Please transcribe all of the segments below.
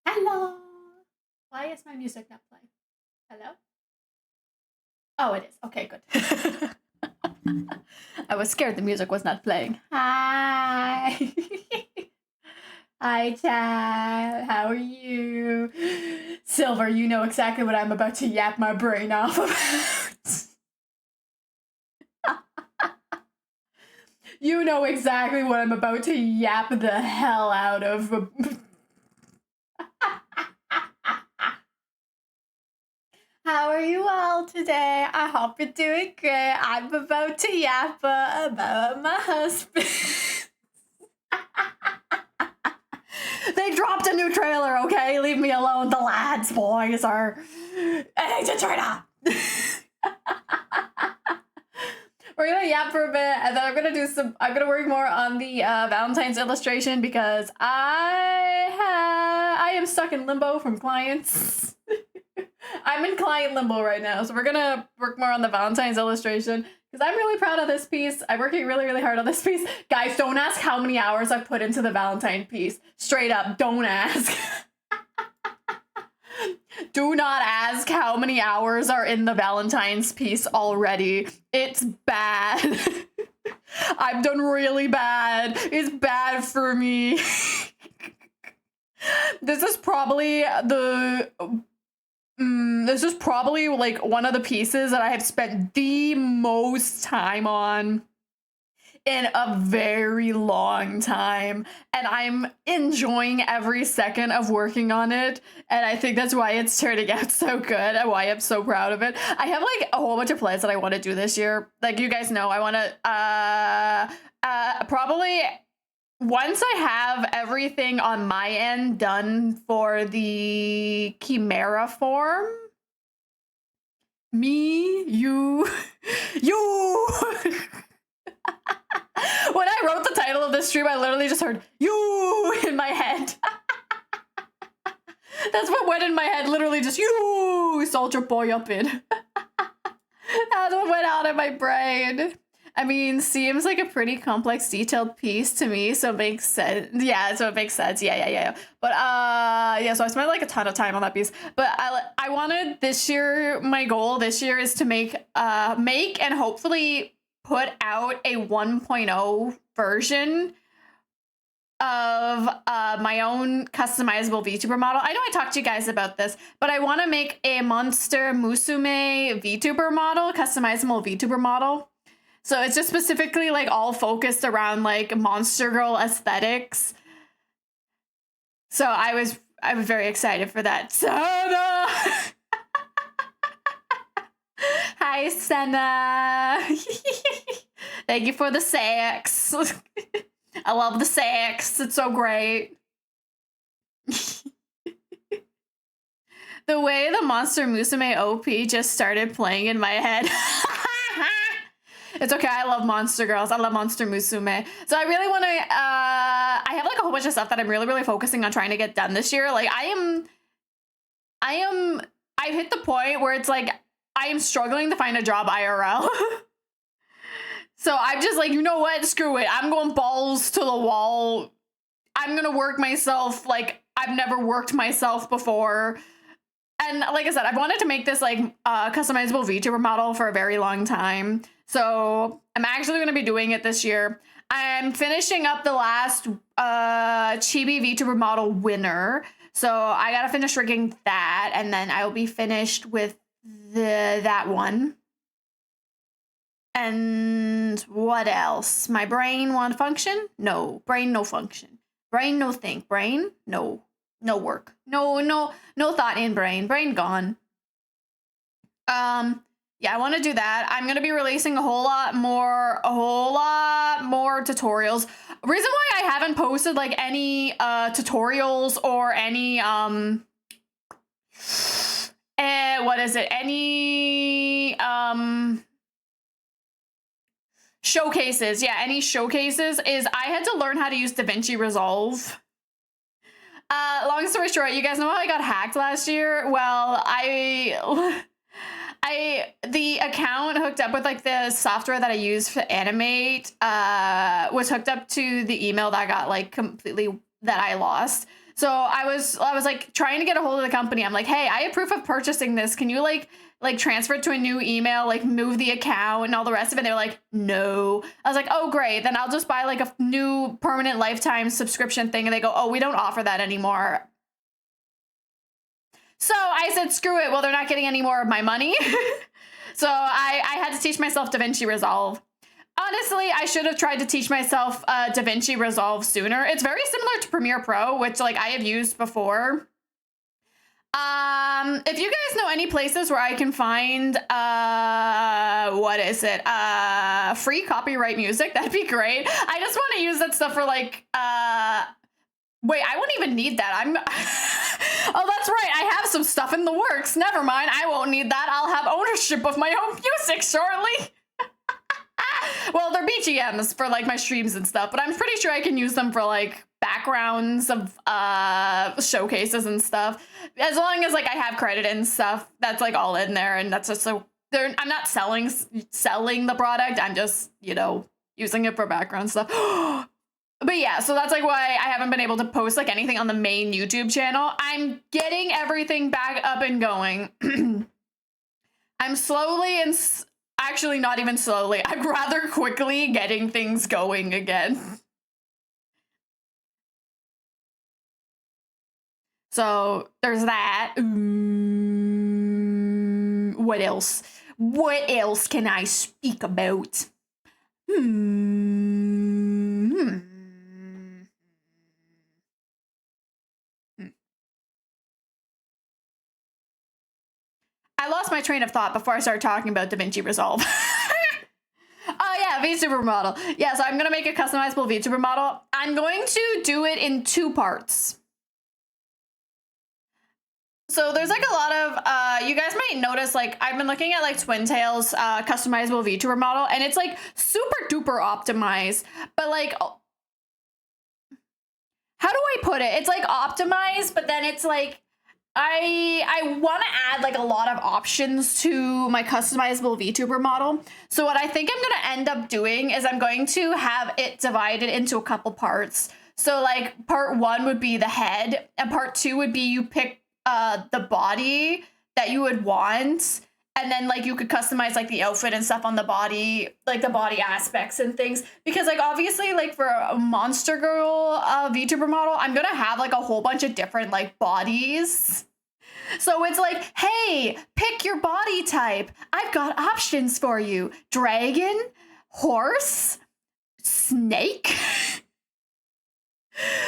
Hello. Why is my music not playing? Hello? Oh, it is. Okay, good. I was scared the music was not playing. Hi. Hi, Chad. How are you? Silver, you know exactly what I'm about to yap my brain off about. You know exactly what I'm about to yap the hell out of. How are you all today? I hope you're doing great. I'm about to yap about my husband. They dropped a new trailer, okay? Leave me alone. The lads, boys, are to turn up. We're gonna yap for a bit, and then I'm gonna work more on the Valentines illustration because I am stuck in limbo from clients. I'm in client limbo right now, so we're gonna work more on the Valentine's illustration because I'm really proud of this piece. I'm working really, really hard on this piece. Guys, don't ask how many hours I've put into the Valentine piece. Straight up, don't ask. Do not ask how many hours are in the Valentine's piece already. It's bad. I've done really bad. It's bad for me. This is probably like one of the pieces that I have spent the most time on in a very long time, and I'm enjoying every second of working on it, and I think that's why it's turning out so good and why I'm so proud of it. I have like a whole bunch of plans that I want to do this year. Like, you guys know, I want to probably, once I have everything on my end done for the Chimera form, you when I wrote the title of this stream, I literally just heard you in my head. That's what went in my head, literally just you, Soldier Boy up in. That's what went out in my brain. I mean, seems like a pretty complex, detailed piece to me, so it makes sense. Yeah, so it makes sense. Yeah. But yeah, so I spent like a ton of time on that piece. But I wanted this year, my goal this year is to make and hopefully put out a 1.0 version of my own customizable VTuber model. I know I talked to you guys about this, but I want to make a Monster Musume VTuber model, customizable VTuber model. So it's just specifically like all focused around like Monster Girl aesthetics. So I was very excited for that. Senna! Hi, Senna. Thank you for the sex. I love the sex. It's so great. The way the Monster Musume OP just started playing in my head. It's okay, I love Monster Girls. I love Monster Musume. So I really want to, I have like a whole bunch of stuff that I'm really, really focusing on trying to get done this year. Like I've hit the point where it's like, I am struggling to find a job IRL. So I'm just like, you know what? Screw it. I'm going balls to the wall. I'm going to work myself like I've never worked myself before. And like I said, I've wanted to make this like customizable VTuber model for a very long time. So I'm actually going to be doing it this year. I'm finishing up the last Chibi VTuber model winner. So I got to finish rigging that, and then I'll be finished with that one. And what else? My brain want function? No. Brain no function. Brain no think. Brain no work. No thought in brain. Brain gone. Yeah, I want to do that. I'm going to be releasing a whole lot more tutorials. Reason why I haven't posted like any tutorials or any any showcases. Yeah, any showcases is I had to learn how to use DaVinci Resolve. Long story short, you guys know how I got hacked last year? Well, I the account hooked up with like the software that I use to animate was hooked up to the email that got like completely that I lost. So I was like trying to get a hold of the company. I'm like, hey, I have proof of purchasing this. Can you like transfer it to a new email, like move the account and all the rest of it? They're like, no. I was like, oh, great. Then I'll just buy like a new permanent lifetime subscription thing. And they go, oh, we don't offer that anymore. So I said, screw it. Well, they're not getting any more of my money. So I had to teach myself DaVinci Resolve. Honestly, I should have tried to teach myself DaVinci Resolve sooner. It's very similar to Premiere Pro, which like I have used before. If you guys know any places where I can find free copyright music, that'd be great. I just want to use that stuff for like wait, I won't even need that. Oh, that's right. I have some stuff in the works. Never mind. I won't need that. I'll have ownership of my own music shortly. Well, they're BGMs for like my streams and stuff, but I'm pretty sure I can use them for like backgrounds of showcases and stuff. As long as like I have credit and stuff, that's like all in there, and that's just so I'm not selling the product. I'm just, you know, using it for background stuff. But yeah, so that's like why I haven't been able to post like anything on the main YouTube channel. I'm getting everything back up and going. I'm slowly and actually not even slowly. I'm rather quickly getting things going again. So there's that. What else? What else can I speak about? I lost my train of thought before I started talking about DaVinci Resolve. Oh yeah, VTuber model. Yeah, so I'm gonna make a customizable VTuber model. I'm going to do it in 2 parts. So there's like a lot of, you guys might notice, like I've been looking at like Twintail's customizable VTuber model, and it's like super duper optimized, but like, how do I put it? It's like optimized, but then it's like, I want to add like a lot of options to my customizable VTuber model. So what I think I'm going to end up doing is I'm going to have it divided into a couple parts. So like part 1 would be the head, and part 2 would be you pick the body that you would want, and then like you could customize like the outfit and stuff on the body, like the body aspects and things. Because like obviously like for a Monster Girl VTuber model, I'm gonna have like a whole bunch of different like bodies. So it's like, hey, pick your body type. I've got options for you. Dragon, horse, snake.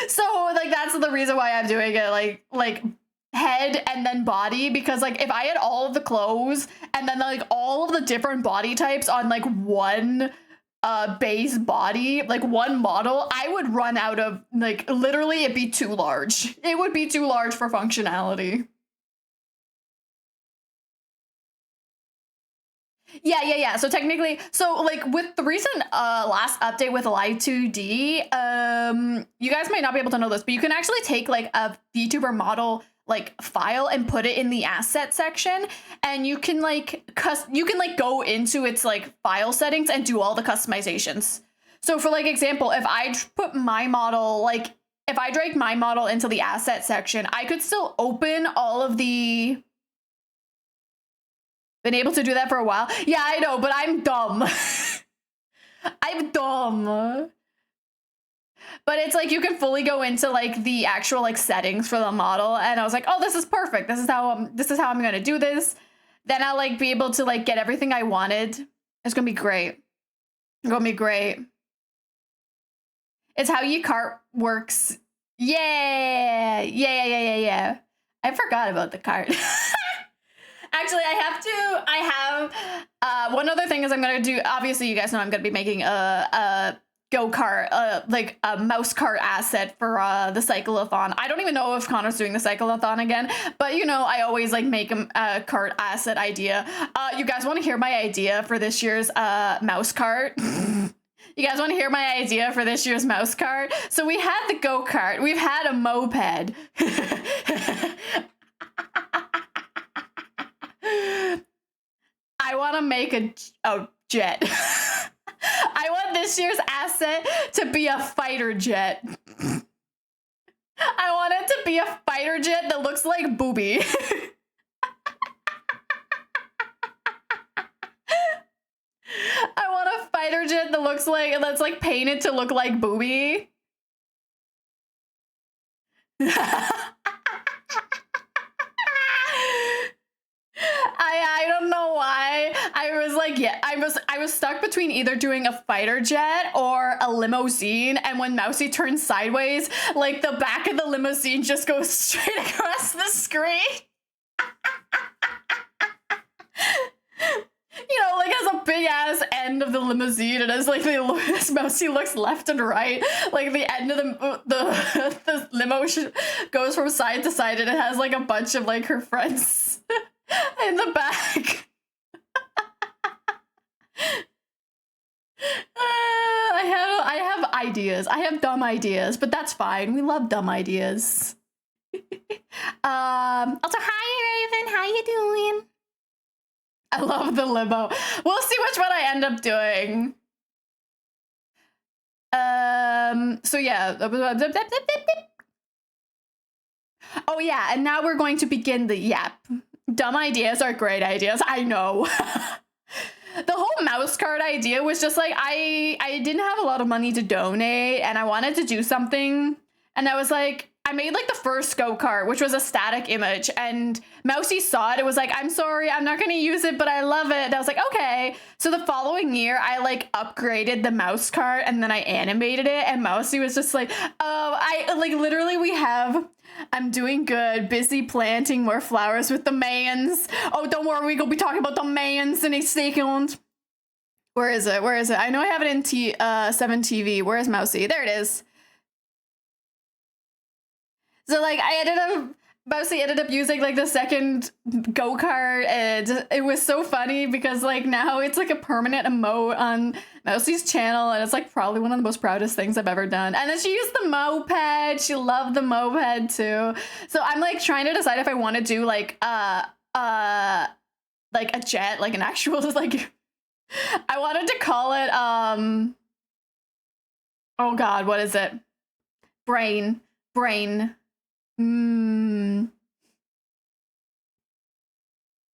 So like that's the reason why I'm doing it like head and then body, because like if I had all of the clothes and then like all of the different body types on like one base body, like one model, I would run out of, like, literally it'd be too large. It would be too large for functionality. Yeah. So technically, so like with the recent last update with Live 2D, you guys might not be able to know this, but you can actually take like a VTuber model like file and put it in the asset section, and you can like go into its like file settings and do all the customizations. So for like example, if I put my model, like if I drag my model into the asset section, I could still open all of the. Been able to do that for a while. Yeah, I know, but I'm dumb. I'm dumb. But it's like you can fully go into like the actual like settings for the model, and I was like, oh, this is perfect. This is how I'm gonna do this. Then I'll like be able to like get everything I wanted. It's gonna be great. It's gonna be great. It's how your cart works. Yeah. I forgot about the cart. Actually, I have one other thing is I'm gonna do. Obviously, you guys know I'm gonna be making a go-kart, like a mouse cart asset for the cyclothon. I don't even know if Connor's doing the cyclothon again, but you know, I always like make a cart asset idea. You guys want to hear my idea for this year's mouse cart? You guys want to hear my idea for this year's mouse cart? So we had the go-kart, we've had a moped. I want to make a jet. I want this year's asset to be a fighter jet. I want it to be a fighter jet that looks like Booby. I want a fighter jet that looks like, that's like painted to look like Booby. I don't know why. I was like, yeah, I was stuck between either doing a fighter jet or a limousine, and when Mousy turns sideways, like the back of the limousine just goes straight across the screen. You know, like has a big ass end of the limousine, and as like as Mousy looks left and right, like the end of the limo goes from side to side, and it has like a bunch of like her friends in the back. I have ideas. I have dumb ideas, but that's fine. We love dumb ideas. Also, hi Raven, how you doing? I love the limo. We'll see which one I end up doing. So yeah. Oh yeah, and now we're going to begin the yap. Dumb ideas are great ideas. I know. The whole mouse card idea was just like, I didn't have a lot of money to donate, and I wanted to do something, and I was like, I made like the first go-kart, which was a static image, and Mousy saw it. It was like, I'm sorry, I'm not going to use it, but I love it. And I was like, okay. So the following year, I like upgraded the mouse cart, and then I animated it, and Mousy was just like, oh, I like literally I'm doing good, busy planting more flowers with the mans. Oh, don't worry, we're going to be talking about the mans in a second. Where is it? Where is it? I know I have it in 7TV. Where is Mousy? There it is. So like Mousy ended up using like the second go-kart, and it was so funny because like now it's like a permanent emote on Mousy's channel, and it's like probably one of the most proudest things I've ever done. And then she used the moped. She loved the moped too. So I'm like trying to decide if I want to do like a jet, like an actual like I wanted to call it oh god, what is it? Brain.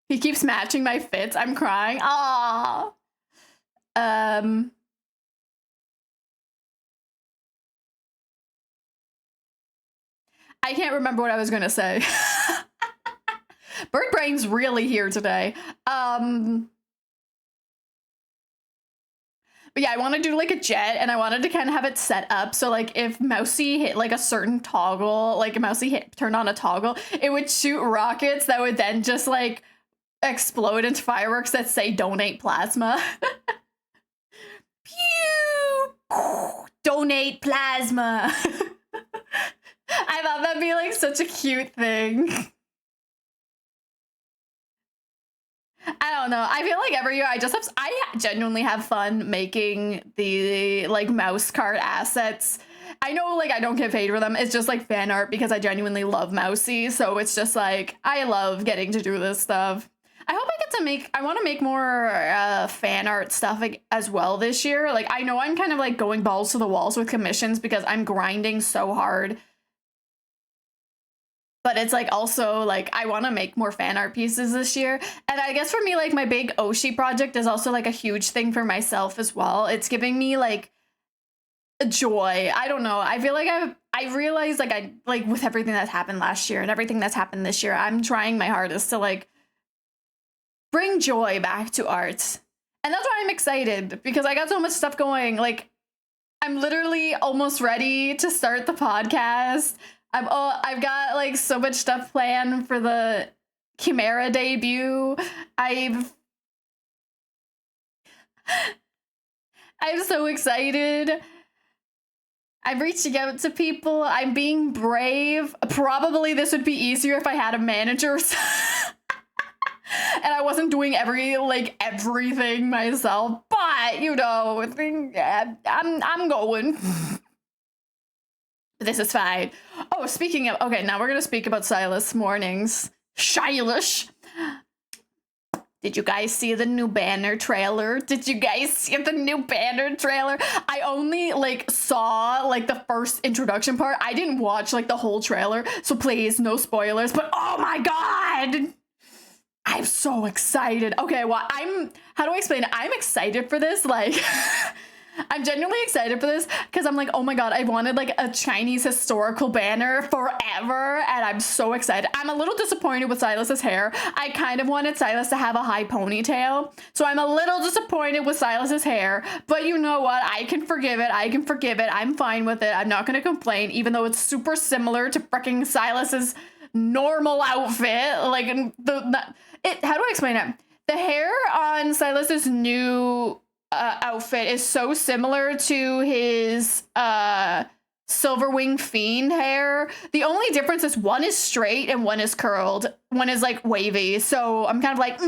He keeps matching my fits. I'm crying. Ah. I can't remember what I was gonna say. Bird Brain's really here today. But yeah, I want to do like a jet, and I wanted to kind of have it set up so like if Mousy hit like a certain toggle, like if Mousy turned on a toggle, it would shoot rockets that would then just like explode into fireworks that say donate plasma. Pew! Donate plasma. I thought that'd be like such a cute thing. I don't know. I feel like every year I genuinely have fun making the like mouse card assets. I know like I don't get paid for them. It's just like fan art because I genuinely love Mousy. So it's just like, I love getting to do this stuff. I hope I get to I want to make more fan art stuff like, as well this year. Like I know I'm kind of like going balls to the walls with commissions because I'm grinding so hard. But it's like also like I want to make more fan art pieces this year. And I guess for me, like my big Oshi project is also like a huge thing for myself as well. It's giving me like joy. I don't know. I feel like I realized like I like with everything that's happened last year and everything that's happened this year, I'm trying my hardest to like bring joy back to art. And that's why I'm excited because I got so much stuff going. Like I'm literally almost ready to start the podcast. I've got like so much stuff planned for the Chimera debut. I'm so excited. I'm reaching out to people. I'm being brave. Probably this would be easier if I had a manager. And I wasn't doing everything myself. But, you know, I'm going. This is fine. Oh, speaking of, okay, now we're going to speak about Silas Mornings. Shilish. Did you guys see the new banner trailer? Did you guys see the new banner trailer? I only like saw like the first introduction part. I didn't watch like the whole trailer, so please, no spoilers. But oh my god, I'm so excited. Okay, well, how do I explain it? I'm excited for this. Like, I'm genuinely excited for this because I'm like, oh my god, I wanted like a Chinese historical banner forever, and I'm so excited. I'm a little disappointed with Silas's hair. I kind of wanted Silas to have a high ponytail, so I'm a little disappointed with Silas's hair, but you know what? I can forgive it. I can forgive it. I'm fine with it. I'm not gonna complain, even though it's super similar to freaking Silas's normal outfit. Like, how do I explain it? The hair on Silas's new outfit is so similar to his Silverwing Fiend hair. The only difference is one is straight and one is curled. One is like wavy. So I'm kind of like,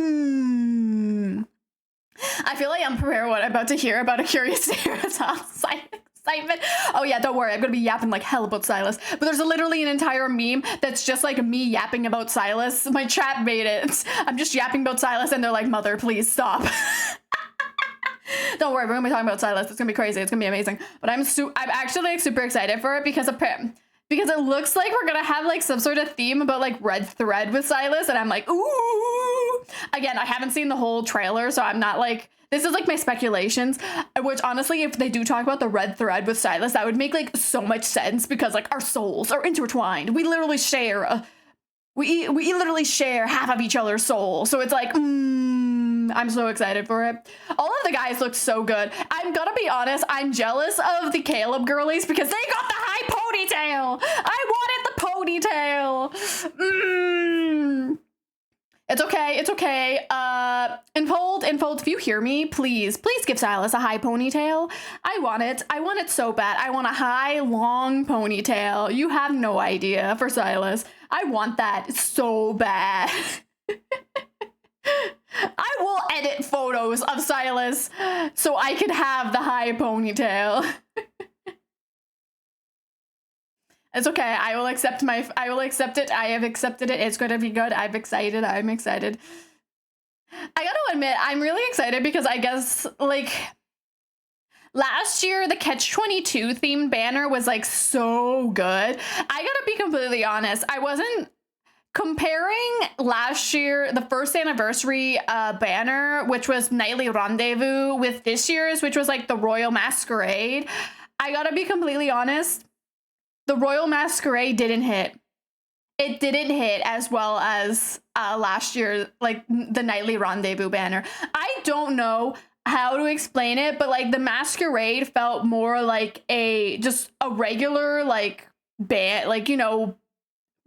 I feel like I'm prepared what I'm about to hear about a curious Sarah's excitement. Oh yeah, don't worry, I'm gonna be yapping like hell about Silas. But there's literally an entire meme that's just like me yapping about Silas. My chat made it. I'm just yapping about Silas and they're like, mother, please stop. Don't worry, we're gonna be talking about Silas. It's gonna be crazy. It's gonna be amazing. But I'm actually like super excited for it because it looks like we're gonna have like some sort of theme about like red thread with Silas, and I'm like, ooh. Again, I haven't seen the whole trailer, so I'm not like, this is like my speculations, which honestly, if they do talk about the red thread with Silas, that would make like so much sense because like our souls are intertwined. We literally share we literally share half of each other's soul. So it's like, I'm so excited for it. All of the guys look so good. I'm gonna be honest, I'm jealous of the Caleb girlies because they got the high ponytail. I wanted the ponytail. It's okay, it's okay. Infold, if you hear me, please give Silas a high ponytail. I want it so bad. I want a high, long ponytail. You have no idea for Silas. I want that so bad. I will edit photos of Silas so I can have the high ponytail. It's okay. I will accept it. I have accepted it. It's going to be good. I'm excited. I gotta admit, I'm really excited because I guess like last year, the Catch-22 themed banner was like so good. I gotta be completely honest. I wasn't comparing last year, the first anniversary banner, which was Nightly Rendezvous, with this year's, which was like the Royal Masquerade. I gotta be completely honest. The Royal Masquerade didn't hit. It didn't hit as well as last year, like the Nightly Rendezvous banner. I don't know how to explain it, but like the Masquerade felt more like just a regular like like, you know,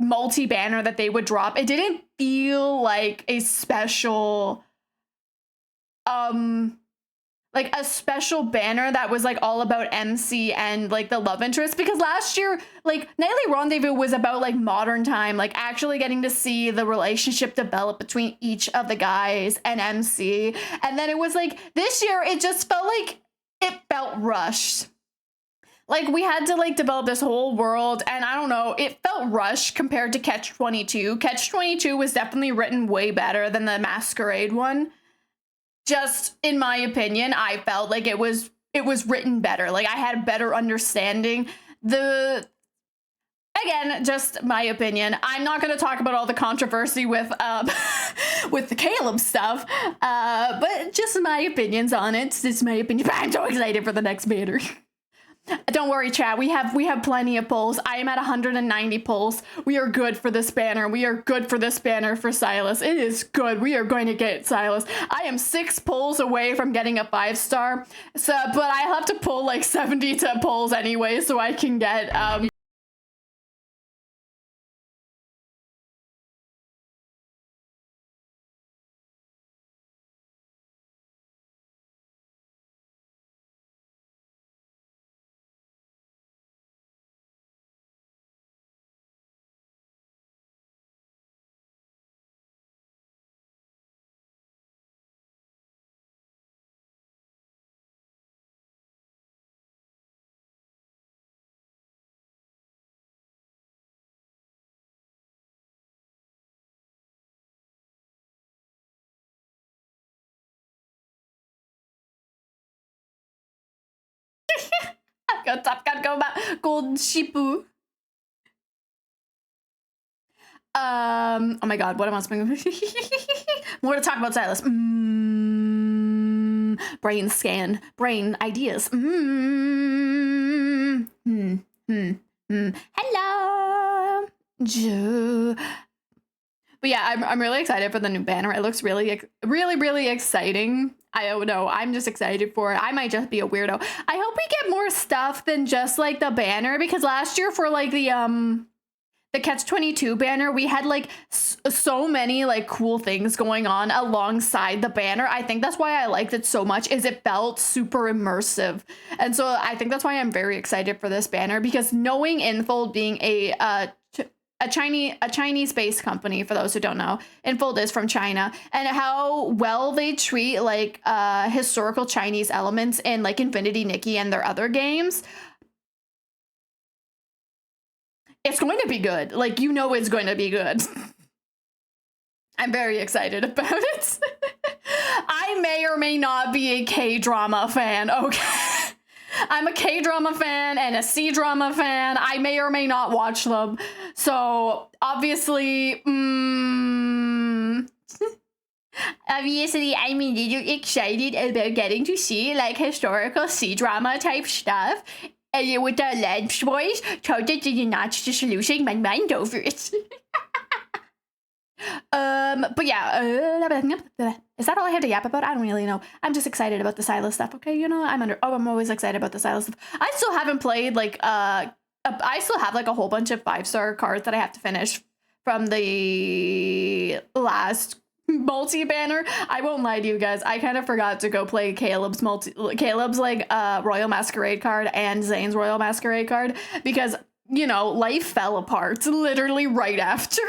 multi-banner that they would drop. It didn't feel like a special like a special banner that was like all about MC and like the love interest, because last year like Nightly Rendezvous was about like modern time, like actually getting to see the relationship develop between each of the guys and MC. And then it was like this year it just felt like it felt rushed. Like we had to like develop this whole world, and I don't know, it felt rushed compared to Catch-22. Catch-22 was definitely written way better than the Masquerade one. Just in my opinion, I felt like it was written better. Like I had a better understanding. Again, just my opinion. I'm not going to talk about all the controversy with with the Caleb stuff, but just my opinions on it. It's my opinion. But I'm so excited for the next banner. Don't worry, chat. We have plenty of polls. I am at 190 polls. We are good for this banner. We are good for this banner for Silas. It is good. We are going to get Silas. I am 6 polls away from getting a 5-star. So, but I'll have to pull like 70 polls anyway, so I can get Top Gun Gold Shipu. Oh my god, what am I speaking? More to talk about Silas. Brain scan, brain ideas. Hello. But yeah, I'm really excited for the new banner. It looks really exciting. I don't know. I'm just excited for it. I might just be a weirdo. I hope we get more stuff than just like the banner, because last year for like the Catch-22 banner, we had like so many like cool things going on alongside the banner. I think that's why I liked it so much, is it felt super immersive. And so I think that's why I'm very excited for this banner, because knowing Infold being a Chinese-based company, for those who don't know, Infold is from China, and how well they treat like historical Chinese elements in like Infinity Nikki and their other games, it's going to be good. Like, you know, it's going to be good. I'm very excited about it. I may or may not be a K-drama fan, okay? I'm a K-drama fan and a C-drama fan. I may or may not watch them. So, obviously, obviously, I'm a little excited about getting to see, like, historical C-drama type stuff. With the Lens boys, totally did not just losing my mind over it. But yeah, is that all I have to yap about? I don't really know. I'm just excited about the Silas stuff, okay? You know, I'm always excited about the Silas stuff. I still haven't played, like, I still have, like, a whole bunch of 5-star cards that I have to finish from the last multi-banner. I won't lie to you guys, I kind of forgot to go play Caleb's like Royal Masquerade card and Zane's Royal Masquerade card, because, you know, life fell apart literally right after.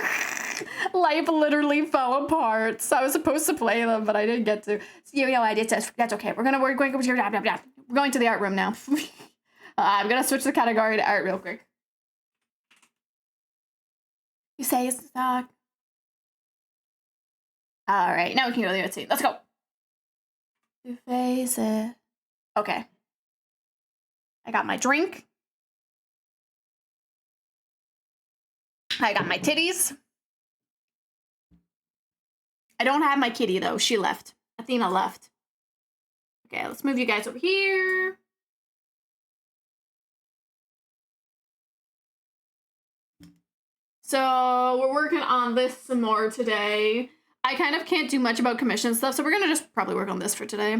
Life literally fell apart, so I was supposed to play them, but I didn't get to. So, you know, I did. That's okay. We're going to the art room now. I'm gonna switch the category to art real quick. You say it's stuck. All right, now we can go to the art scene. Let's go. You face it. Okay. I got my drink. I got my titties. I don't have my kitty, though. She left. Athena left. Okay, let's move you guys over here. So we're working on this some more today. I kind of can't do much about commission stuff, so we're gonna just probably work on this for today.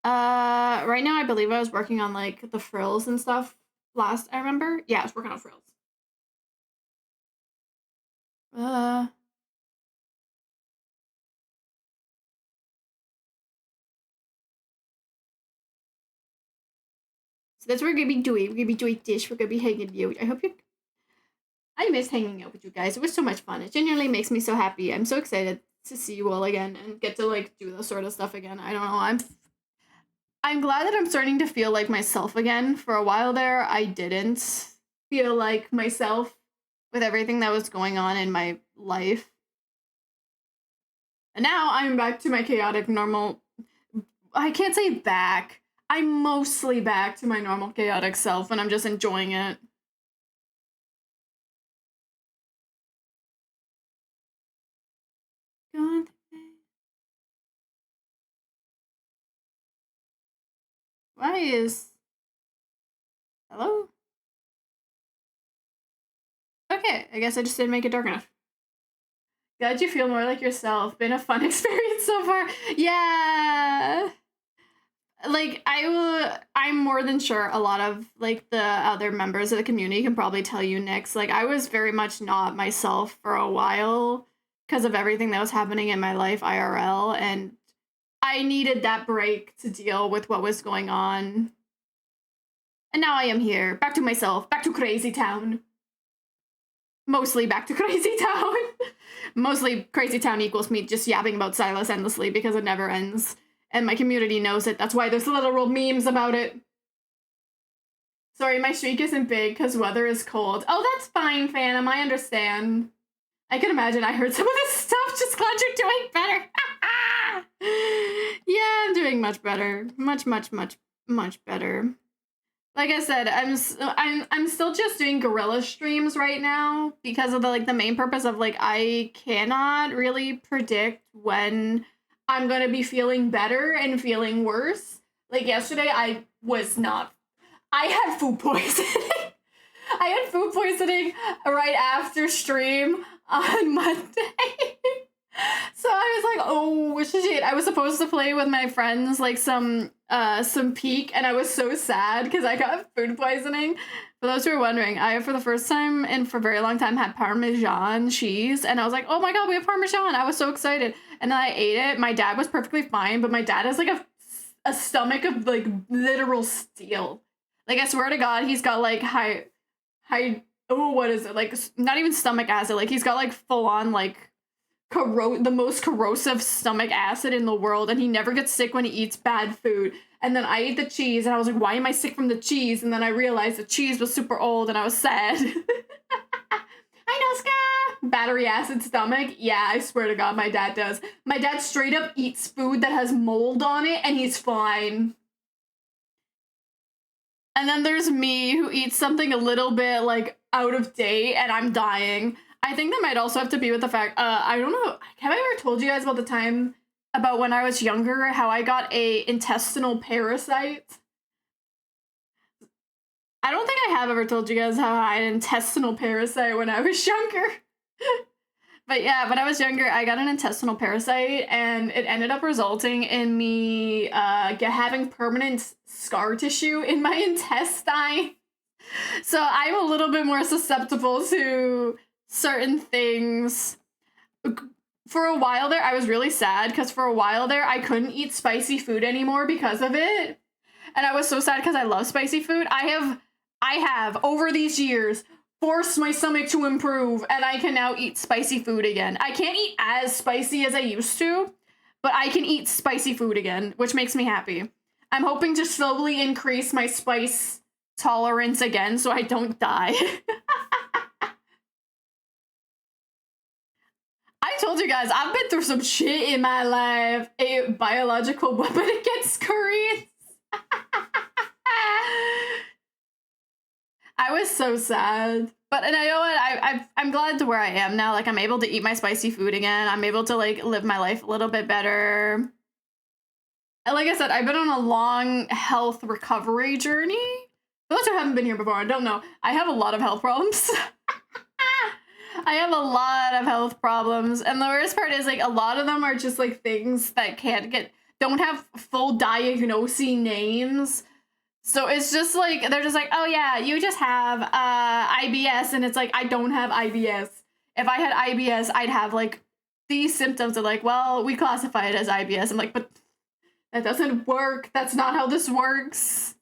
Right now I believe I was working on like the frills and stuff last I remember. Yeah, I was working on frills. So that's what we're gonna be doing. We're gonna be doing this. We're gonna be hanging out. I miss hanging out with you guys. It was so much fun. It genuinely makes me so happy. I'm so excited to see you all again and get to like do this sort of stuff again. I don't know. I'm glad that I'm starting to feel like myself again. For a while there, I didn't feel like myself with everything that was going on in my life. And now I'm back to my chaotic normal. I can't say back. I'm mostly back to my normal chaotic self, and I'm just enjoying it. Why is... Hello? Okay, I guess I just didn't make it dark enough. Glad you feel more like yourself. Been a fun experience so far. Yeah. Like, I'm more than sure a lot of, like, the other members of the community can probably tell you, Nyx. Like, I was very much not myself for a while because of everything that was happening in my life IRL, and I needed that break to deal with what was going on. And now I am here, back to myself, back to Crazy Town. Mostly back to Crazy Town. Mostly Crazy Town equals me just yapping about Silas endlessly because it never ends. And my community knows it. That's why there's literal memes about it. Sorry, my streak isn't big because weather is cold. Oh, that's fine, Phantom. I understand. I can imagine I heard some of this stuff. Just glad you're doing better. Yeah, I'm doing much better. Much better. Like I said, I'm still just doing gorilla streams right now because of the main purpose of like I cannot really predict when I'm gonna be feeling better and feeling worse. Like yesterday, I was not. I had food poisoning. I had food poisoning right after stream on Monday. So I was like, oh shit. I was supposed to play with my friends like some Peak, and I was so sad because I got food poisoning. For those who are wondering, I for the first time and for a very long time had Parmesan cheese, and I was like, oh my god, we have Parmesan. I was so excited. And then I ate it. My dad was perfectly fine, but my dad has like a stomach of like literal steel. Like I swear to God, he's got like high what is it? Like not even stomach acid. Like he's got like full on like the most corrosive stomach acid in the world, and he never gets sick when he eats bad food. And then I ate the cheese, and I was like, why am I sick from the cheese? And then I realized the cheese was super old, and I was sad. I know, Ska! Battery acid stomach? Yeah, I swear to God, my dad does. My dad straight up eats food that has mold on it, and he's fine. And then there's me, who eats something a little bit, like, out of date, and I'm dying. I think that might also have to be with the fact, I don't know, have I ever told you guys about the time about when I was younger, how I got a intestinal parasite? I don't think I have ever told you guys how I had an intestinal parasite when I was younger. But yeah, when I was younger, I got an intestinal parasite, and it ended up resulting in me having permanent scar tissue in my intestine. So I'm a little bit more susceptible to certain things. For a while there, I was really sad because for a while there, I couldn't eat spicy food anymore because of it. And I was so sad because I love spicy food. I have, over these years, forced my stomach to improve, and I can now eat spicy food again. I can't eat as spicy as I used to, but I can eat spicy food again, which makes me happy. I'm hoping to slowly increase my spice tolerance again so I don't die. I told you guys, I've been through some shit in my life. A biological weapon against Koreans. I was so sad. But, and I know what, I'm glad to where I am now. Like, I'm able to eat my spicy food again. I'm able to, like, live my life a little bit better. And like I said, I've been on a long health recovery journey. For those who haven't been here before, I don't know. I have a lot of health problems. I have a lot of health problems. And the worst part is, like, a lot of them are just, like, things that don't have full diagnosing names. So it's just like, they're just like, oh yeah, you just have IBS. And it's like, I don't have IBS. If I had IBS, I'd have like these symptoms of like, well, we classify it as IBS. I'm like, but that doesn't work. That's not how this works.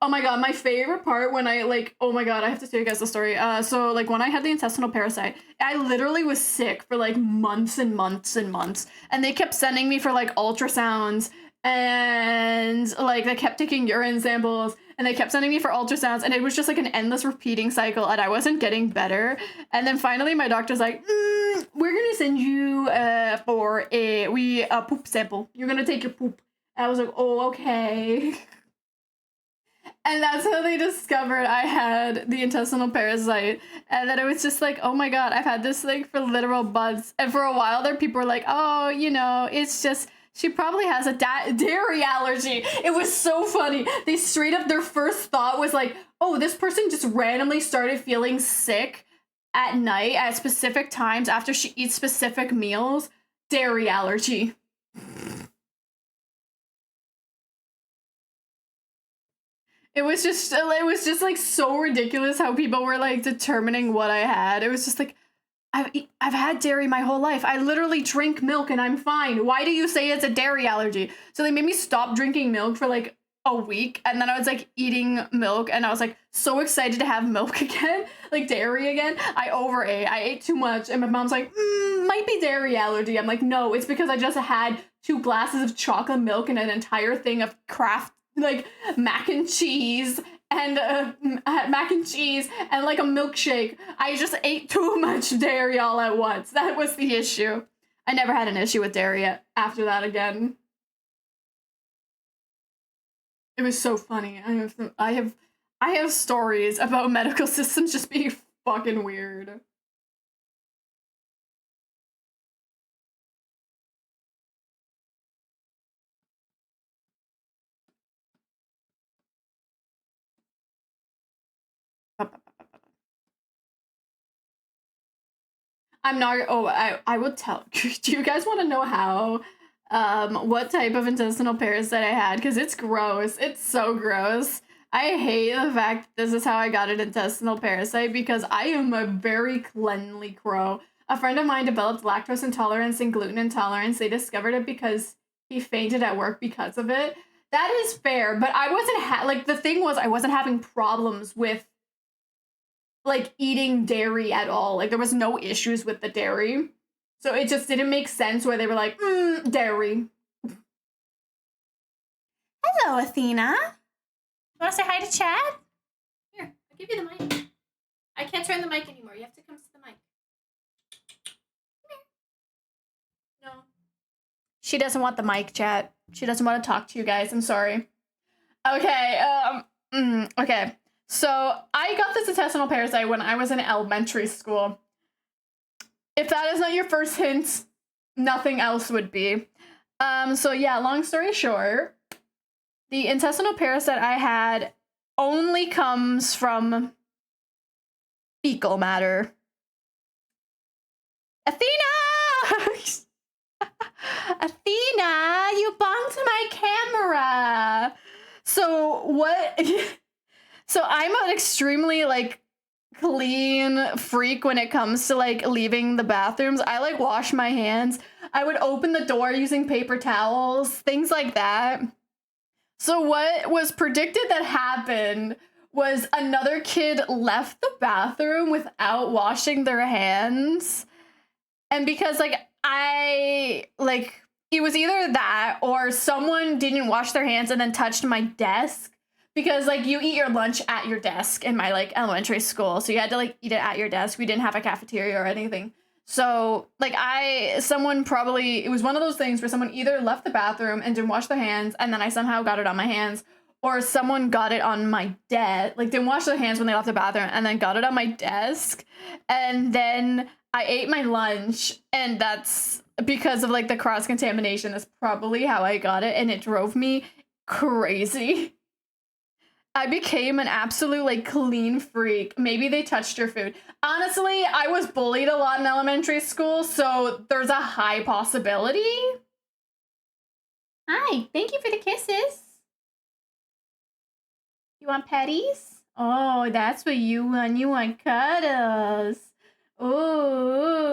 Oh my God, my favorite part when I like, oh my God, I have to tell you guys the story. So like when I had the intestinal parasite, I literally was sick for like months and months and months. And they kept sending me for like ultrasounds. And like they kept taking urine samples, and they kept sending me for ultrasounds, and it was just like an endless repeating cycle, and I wasn't getting better. And then finally my doctor's like, we're gonna send you for a poop sample. You're gonna take your poop. And I was like, oh, okay. And that's how they discovered I had the intestinal parasite. And then it was just like, oh my God, I've had this thing for literal months. And for a while there, people were like, oh, you know, it's just, she probably has a dairy allergy. It was so funny. They straight up, their first thought was like, oh, this person just randomly started feeling sick at night at specific times after she eats specific meals. Dairy allergy. It was just like so ridiculous how people were like determining what I had. It was just like, I've had dairy my whole life. I literally drink milk and I'm fine. Why do you say it's a dairy allergy? So they made me stop drinking milk for like a week, and then I was like eating milk, and I was like so excited to have milk again, like dairy again. I overate. I ate too much, and my mom's like, might be dairy allergy. I'm like, no, it's because I just had 2 glasses of chocolate milk and an entire thing of Kraft like mac and cheese and like a milkshake. I just ate too much dairy all at once. That was the issue. I never had an issue with dairy after that again. It was so funny. I have I have stories about medical systems just being fucking weird. I'm not. Oh, I would tell. Do you guys want to know how? What type of intestinal parasite I had? Because it's gross. It's so gross. I hate the fact this is how I got an intestinal parasite because I am a very cleanly crow. A friend of mine developed lactose intolerance and gluten intolerance. They discovered it because he fainted at work because of it. That is fair, but I wasn't like the thing was I wasn't having problems with like eating dairy at all. Like there was no issues with the dairy. So it just didn't make sense where they were like, dairy. Hello, Athena. You want to say hi to Chad? Here, I'll give you the mic. I can't turn the mic anymore. You have to come to the mic. Come here. No. She doesn't want the mic, chat. She doesn't want to talk to you guys. I'm sorry. Okay, okay. So I got this intestinal parasite when I was in elementary school. If that is not your first hint, nothing else would be. So yeah, long story short, the intestinal parasite I had only comes from fecal matter. Athena! Athena, you bonked my camera. So what? So I'm an extremely like clean freak when it comes to like leaving the bathrooms. I like wash my hands. I would open the door using paper towels, things like that. So what was predicted that happened was another kid left the bathroom without washing their hands. And because like it was either that or someone didn't wash their hands and then touched my desk. Because like you eat your lunch at your desk in my like elementary school. So you had to like eat it at your desk. We didn't have a cafeteria or anything. So like it was one of those things where someone either left the bathroom and didn't wash their hands and then I somehow got it on my hands, or someone got it on my desk, like didn't wash their hands when they left the bathroom and then got it on my desk. And then I ate my lunch, and that's because of like the cross-contamination. That's probably how I got it, and it drove me crazy. I became an absolute like clean freak. Maybe they touched your food. Honestly, I was bullied a lot in elementary school, so there's a high possibility. Hi, thank you for the kisses. You want petties? Oh, that's what you want. You want cuddles. Ooh.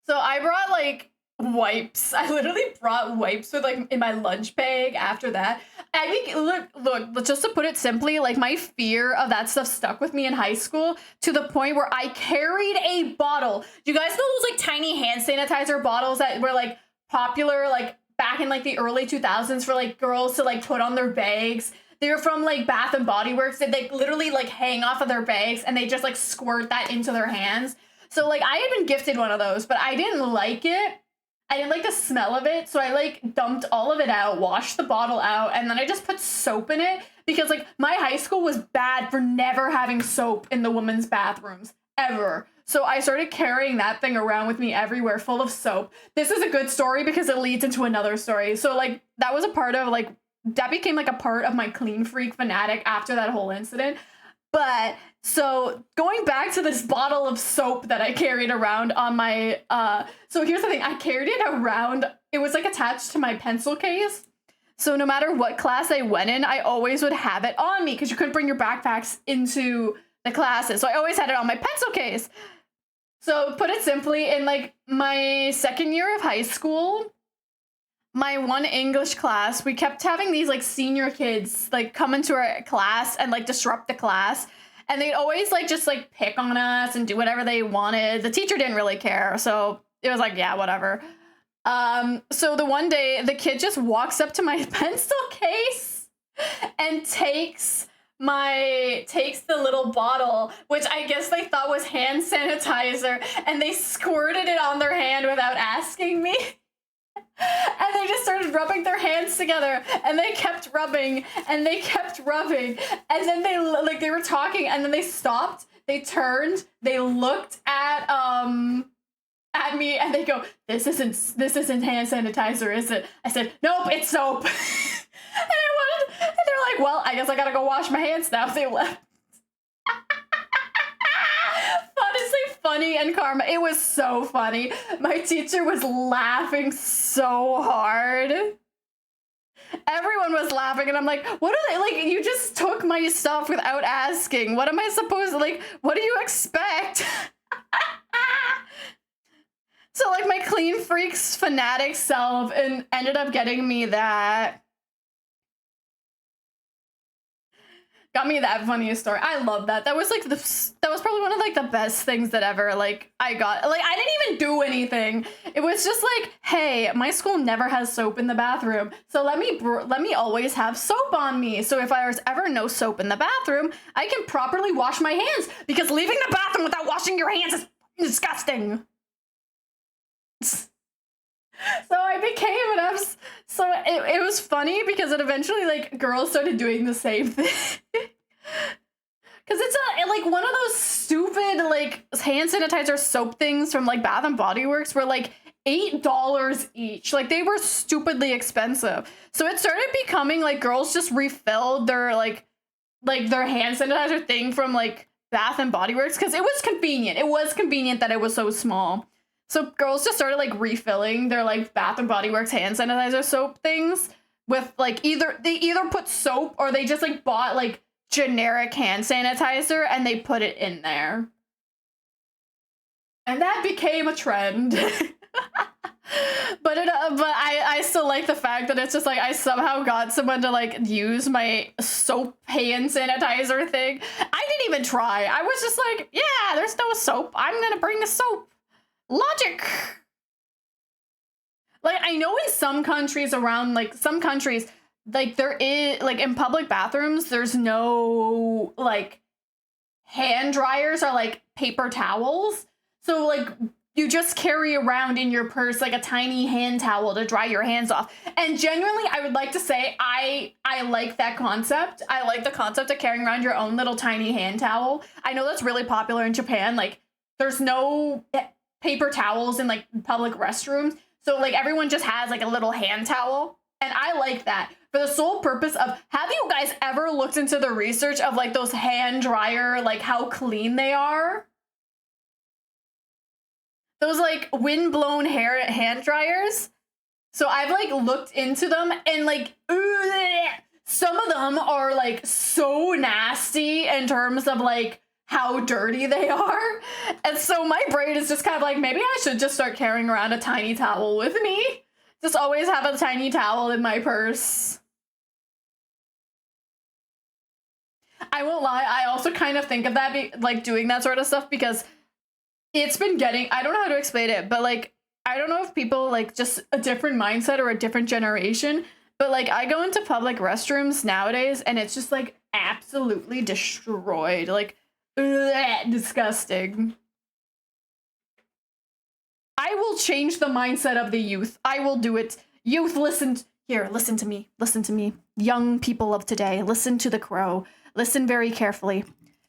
So I brought like wipes. I literally brought wipes with like in my lunch bag after that. I think look, just to put it simply, like my fear of that stuff stuck with me in high school to the point where I carried a bottle. Do you guys know those like tiny hand sanitizer bottles that were like popular like back in like the early 2000s for like girls to like put on their bags? They were from like Bath and Body Works. They literally like hang off of their bags and they just like squirt that into their hands. So like I had been gifted one of those, but I didn't like it. I didn't like the smell of it, so I like dumped all of it out, washed the bottle out, and then I just put soap in it because like my high school was bad for never having soap in the women's bathrooms ever. So I started carrying that thing around with me everywhere full of soap. This is a good story because it leads into another story. So like that was a part of like that became like a part of my clean freak fanatic after that whole incident. But so going back to this bottle of soap that I carried around on my, so here's the thing, I carried it around, it was like attached to my pencil case. So no matter what class I went in, I always would have it on me because you couldn't bring your backpacks into the classes. So I always had it on my pencil case. So put it simply, in like my second year of high school, my one English class, we kept having these like senior kids like come into our class and like disrupt the class. And they'd always like just like pick on us and do whatever they wanted. The teacher didn't really care. So it was like, yeah, whatever. So the one day the kid just walks up to my pencil case and takes the little bottle, which I guess they thought was hand sanitizer, and they squirted it on their hand without asking me. And they just started rubbing their hands together, and they kept rubbing, and they kept rubbing, and then they were talking, and then they stopped, they turned, they looked at me, and they go, this isn't hand sanitizer, is it? I said, nope, it's soap. And they're like, well, I guess I gotta go wash my hands now. They left. Honestly, funny and karma. It was so funny. My teacher was laughing so hard. Everyone was laughing, and I'm like, what are they, like, you just took my stuff without asking. What am I supposed to, like, what do you expect? So, like, my clean freaks fanatic self ended up getting me that. Got me that funniest story. I love that. That was like that was probably one of like the best things that ever like I got. Like I didn't even do anything. It was just like, hey, my school never has soap in the bathroom, so let me always have soap on me. So if there's ever no soap in the bathroom, I can properly wash my hands, because leaving the bathroom without washing your hands is disgusting. So I became an so it was funny because it eventually like girls started doing the same thing. Cause it's like one of those stupid like hand sanitizer soap things from like Bath and Body Works were like $8 each. Like they were stupidly expensive. So it started becoming like girls just refilled their like their hand sanitizer thing from like Bath and Body Works, because it was convenient. It was convenient that it was so small. So girls just started like refilling their like Bath and Body Works hand sanitizer soap things with like they either put soap or they just like bought like generic hand sanitizer and they put it in there. And that became a trend. But I still like the fact that it's just like I somehow got someone to like use my soap hand sanitizer thing. I didn't even try. I was just like, yeah, there's no soap. I'm gonna bring the soap. Logic. Like I know in some countries around like some countries like there is like in public bathrooms there's no like hand dryers or like paper towels. So like you just carry around in your purse like a tiny hand towel to dry your hands off. And genuinely I would like to say I like that concept. I like the concept of carrying around your own little tiny hand towel. I know that's really popular in Japan. Like there's no paper towels in like public restrooms, so like everyone just has like a little hand towel, and I like that for the sole purpose of, have you guys ever looked into the research of like those hand dryer, like how clean they are? Those like wind-blown hand dryers. So I've like looked into them, and like some of them are like so nasty in terms of like how dirty they are. And so my brain is just kind of like, maybe I should just start carrying around a tiny towel with me. Just always have a tiny towel in my purse. I won't lie, I also kind of think of that, like doing that sort of stuff, because it's been getting, I don't know how to explain it, but like, I don't know if people like just a different mindset or a different generation, but like I go into public restrooms nowadays and it's just like absolutely destroyed. Like, ugh, disgusting. I will change the mindset of the youth. I will do it. Youth, listen to me. Listen to me. Young people of today, listen to the crow. Listen very carefully.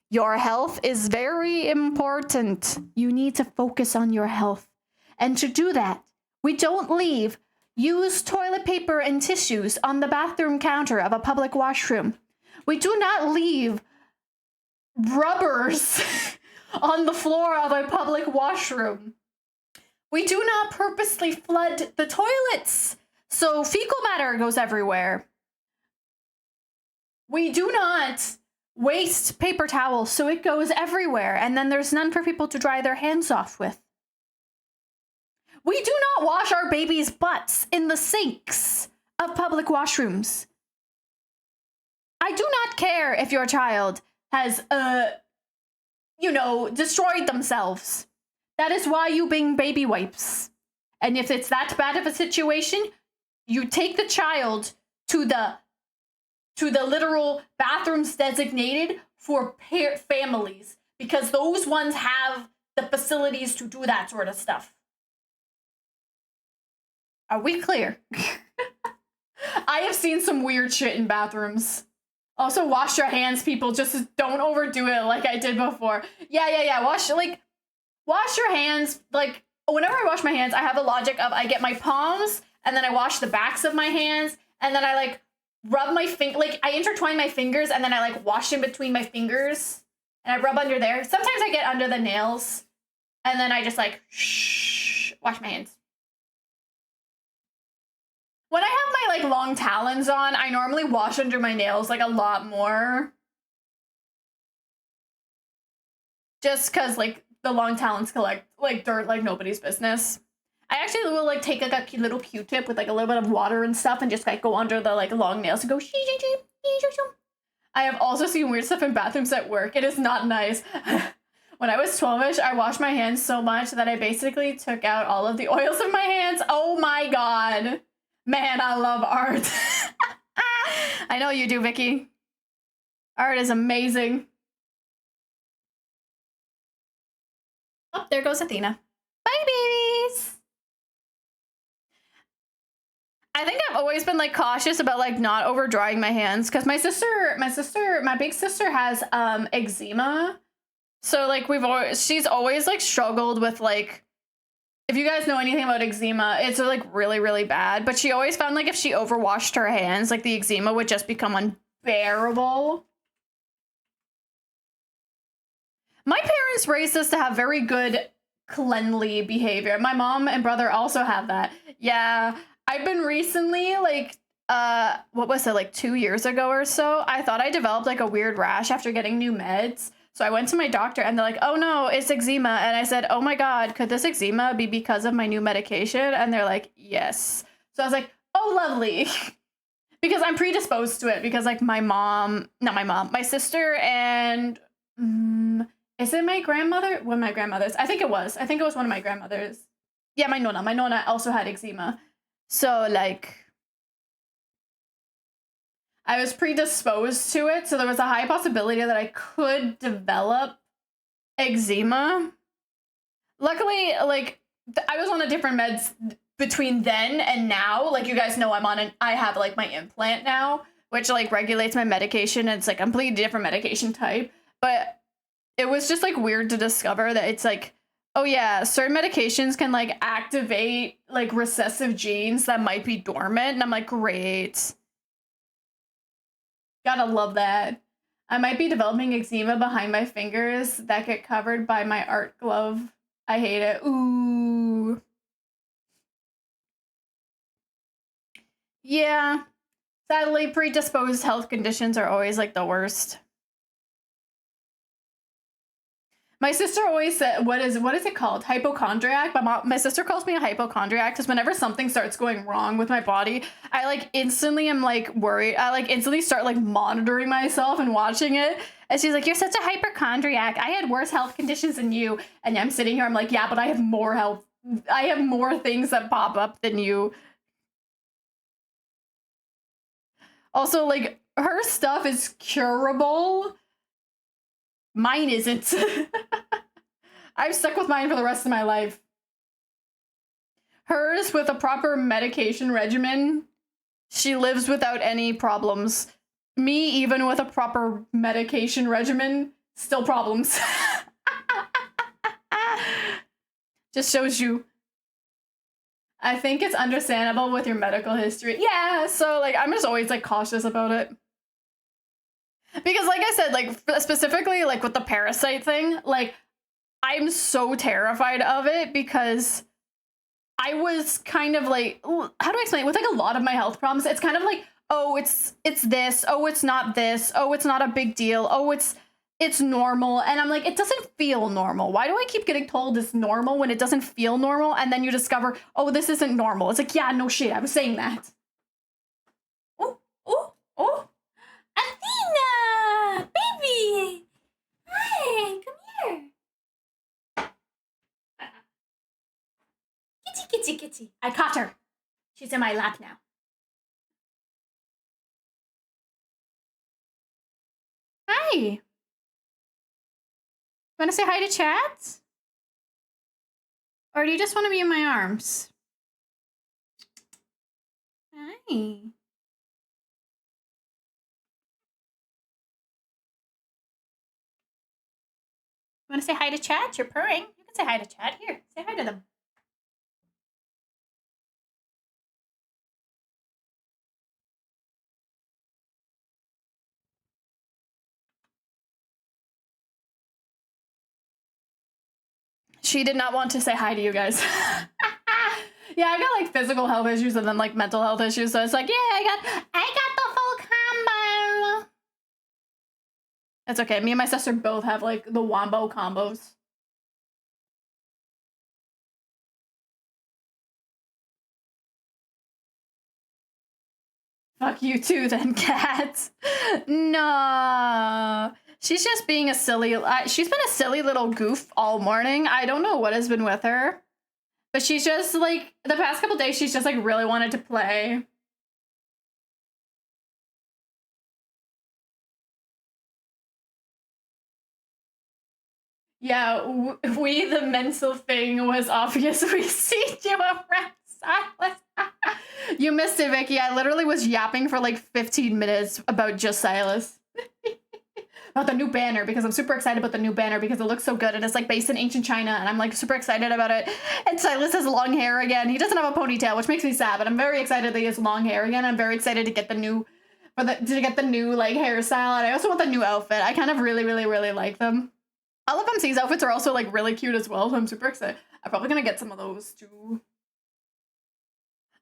Your health is very important. You need to focus on your health. And to do that, we don't leave used toilet paper and tissues on the bathroom counter of a public washroom. We do not leave rubbers on the floor of a public washroom. We do not purposely flood the toilets so fecal matter goes everywhere. We do not waste paper towels so it goes everywhere and then there's none for people to dry their hands off with. We do not wash our babies' butts in the sinks of public washrooms. I do not care if your child has, destroyed themselves. That is why you bring baby wipes. And if it's that bad of a situation, you take the child to the literal bathrooms designated for families, because those ones have the facilities to do that sort of stuff. Are we clear? I have seen some weird shit in bathrooms. Also, wash your hands, people. Just don't overdo it like I did before. Yeah. Wash your hands. Like, whenever I wash my hands, I have the logic of I get my palms, and then I wash the backs of my hands, and then I, like, rub my like, I intertwine my fingers, and then I, like, wash in between my fingers, and I rub under there. Sometimes I get under the nails, and then I just, like, wash my hands. When I have my, like, long talons on, I normally wash under my nails, like, a lot more. Just because, like, the long talons collect, like, dirt like nobody's business. I actually will, like, take, like, a little Q-tip with, like, a little bit of water and stuff and just, like, go under the, like, long nails and go I have also seen weird stuff in bathrooms at work. It is not nice. When I was 12-ish, I washed my hands so much that I basically took out all of the oils of my hands. Oh my god. Man, I love art. I know you do, Vicky. Art is amazing. Oh, there goes Athena. Bye, babies. I think I've always been, like, cautious about, like, not over drying my hands because my big sister has eczema. So, like, she's always, like, struggled with, like, if you guys know anything about eczema, it's, like, really, really bad. But she always found, like, if she overwashed her hands, like, the eczema would just become unbearable. My parents raised us to have very good, cleanly behavior. My mom and brother also have that. Yeah, I've been recently, like, what was it, like 2 years ago or so? I thought I developed, like, a weird rash after getting new meds. So I went to my doctor and they're like, oh no, it's eczema. And I said, oh my God, could this eczema be because of my new medication? And they're like, yes. So I was like, oh, lovely. Because I'm predisposed to it because, like, my sister and, is it my grandmother? One of my grandmothers. I think it was one of my grandmothers. Yeah, my nonna also had eczema. So, like, I was predisposed to it, so there was a high possibility that I could develop eczema. Luckily, like, I was on a different meds between then and now. Like, you guys know I have, like, my implant now, which, like, regulates my medication. It's, like, a completely different medication type. But it was just, like, weird to discover that it's, like, oh yeah, certain medications can, like, activate, like, recessive genes that might be dormant. And I'm like, great. Gotta love that. I might be developing eczema behind my fingers that get covered by my art glove. I hate it. Ooh. Yeah. Sadly, predisposed health conditions are always, like, the worst. My sister always said, what is it called? Hypochondriac? My sister calls me a hypochondriac because whenever something starts going wrong with my body, I, like, instantly am, like, worried. I, like, instantly start, like, monitoring myself and watching it. And she's like, you're such a hypochondriac. I had worse health conditions than you. And I'm sitting here, I'm like, yeah, but I have more things that pop up than you. Also, like, her stuff is curable. Mine isn't. I'm stuck with mine for the rest of my life. Hers, with a proper medication regimen, she lives without any problems. Me, even with a proper medication regimen, still problems. Just shows you. I think it's understandable with your medical history. Yeah, so, like, I'm just always, like, cautious about it. Because, like I said, like, specifically, like, with the parasite thing, like, I'm so terrified of it because I was kind of, like, how do I explain it? With, like, a lot of my health problems, it's kind of like, oh, it's this, oh, it's not this, oh, it's not a big deal, oh, it's normal. And I'm like, it doesn't feel normal. Why do I keep getting told it's normal when it doesn't feel normal? And then you discover, oh, this isn't normal. It's like, yeah, no shit, I was saying that. Oh. Athena! Baby! Hi, come here. Kitty. I caught her. She's in my lap now. Hi. Want to say hi to chat? Or do you just want to be in my arms? Hi. You want to say hi to chat? You're purring. You can say hi to chat. Here, say hi to them. She did not want to say hi to you guys. Yeah, I've got like physical health issues and then like mental health issues, so it's like, yeah, I got the full combo. It's okay. Me and my sister both have like the wombo combos. Fuck you too, then, cat. No. She's just being a silly. She's been a silly little goof all morning. I don't know what has been with her. But she's just like, the past couple days, she's just like really wanted to play. Yeah, we, the mental thing was obvious. We see you around Silas. You missed it, Vicky. I literally was yapping for like 15 minutes about just Silas. About the new banner, because I'm super excited about the new banner because it looks so good and it's like based in ancient China and I'm like super excited about it. And Silas has long hair again. He doesn't have a ponytail, which makes me sad, but I'm very excited that he has long hair again. I'm very excited to get the new like hairstyle, and I also want the new outfit. I kind of really like them. All of MC's outfits are also like really cute as well, so I'm super excited. I'm probably gonna get some of those too.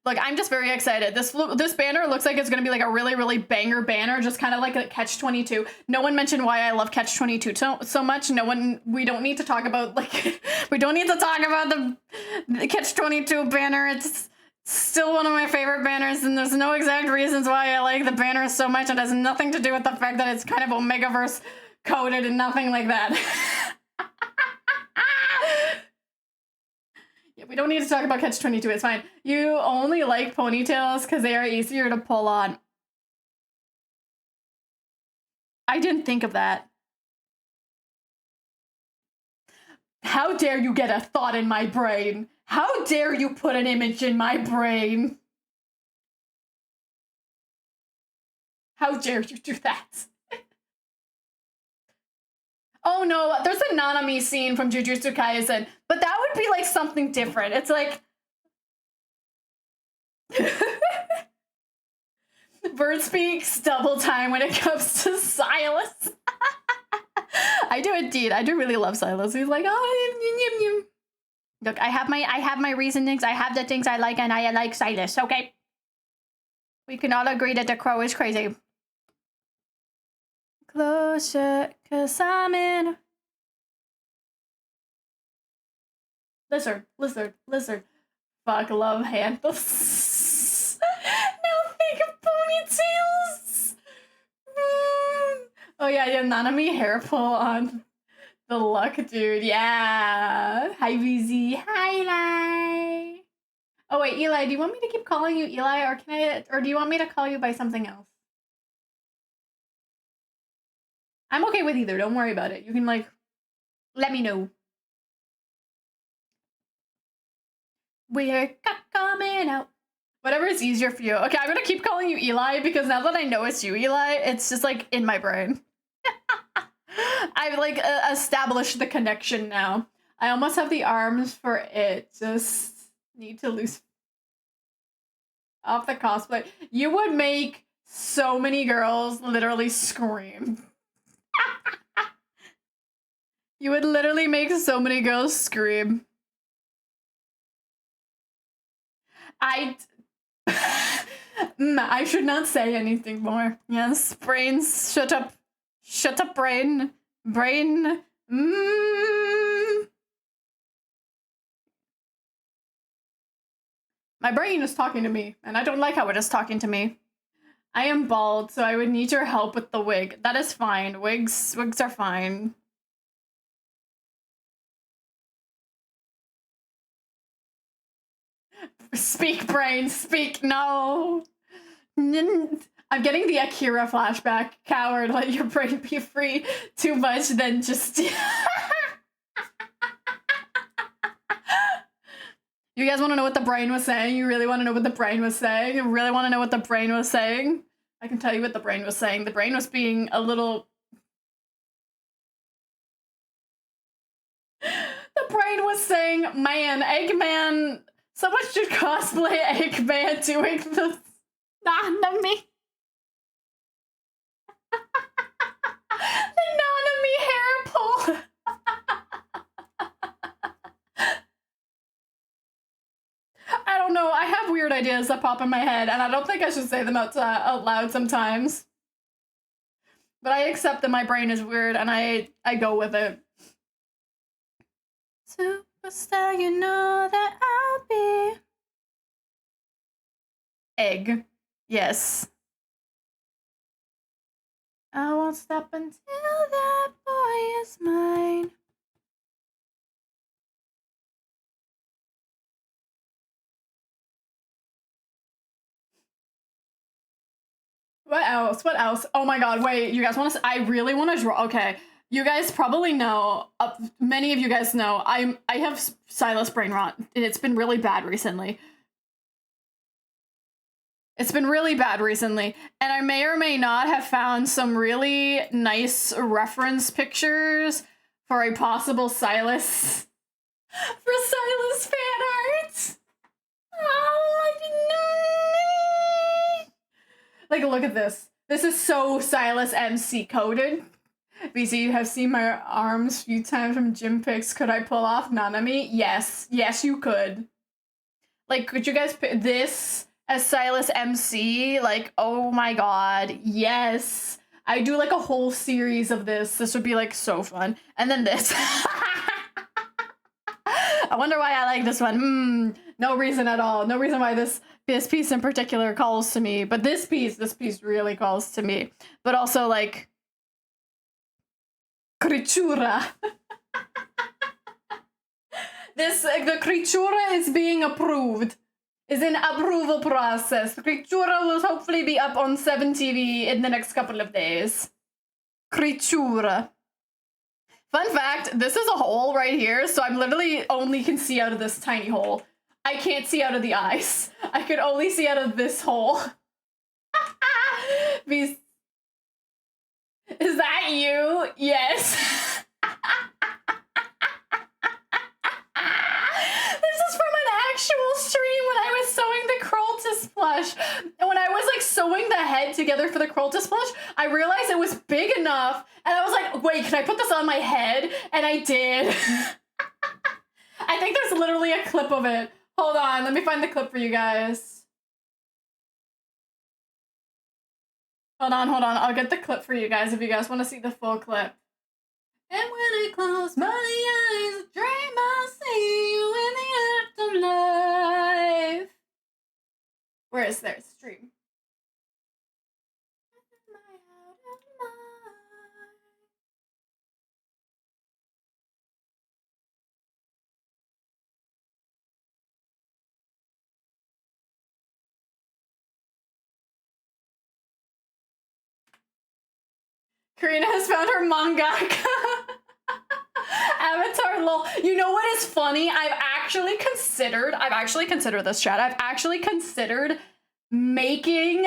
Like, I'm just very excited. This banner looks like it's gonna be like a really banger banner, just kind of like a Catch-22. No one mentioned why I love Catch-22 so much. We don't need to talk about like we don't need to talk about the Catch-22 banner. It's still one of my favorite banners, and there's no exact reasons why I like the banner so much. It has nothing to do with the fact that it's kind of Omegaverse coded and nothing like that. Yeah, we don't need to talk about Catch-22. It's fine. You only like ponytails because they are easier to pull on. I didn't think of that. How dare you get a thought in my brain? How dare you put an image in my brain? How dare you do that? Oh no, there's a Nanami scene from Jujutsu Kaisen, but that would be like something different. It's like Bird speaks double time when it comes to Silas. I do indeed. I do really love Silas. He's like, oh, look, I have my reasonings. I have the things I like, and I like Silas. Okay, we can all agree that the crow is crazy. Closer, 'cause I'm in. Lizard. Fuck, love handles. Now think of ponytails. Oh yeah, Nanami hair pull on the luck, dude. Yeah. Hi, VZ. Hi, Eli. Oh wait, Eli, do you want me to keep calling you Eli, or do you want me to call you by something else? I'm okay with either. Don't worry about it. You can like let me know. We're coming out. Whatever is easier for you. Okay, I'm gonna keep calling you Eli because now that I know it's you, Eli, it's just like in my brain. I've like established the connection now. I almost have the arms for it. Just need to lose off the cosplay. You would make so many girls literally scream. You would literally make so many girls scream. I should not say anything more. Yes, brains, shut up. Shut up, brain. Brain. My brain is talking to me, and I don't like how it is talking to me. I am bald, so I would need your help with the wig. That is fine. Wigs are fine. Speak, brain, speak. No. I'm getting the Akira flashback. Coward, let your brain be free. Too much, then just... You guys want to know what the brain was saying? You really want to know what the brain was saying? You really want to know what the brain was saying? I can tell you what the brain was saying. The brain was being a little... The brain was saying, man, Eggman... Someone should cosplay Eggman doing the Nanami. The Nanami hair pull. I don't know. I have weird ideas that pop in my head, and I don't think I should say them out loud sometimes. But I accept that my brain is weird, and I go with it. Superstar, you know that I'll be. Egg. Yes. I won't stop until that boy is mine. What else? What else? Oh my god, wait, you guys want to... I really want to draw... Okay, you guys probably know, many of you guys know, I have Silas brain rot, and it's been really bad recently. It's been really bad recently, and I may or may not have found some really nice reference pictures for a possible Silas... for Silas fan art! Oh, I didn't know. Like, look at this. This is so Silas MC coded. BC, you have seen my arms a few times from gym pics. Could I pull off Nanami? Yes. Yes, you could. Like, could you guys pick this as Silas MC? Like, oh my god. Yes. I do, like, a whole series of this. This would be, like, so fun. And then this. I wonder why I like this one. No reason at all. No reason why this piece in particular calls to me. But this piece really calls to me. But also, like, Creatura. The Creatura is being approved. Is in approval process. Creatura will hopefully be up on 7TV in the next couple of days. Creatura. Fun fact, this is a hole right here, so I'm literally only can see out of this tiny hole. I can't see out of the eyes. I can only see out of this hole. Is that you? Yes. This is from an actual stream when I was sewing the Kroltus plush. And when I was like sewing the head together for the Kroltus plush, I realized it was big enough. And I was like, wait, can I put this on my head? And I did. I think there's literally a clip of it. Hold on, let me find the clip for you guys. Hold on. I'll get the clip for you guys if you guys want to see the full clip. And when I close my eyes, I dream I see you in the afterlife. Where is there? Stream. Karina has found her mangaka. Avatar lol. You know what is funny? I've actually considered this, chat. I've actually considered making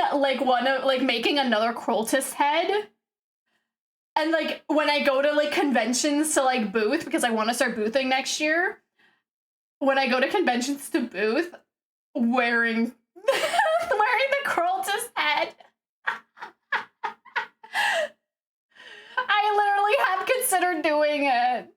making another Kroltus head. And like when I go to like conventions to like booth, because I want to start boothing next year. When I go to conventions to booth, wearing the Kroltus head. I literally have considered doing it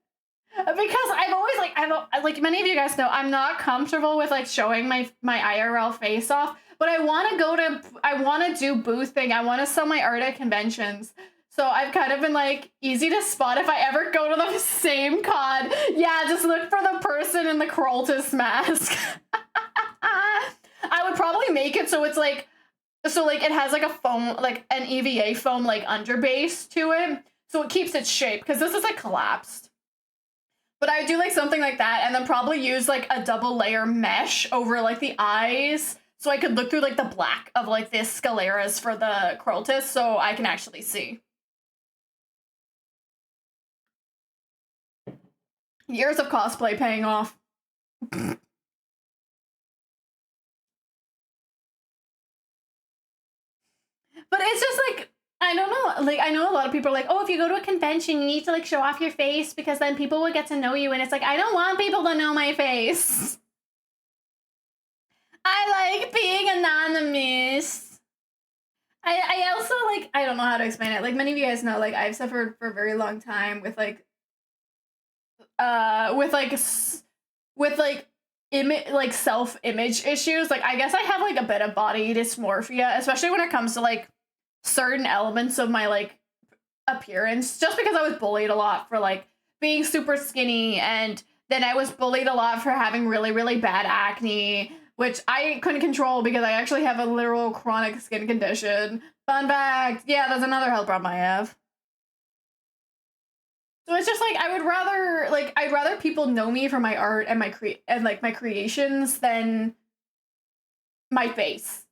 because I've always like many of you guys know I'm not comfortable with like showing my IRL face off, but I want to do boothing. I want to sell my art at conventions. So I've kind of been like easy to spot if I ever go to the same con. Yeah, just look for the person in the Kroltus mask. I would probably make it so it's like it has like a foam, like an EVA foam like underbase to it. So it keeps its shape, because this is like collapsed. But I would do like something like that, and then probably use like a double layer mesh over like the eyes, so I could look through like the black of like the scaleras for the Kroltus, so I can actually see. Years of cosplay paying off. But it's just like, I don't know. Like, I know a lot of people are like, oh, if you go to a convention, you need to like show off your face because then people will get to know you. And it's like, I don't want people to know my face. I like being anonymous. I also like, I don't know how to explain it. Like many of you guys know, like I've suffered for a very long time with like, self-image issues. Like I guess I have like a bit of body dysmorphia, especially when it comes to like certain elements of my like appearance, just because I was bullied a lot for like being super skinny, and then I was bullied a lot for having really, really bad acne, which I couldn't control because I actually have a literal chronic skin condition. Fun fact. Yeah, that's another health problem I have. So it's just like I'd rather people know me for my art and my creations than my face.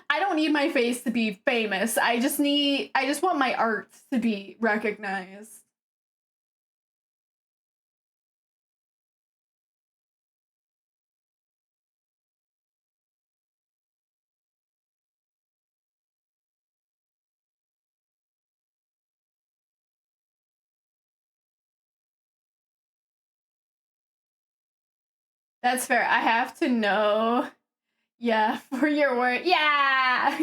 I don't need my face to be famous. I just want my art to be recognized. That's fair. I have to know. Yeah, for your work. Yeah. Hi,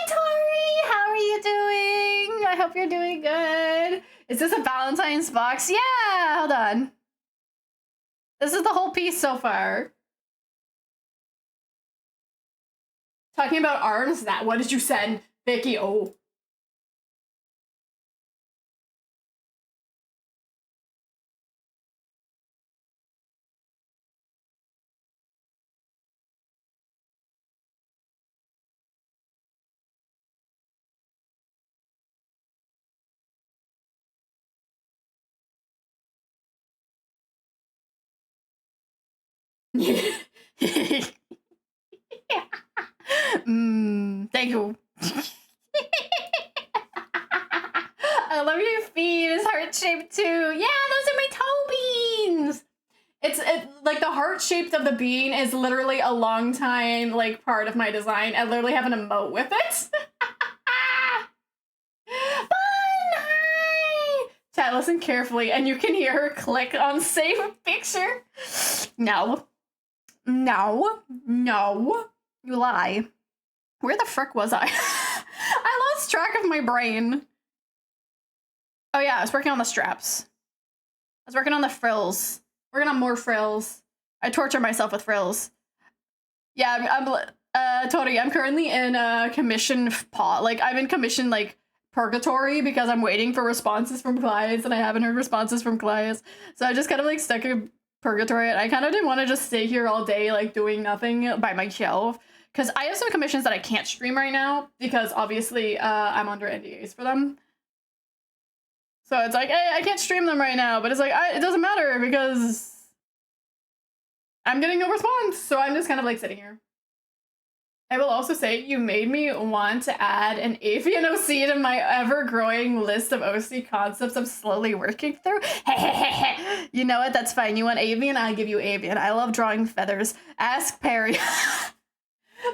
Tori. How are you doing? I hope you're doing good. Is this a Valentine's box? Yeah. Hold on. This is the whole piece so far. Talking about arms. What did you send, Vicky? Oh. Thank you. I love your feet. It's heart shaped too. Yeah, those are my toe beans. It's like the heart shaped of the bean is literally a long time like part of my design. I literally have an emote with it. Fun! Hi! Chat, listen carefully, and you can hear her click on save picture. No. No. No. You lie. Where the frick was I? I lost track of my brain. Oh yeah, I was working on the straps. I was working on the frills. Working on more frills. I torture myself with frills. Yeah, Tori, I'm currently in commission I'm in commission like purgatory because I'm waiting for responses from clients and I haven't heard responses from clients. So I just kind of like stuck in purgatory, and I kind of didn't want to just stay here all day like doing nothing by myself because I have some commissions that I can't stream right now because obviously I'm under NDAs for them. So it's like, hey, I can't stream them right now, but it's like, it doesn't matter because I'm getting no response. So I'm just kind of like sitting here. I will also say you made me want to add an avian OC to my ever-growing list of OC concepts I'm slowly working through. You know what? That's fine. You want avian? I'll give you avian. I love drawing feathers. Ask Perry.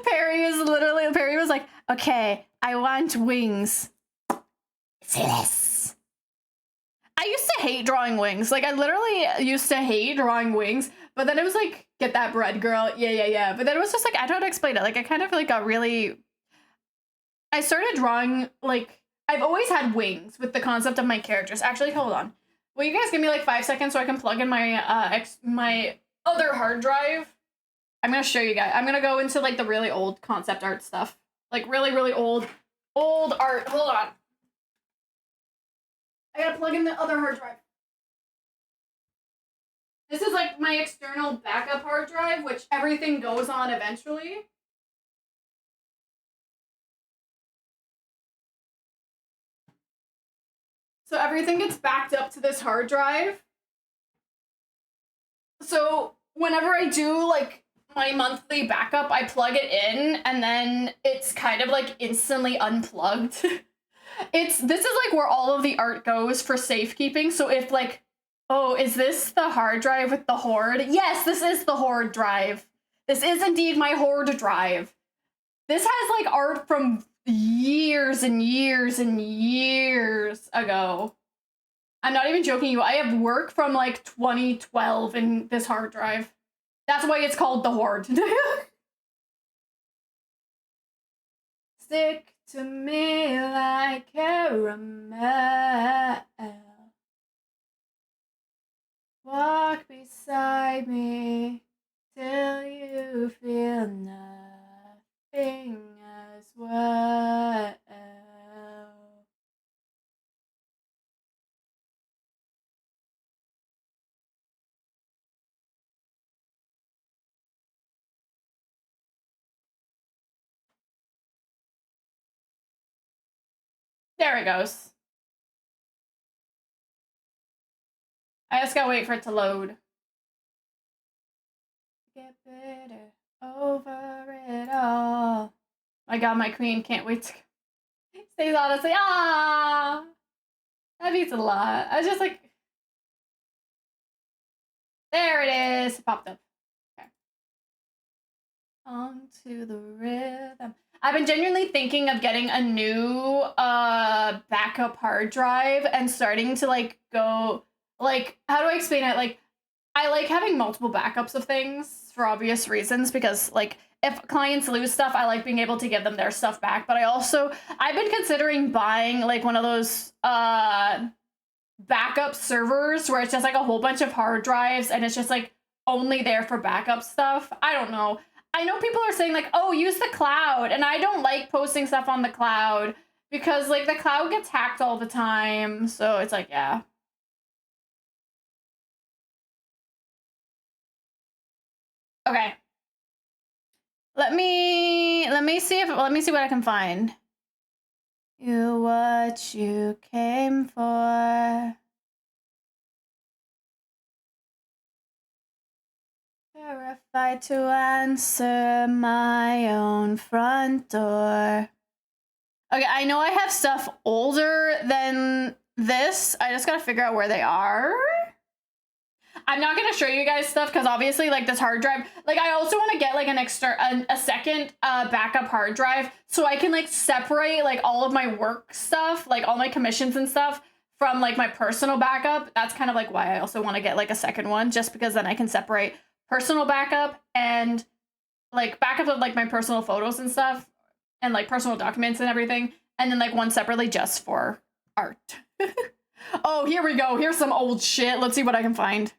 Perry was like, okay, I want wings. Say this. I used to hate drawing wings. Like, I literally used to hate drawing wings, but then it was like, get that bread, girl. Yeah. But then it was just like, I don't know how to explain it. Like, I kind of like got really... I started drawing, like, I've always had wings with the concept of my characters. Actually, hold on. Will you guys give me like 5 seconds so I can plug in my my other hard drive? I'm gonna show you guys. I'm gonna go into like the really old concept art stuff. Like really, really old art. Hold on. I gotta plug in the other hard drive. This is like my external backup hard drive, which everything goes on eventually. So everything gets backed up to this hard drive. So whenever I do like my monthly backup, I plug it in and then it's kind of like instantly unplugged. This is like where all of the art goes for safekeeping. So if like, oh, is this the hard drive with the Hoard? Yes, this is the Hoard Drive. This is indeed my Hoard Drive. This has like art from years and years and years ago. I'm not even joking you. I have work from like 2012 in this hard drive. That's why it's called the Hoard. Stick to me like caramel. Walk beside me till you feel nothing as well. There it goes. I just gotta wait for it to load. Get better over it all. My god, my queen can't wait to stays honestly. Ah, that beats a lot. I was just like, there it is. It popped up. Okay. On to the rhythm. I've been genuinely thinking of getting a new backup hard drive and starting to like go like, how do I explain it? Like, I like having multiple backups of things for obvious reasons because like if clients lose stuff, I like being able to give them their stuff back. But I've been considering buying like one of those backup servers where it's just like a whole bunch of hard drives and it's just like only there for backup stuff. I don't know. I know people are saying like, oh, use the cloud. And I don't like posting stuff on the cloud because like the cloud gets hacked all the time. So it's like, yeah. Okay. Let me see what I can find. You what you came for. Terrified to answer my own front door. Okay, I know I have stuff older than this. I just gotta figure out where they are. I'm not gonna show you guys stuff because obviously like this hard drive, like I also want to get like a second backup hard drive so I can like separate like all of my work stuff, like all my commissions and stuff from like my personal backup. That's kind of like why I also want to get like a second one, just because then I can separate personal backup and like backup of like my personal photos and stuff and like personal documents and everything, and then like one separately just for art. Oh, here we go. Here's some old shit. Let's see what I can find.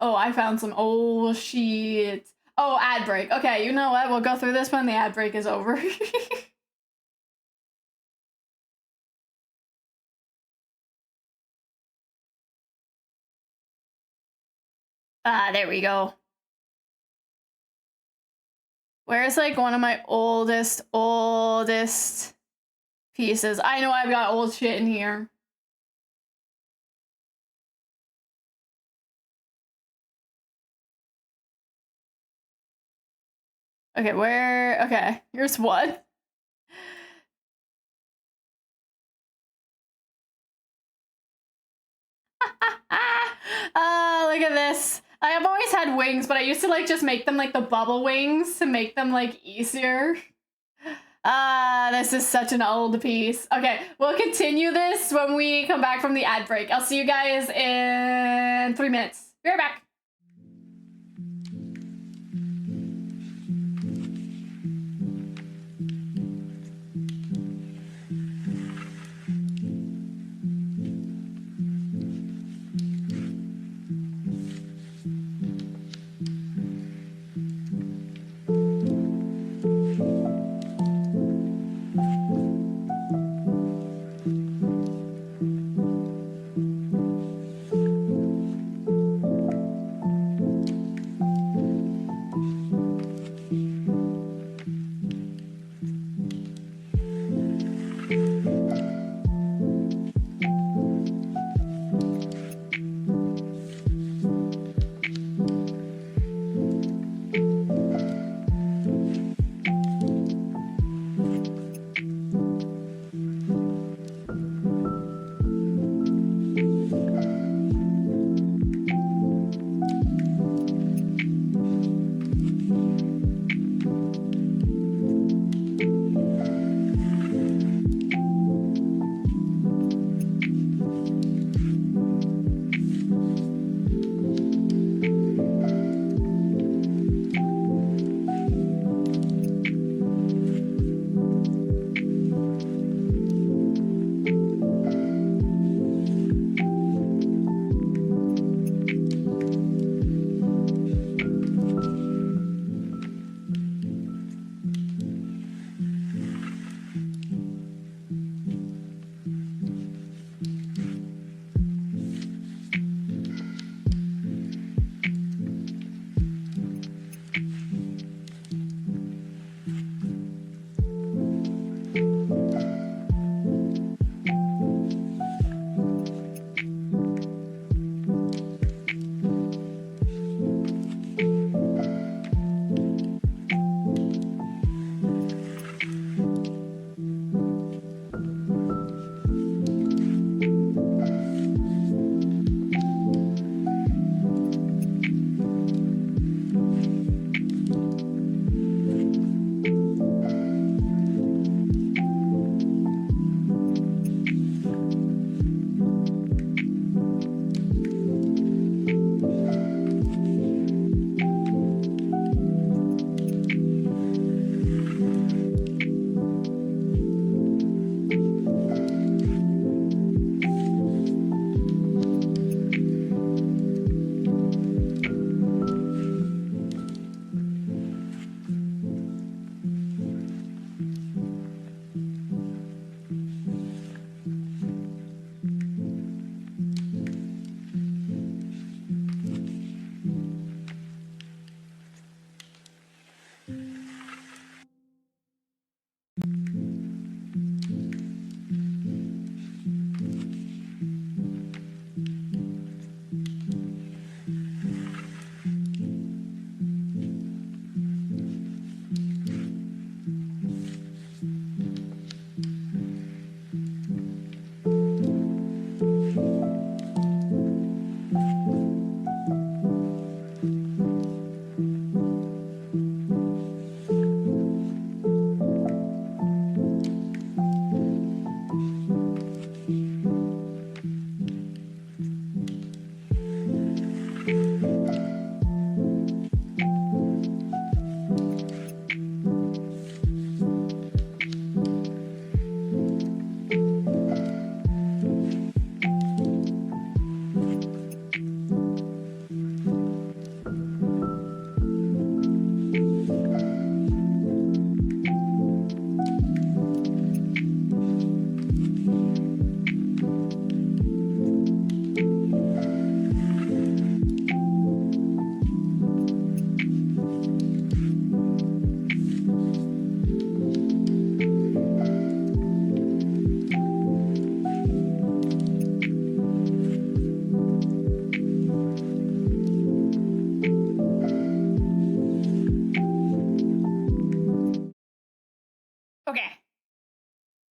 Oh, I found some old shit. Oh, ad break. Okay, you know what? We'll go through this when the ad break is over. There we go. Where's like one of my oldest pieces? I know I've got old shit in here. Okay, okay, here's one. Look at this. I have always had wings, but I used to like just make them like the bubble wings to make them like easier. This is such an old piece. Okay, we'll continue this when we come back from the ad break. I'll see you guys in 3 minutes. Be right back.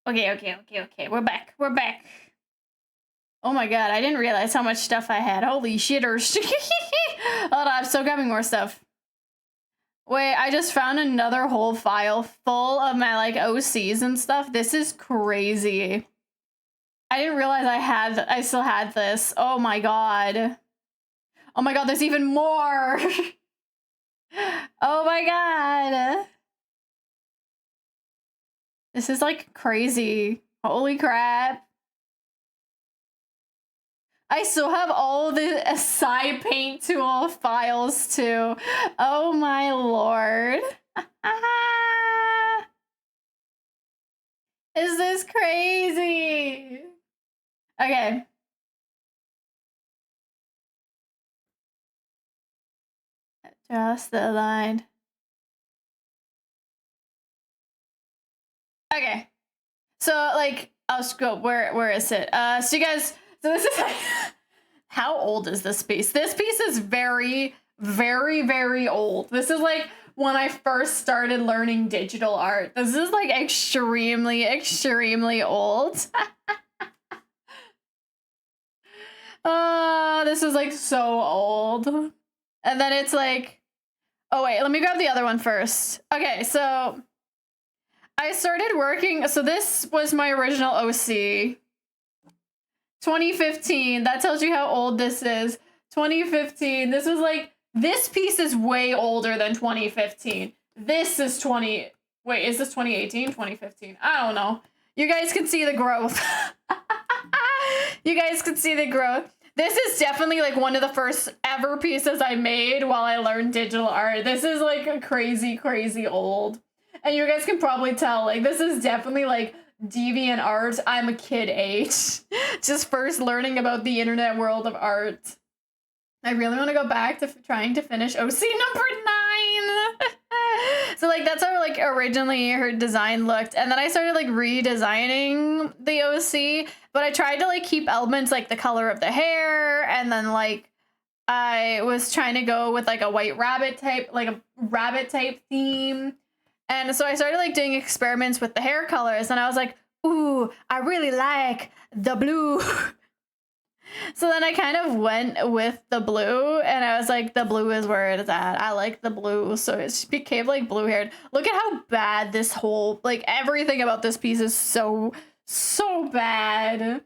Okay. We're back. Oh my god, I didn't realize how much stuff I had. Holy shitters. Hold on, I'm still grabbing more stuff. Wait, I just found another whole file full of my, like, OCs and stuff. This is crazy. I didn't realize I still had this. Oh my god. Oh my god, there's even more! Oh my god! This is, like, crazy. Holy crap. I still have all the side paint tool files too. Oh my lord. Is this crazy? Okay. Just the line. Okay. So, like, I'll scroll. Where is it? So you guys, so this is like, how old is this piece? This piece is very, very, very old. This is like when I first started learning digital art. This is like extremely, extremely old. This is like so old. And then it's like, oh wait, let me grab the other one first. Okay, so I started working, so this was my original OC. 2015, that tells you how old this is. 2015, this was like, this piece is way older than 2015. This is wait, is this 2018, 2015? I don't know. You guys can see the growth. You guys can see the growth. This is definitely like one of the first ever pieces I made while I learned digital art. This is like a crazy, crazy old. And you guys can probably tell, like, this is definitely like deviant art. I'm a kid age. Just first learning about the internet world of art. I really want to go back to trying to finish OC number 9. So like that's how like originally her design looked, and then I started like redesigning the OC, but I tried to like keep elements like the color of the hair, and then like I was trying to go with like a white rabbit type, like a rabbit type theme. And so I started like doing experiments with the hair colors, and I was like, ooh, I really like the blue. So then I kind of went with the blue, and I was like, the blue is where it's at. I like the blue. So it became like blue haired. Look at how bad this whole, like everything about this piece is so bad.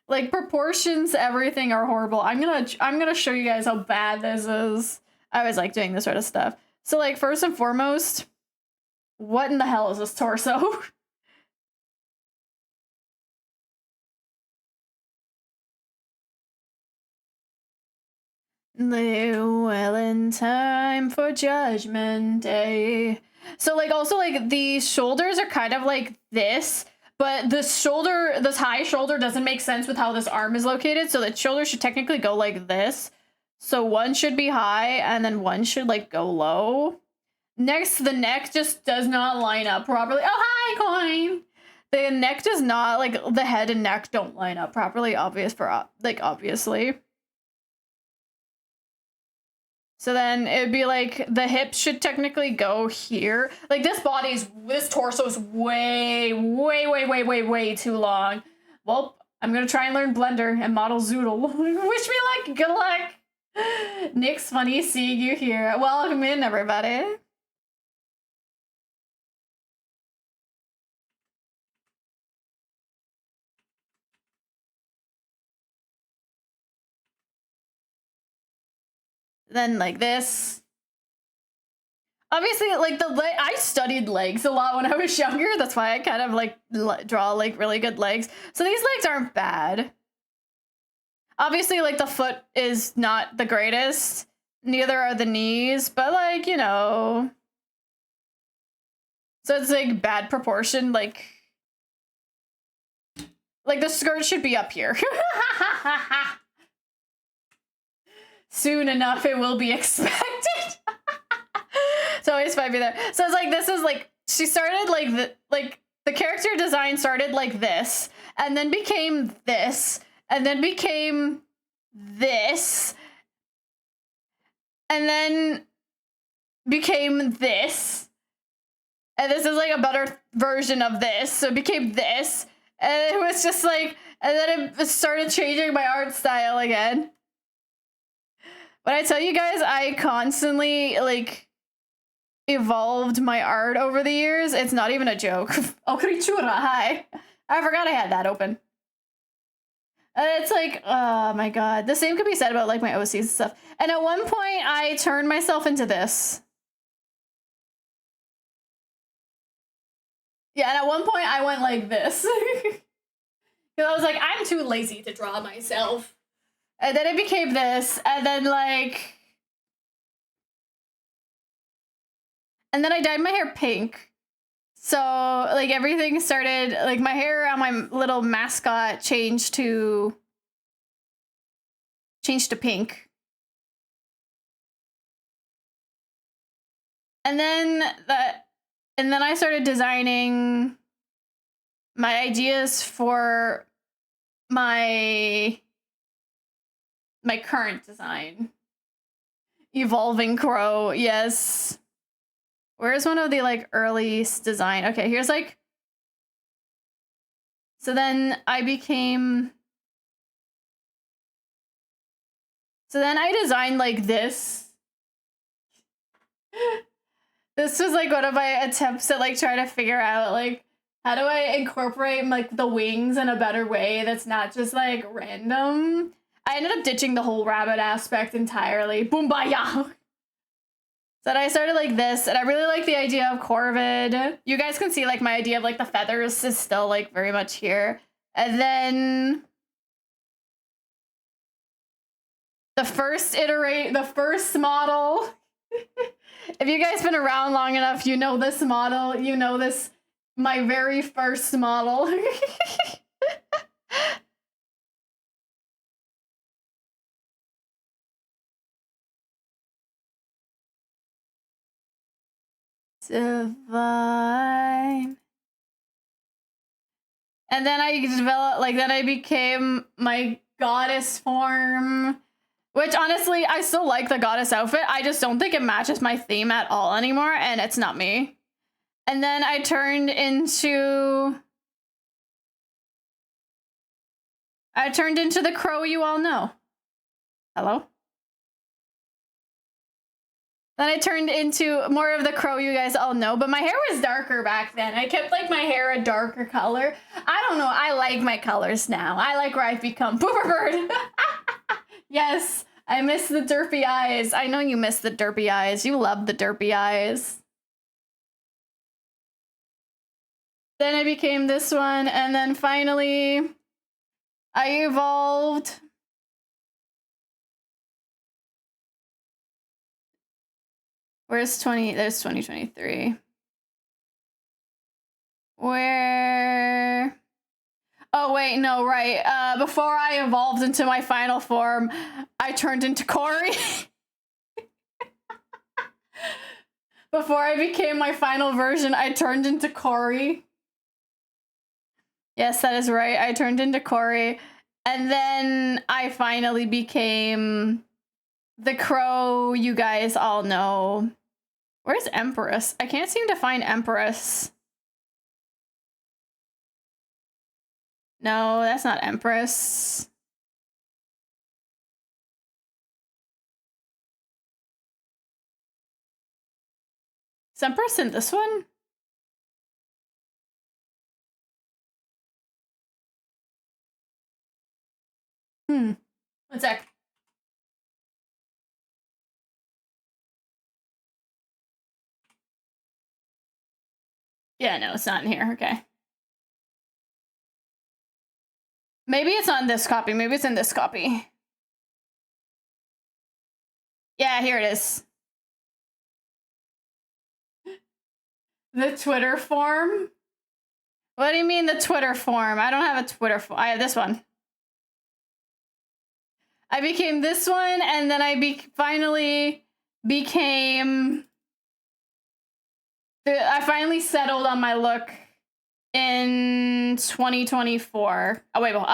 Like proportions, everything are horrible. I'm gonna show you guys how bad this is. I was like doing this sort of stuff. So like first and foremost, what in the hell is this torso? Well, in time for Judgment Day. So like also like the shoulders are kind of like this, but this high shoulder doesn't make sense with how this arm is located. So the shoulder should technically go like this. So one should be high and then one should like go low. Next, the neck just does not line up properly. Oh, hi, coin. The neck does not, like the head and neck don't line up properly, obviously. So then it would be like the hips should technically go here. Like this torso is way too long. Well, I'm gonna try and learn Blender and model Zoodle. Wish me luck. Good luck. Nick's funny seeing you here. Welcome in, everybody. Then like this. Obviously, like I studied legs a lot when I was younger. That's why I kind of like draw like really good legs. So these legs aren't bad. Obviously, like the foot is not the greatest. Neither are the knees, but like, you know. So it's like bad proportion, like the skirt should be up here. Soon enough, it will be expected. So always might be there. So it's like, this is like, she started like the character design started like this, and then became this, and then became this, and then became this, And this is like a better version of this. So it became this. And it was just like, and then it started changing my art style again. When I tell you guys, I constantly like evolved my art over the years. It's not even a joke. Oh, Krichura, hi. I forgot I had that open. It's like, oh my god. The same could be said about like my OCs and stuff. And at one point, I turned myself into this. Yeah, and at one point, I went like this. Because I was like, I'm too lazy to draw myself. And then it became this, and then like... And then I dyed my hair pink. So, like, everything started... Like, my hair on my little mascot changed to pink. And then I started designing my ideas for my current design. Evolving Crow, yes. Where's one of the like earliest design? Okay, here's like... So then I became... So then I designed like this. This was like one of my attempts at like trying to figure out like how do I incorporate like the wings in a better way that's not just like random. I ended up ditching the whole rabbit aspect entirely. Boombaya! So then I started like this, and I really like the idea of Corvid. You guys can see like my idea of like the feathers is still like very much here. And then the first model. If you guys been around long enough, you know this model. You know this, my very first model. Divine. And then I developed, like, then I became my goddess form, which honestly, I still like the goddess outfit. I just don't think it matches my theme at all anymore, and it's not me. And then I turned into the crow you all know. Hello? Then I turned into more of the crow you guys all know, but my hair was darker back then. I kept like my hair a darker color. I don't know, I like my colors now. I like where I've become. Boomer bird! Yes, I miss the derpy eyes. I know you miss the derpy eyes. You love the derpy eyes. Then I became this one, and then finally I evolved. There's 2023. Where? Oh wait, no, right. Before I evolved into my final form, I turned into Cory. Before I became my final version, I turned into Cory. Yes, that is right. I turned into Cory. And then I finally became the crow you guys all know. Where's Empress? I can't seem to find Empress. No, that's not Empress. Is Empress in this one? One sec. Yeah, no, it's not in here. Okay. Maybe it's not in this copy. Maybe it's in this copy. Yeah, here it is. The Twitter form? What do you mean the Twitter form? I don't have a Twitter form. I have this one. I became this one, and then I finally became... I finally settled on my look in 2024. Weibo.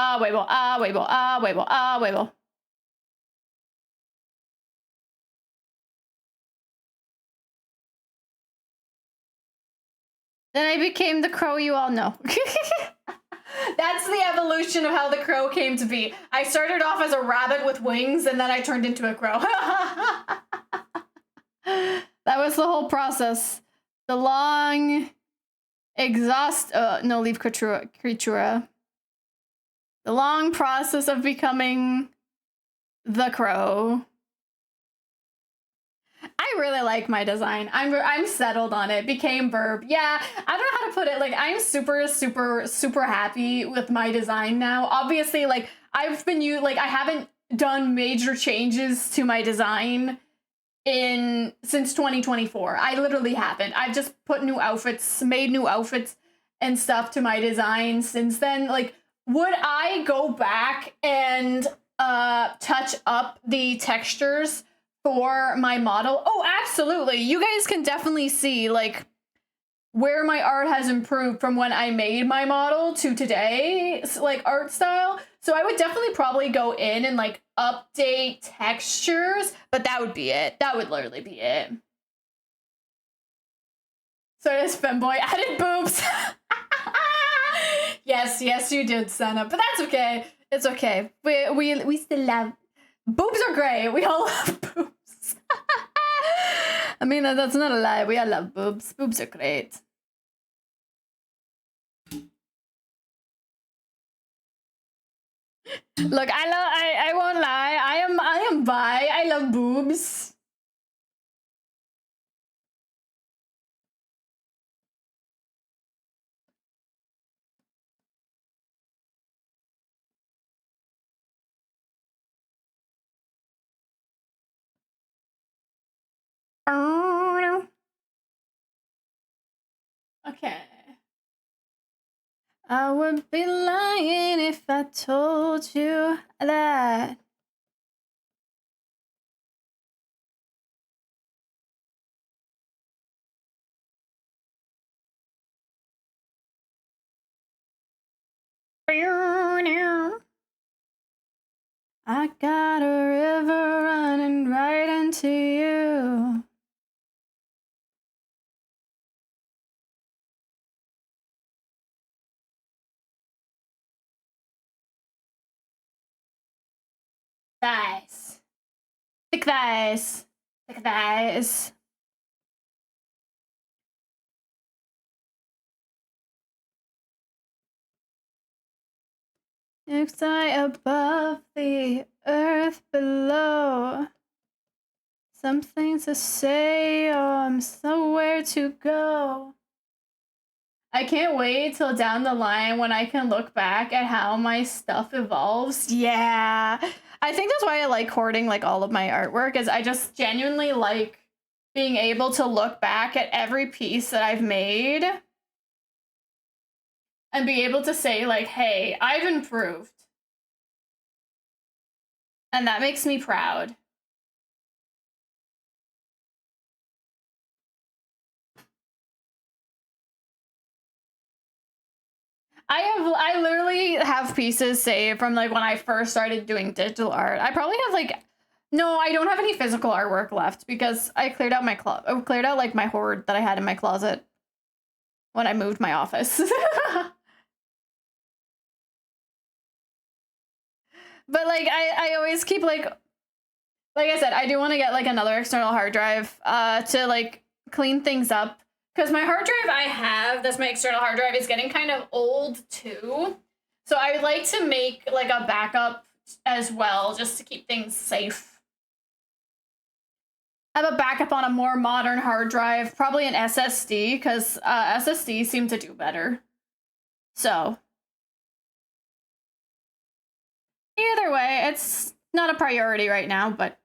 Then I became the crow you all know. That's the evolution of how the crow came to be. I started off as a rabbit with wings, and then I turned into a crow. That was the whole process. The long leave creatura. The long process of becoming the crow. I really like my design. I'm settled on it. Became verb. Yeah, I don't know how to put it. Like, I'm super, super, super happy with my design now. Obviously, like, I haven't done major changes to my design since 2024. I literally haven't. I've just put made new outfits and stuff to my design since then. Like, would I go back and touch up the textures for my model? Oh, absolutely. You guys can definitely see like where my art has improved from when I made my model to today's like art style. So I would definitely probably go in and like update textures, but that would be it. That would literally be it. So this femboy added boobs. Yes, you did, Senna, but that's okay. It's okay. We still love boobs are great. We all love boobs. I mean, that's not a lie. We all love boobs. Boobs are great. Look, I won't lie. I am bi. I love boobs. Okay. I would be lying if I told you that. I got a river running right into you. Thighs. Thick thighs. Thick thighs. If sky above the earth below. Something to say or I'm somewhere to go. I can't wait till down the line when I can look back at how my stuff evolves. Yeah. I think that's why I like hoarding like all of my artwork, is I just genuinely like being able to look back at every piece that I've made and be able to say like, hey, I've improved. And that makes me proud. I literally have pieces saved from like when I first started doing digital art. I probably have like, no, I don't have any physical artwork left because I cleared out like my hoard that I had in my closet when I moved my office. But like I always keep like I said, I do want to get like another external hard drive to like clean things up. Because my hard drive that's my external hard drive, is getting kind of old too. So I would like to make like a backup as well, just to keep things safe. I have a backup on a more modern hard drive, probably an SSD, because SSD seem to do better. So either way, it's not a priority right now, but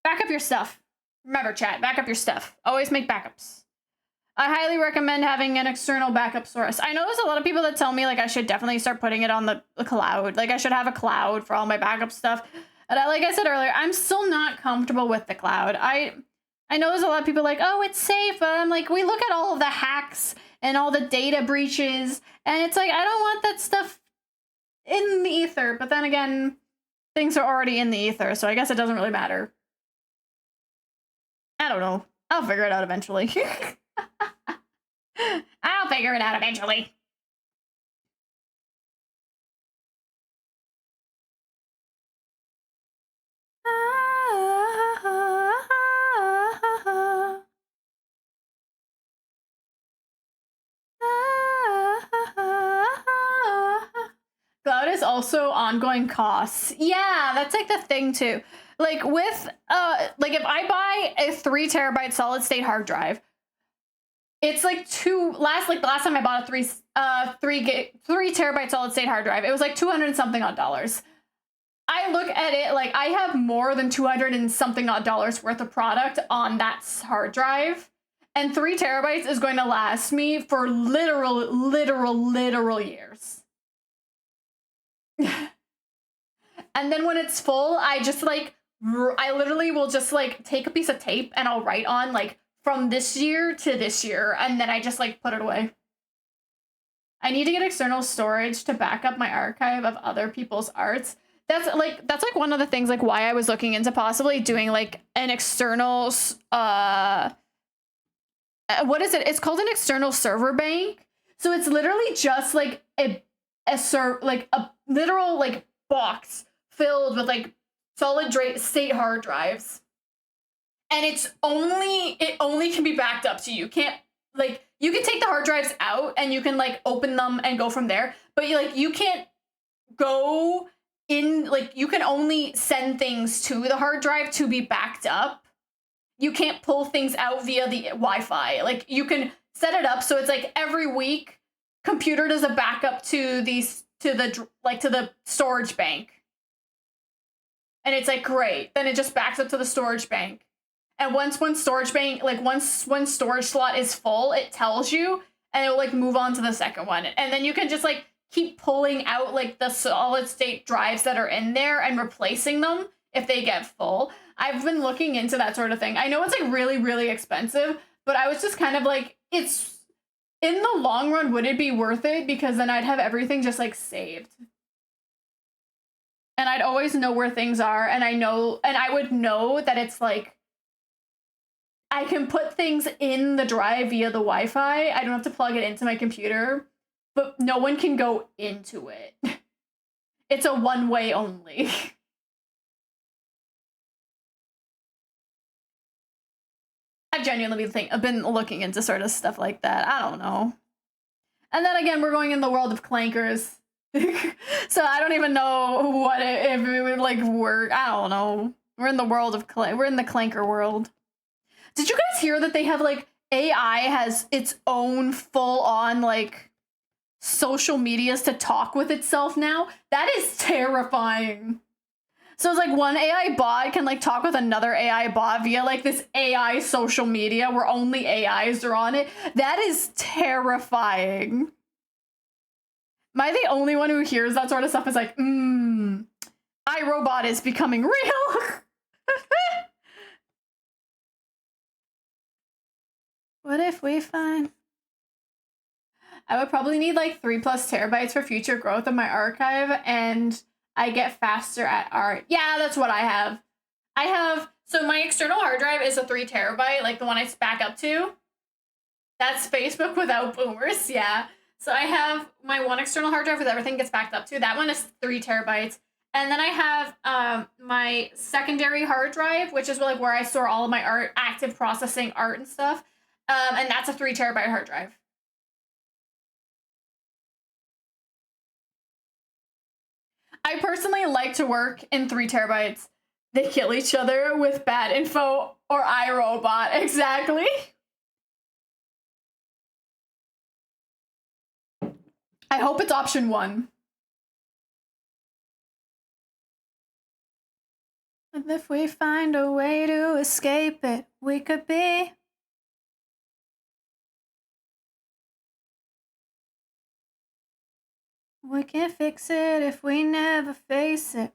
back up your stuff. Remember, chat, back up your stuff. Always make backups. I highly recommend having an external backup source. I know there's a lot of people that tell me like I should definitely start putting it on the cloud. Like I should have a cloud for all my backup stuff. And like I said earlier, I'm still not comfortable with the cloud. I know there's a lot of people like, oh, it's safe. But I'm like, we look at all of the hacks and all the data breaches. And it's like, I don't want that stuff in the ether. But then again, things are already in the ether. So I guess it doesn't really matter. I don't know. I'll figure it out eventually. I'll figure it out eventually. Cloud is also ongoing costs. Yeah, that's like the thing too. Like with like if I buy a 3 terabyte solid state hard drive, it's like the last time I bought a 3 terabyte solid state hard drive, it was like 200 and something odd dollars. I look at it like I have more than 200 and something odd dollars worth of product on that hard drive. And 3 terabytes is going to last me for literal years. And then when it's full, I just like, I literally will just like take a piece of tape and I'll write on like from this year to this year. And then I just like put it away. I need to get external storage to back up my archive of other people's arts. That's like one of the things like why I was looking into possibly doing like an external, what is it? It's called an external server bank. So it's literally just like a literal like box filled with like solid state hard drives, and it only can be backed up to you. Can't like you can take the hard drives out and you can like open them and go from there, but you can't go in, like you can only send things to the hard drive to be backed up. You can't pull things out via the Wi-Fi. Like you can set it up so it's like every week computer does a backup to the storage bank. And it's like, great. Then it just backs up to the storage bank. And once one storage slot is full, it tells you and it'll like move on to the second one. And then you can just like keep pulling out like the solid state drives that are in there and replacing them if they get full. I've been looking into that sort of thing. I know it's like really, really expensive, but I was just kind of like, it's in the long run, would it be worth it? Because then I'd have everything just like saved. And I'd always know where things are. And I would know that it's like, I can put things in the drive via the Wi-Fi. I don't have to plug it into my computer, but no one can go into it. It's a one-way only. I've genuinely been looking into sort of stuff like that. I don't know. And then again, we're going in the world of clankers. So I don't even know if it would like work. I don't know. We're in the world of we're in the clanker world. Did you guys hear that they have like AI has its own full on like social medias to talk with itself now? That is terrifying. So it's like one AI bot can like talk with another AI bot via like this AI social media where only AIs are on it. That is terrifying. Am I the only one who hears that sort of stuff? Is like, iRobot is becoming real. What if we find? I would probably need like 3+ terabytes for future growth of my archive, and I get faster at art. Yeah, that's what I have. So my external hard drive is a 3 terabyte, like the one I back up to. That's Facebook without boomers, yeah. So I have my one external hard drive with everything gets backed up to. That one is 3 terabytes. And then I have my secondary hard drive, which is like where I store all of my art, active processing art and stuff. And that's a 3 terabyte hard drive. I personally like to work in 3 terabytes. They kill each other with bad info or iRobot. Exactly. I hope it's option 1. And if we find a way to escape it, we could be. We can't fix it if we never face it.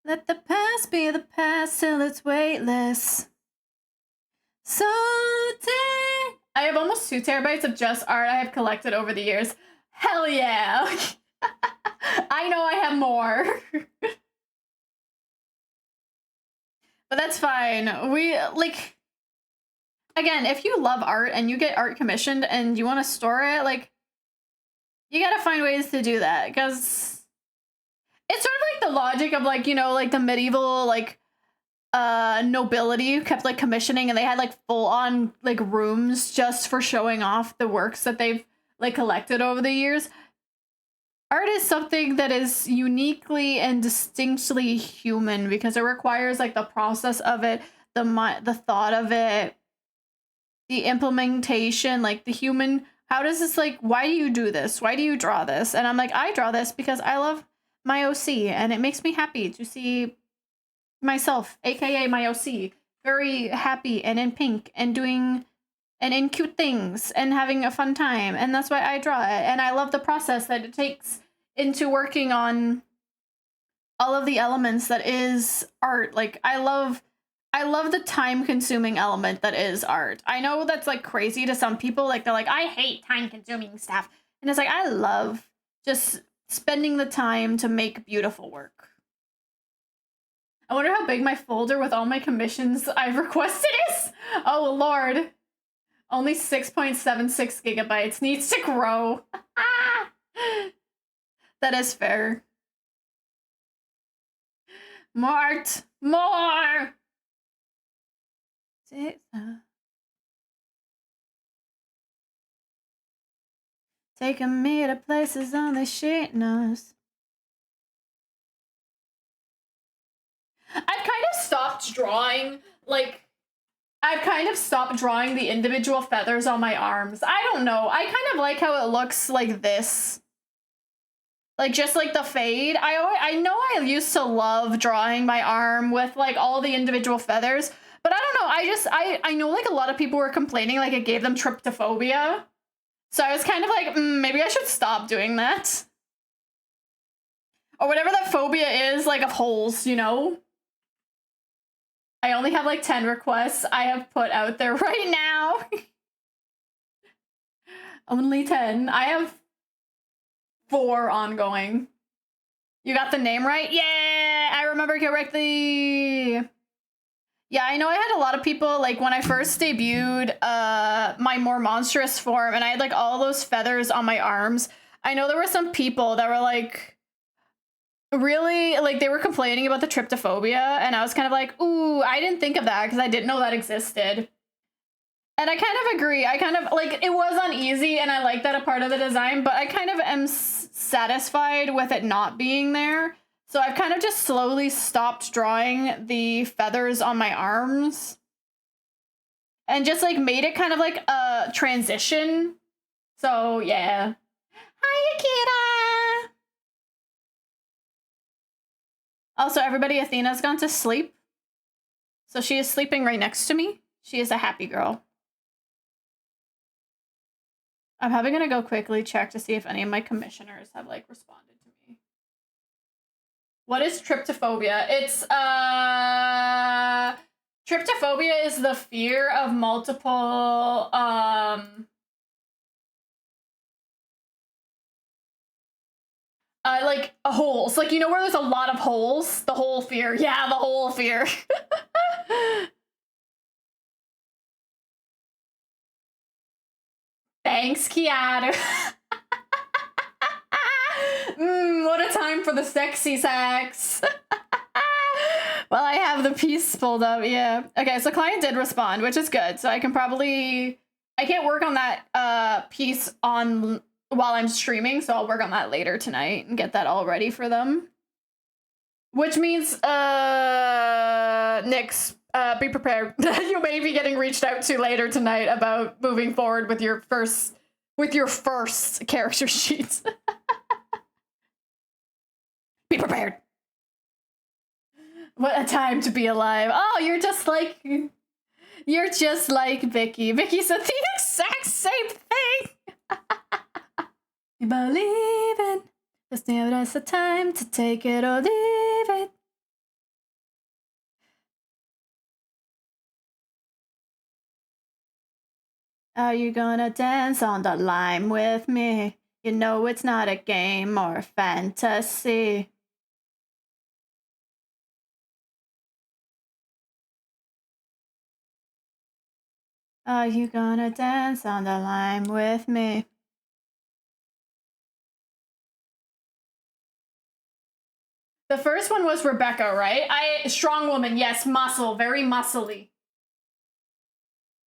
Let the past be the past till it's weightless. So I have almost 2 terabytes of just art I have collected over the years. Hell yeah! I know I have more. But that's fine. We, like, again, if you love art and you get art commissioned and you want to store it, like, You gotta find ways to do that, because it's sort of like the logic of, like, you know, like the medieval, like, nobility who kept like commissioning, and they had like full on like rooms just for showing off the works that they've like collected over the years. Art is something that is uniquely and distinctly human because it requires like the process of it, the thought of it, the implementation, like the human. How does this, like, why do you do this? Why do you draw this? And I'm like, I draw this because I love my OC and it makes me happy to see myself, aka my OC, very happy and in pink and doing and in cute things and having a fun time. And that's why I draw it. And I love the process that it takes into working on all of the elements that is art. Like I love the time consuming element that is art. I know that's like crazy to some people. Like they're like, I hate time consuming stuff. And it's like, I love just spending the time to make beautiful work. I wonder how big my folder with all my commissions I've requested is. Oh, Lord. Only 6.76 gigabytes. Needs to grow. That is fair. More art. More! Taking me to places only she knows. I've kind of stopped drawing, like, I've kind of stopped drawing the individual feathers on my arms. I don't know. I kind of like how it looks like this. Like, just like the fade. I know I used to love drawing my arm with, like, all the individual feathers. But I don't know. I know, like, a lot of people were complaining, like, it gave them tryptophobia. So I was kind of like, maybe I should stop doing that. Or whatever that phobia is, like, of holes, you know? I only have like 10 requests I have put out there right now. Only 10. I have 4 ongoing. You got the name right? Yeah, I remember correctly. Yeah, I know I had a lot of people, like, when I first debuted my more monstrous form, and I had, like, all those feathers on my arms. I know there were some people that were, like, really, like, they were complaining about the tryptophobia, and I was kind of like, ooh, I didn't think of that because I didn't know that existed. And I kind of agree. I kind of, like, it was uneasy, and I like that a part of the design, but I kind of am satisfied with it not being there. So I've kind of just slowly stopped drawing the feathers on my arms and just, like, made it kind of like a transition. So, yeah. Hi, Akira! Also, everybody, Athena's gone to sleep. So she is sleeping right next to me. She is a happy girl. I'm probably gonna go quickly check to see if any of my commissioners have, like, responded to me. What is tryptophobia? It's, tryptophobia is the fear of multiple, like, holes. Like, you know where there's a lot of holes? The hole fear. Yeah, the hole fear. Thanks, Kiara. What a time for the sexy sex. Well, I have the piece pulled up, yeah. Okay, so client did respond, which is good. So I can probably, I can't work on that piece on while I'm streaming, so I'll work on that later tonight and get that all ready for them. Which means, Nyx, be prepared. You may be getting reached out to later tonight about moving forward with your first character sheet. Be prepared. What a time to be alive. Oh, you're just like Vicky. Vicky said the exact same thing. You believe in just give us the time to take it or leave it. Are you gonna dance on the line with me? You know it's not a game or a fantasy. Are you gonna dance on the line with me? The first one was Rebecca, right? Strong woman, yes, muscle, very muscly.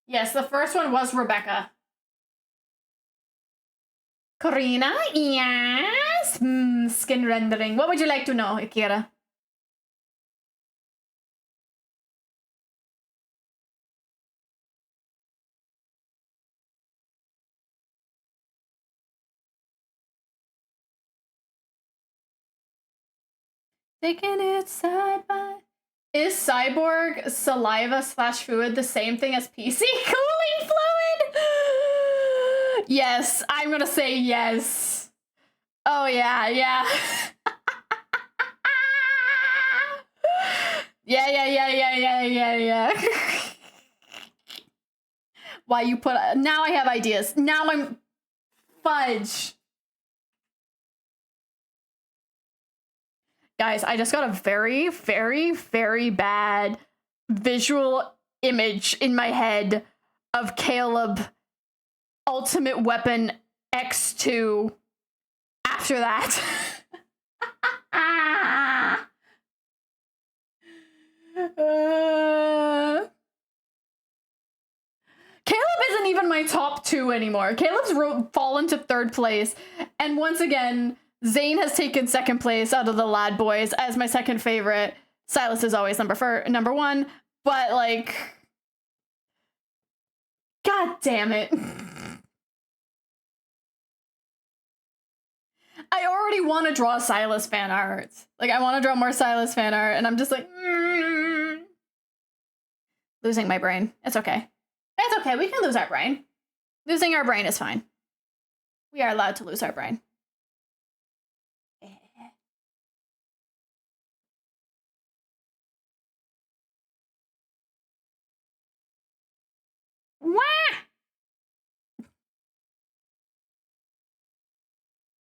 Yes, the first one was Rebecca. Corina, yes. Skin rendering. What would you like to know, Akira? Taking it side by. Is cyborg saliva / fluid the same thing as PC cooling fluid? Yes, I'm gonna say yes. Oh yeah. Yeah. Why you put... Now I have ideas. Now I'm... Fudge. Guys, I just got a very, very, very bad visual image in my head of Caleb Ultimate Weapon X2 after that. Caleb isn't even my top 2 anymore. Caleb's fallen to 3rd place. And once again, Zane has taken 2nd place out of the lad boys as my 2nd favorite. Silas is always number 1. But like, god damn it. I already want to draw Silas fan art. Like, I want to draw more Silas fan art, and I'm just like, losing my brain. It's okay. It's okay. We can lose our brain. Losing our brain is fine. We are allowed to lose our brain. Wah!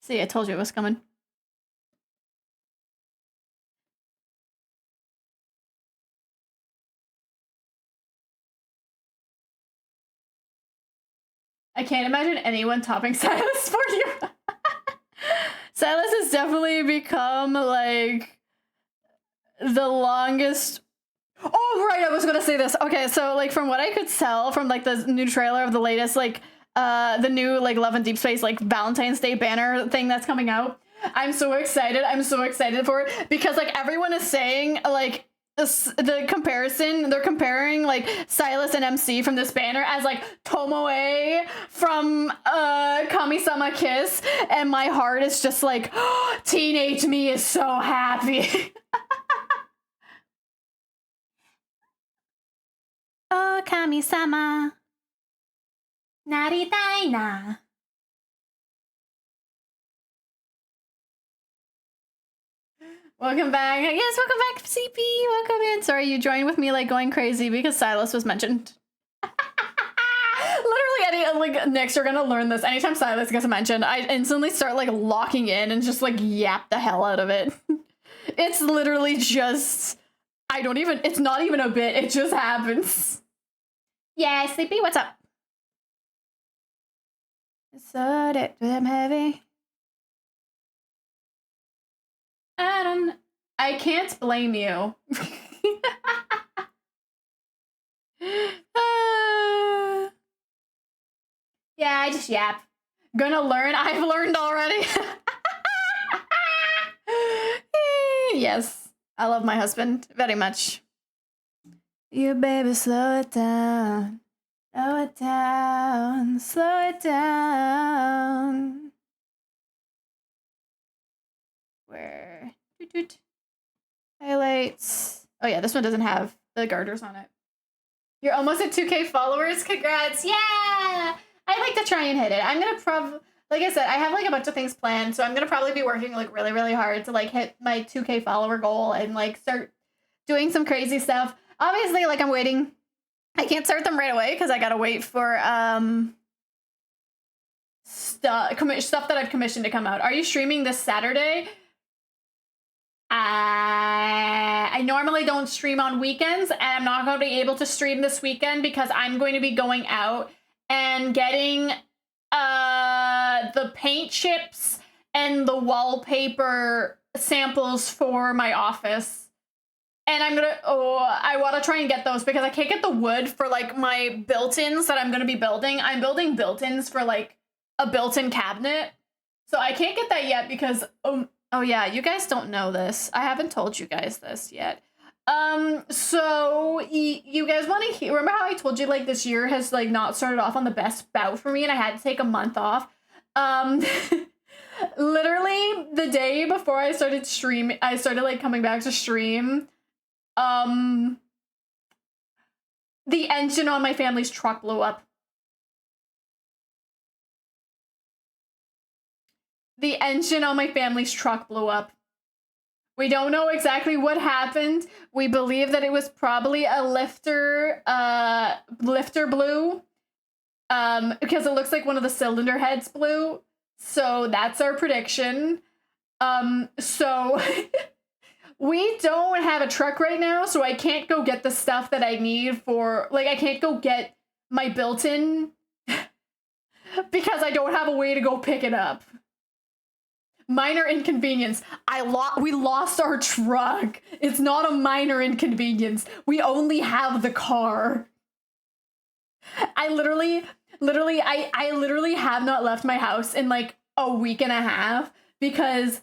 See, I told you it was coming. I can't imagine anyone topping Silas for you. Silas has definitely become, like, the longest... Oh, right, I was gonna say this. Okay, so, like, from what I could tell from, like, the new trailer of the latest, like, the new, like, Love and Deep Space, like, Valentine's Day banner thing that's coming out, I'm so excited. I'm so excited for it because, like, everyone is saying, like, the comparison, they're comparing, like, Silas and MC from this banner as, like, Tomoe from Kami-sama Kiss, and my heart is just like, oh, teenage me is so happy. Oh, Kami-sama. Naritai na. Welcome back. Yes, welcome back, CP. Welcome in. Sorry, you joined with me, like, going crazy because Silas was mentioned. Literally, like, next you're gonna learn this. Anytime Silas gets mentioned, I instantly start, like, locking in and just, like, yap the hell out of it. It's literally just... it's not even a bit. It just happens. Yeah, Sleepy, what's up? So damn heavy. I can't blame you. Yeah, I just yap. Gonna learn. I've learned already. Yes, I love my husband very much. You baby, slow it down. Slow it down. Slow it down. Where? Highlights. Oh yeah, this one doesn't have the garters on it. You're almost at 2K followers. Congrats. Yeah! I like to try and hit it. I'm gonna like I said, I have like a bunch of things planned, so I'm gonna probably be working like really, really hard to like hit my 2K follower goal and like start doing some crazy stuff. Obviously, like I'm waiting. I can't start them right away because I gotta wait for stuff that I've commissioned to come out. Are you streaming this Saturday? I normally don't stream on weekends, and I'm not going to be able to stream this weekend because I'm going to be going out and getting the paint chips and the wallpaper samples for my office. And I want to try and get those because I can't get the wood for like my built-ins that I'm going to be building. I'm building built-ins for like a built-in cabinet. So I can't get that yet because, oh yeah, you guys don't know this. I haven't told you guys this yet. So you guys want to hear, remember how I told you like this year has like not started off on the best bout for me and I had to take a month off? Literally the day before I started like coming back to stream, the engine on my family's truck blew up. The engine on my family's truck blew up. We don't know exactly what happened. We believe that it was probably a lifter blew. Because it looks like one of the cylinder heads blew. So that's our prediction. So we don't have a truck right now, so I can't go get the stuff that I need for, like, I can't go get my built-in because I don't have a way to go pick it up. Minor inconvenience. We lost our truck. It's not a minor inconvenience. We only have the car. I literally have not left my house in like a week and a half because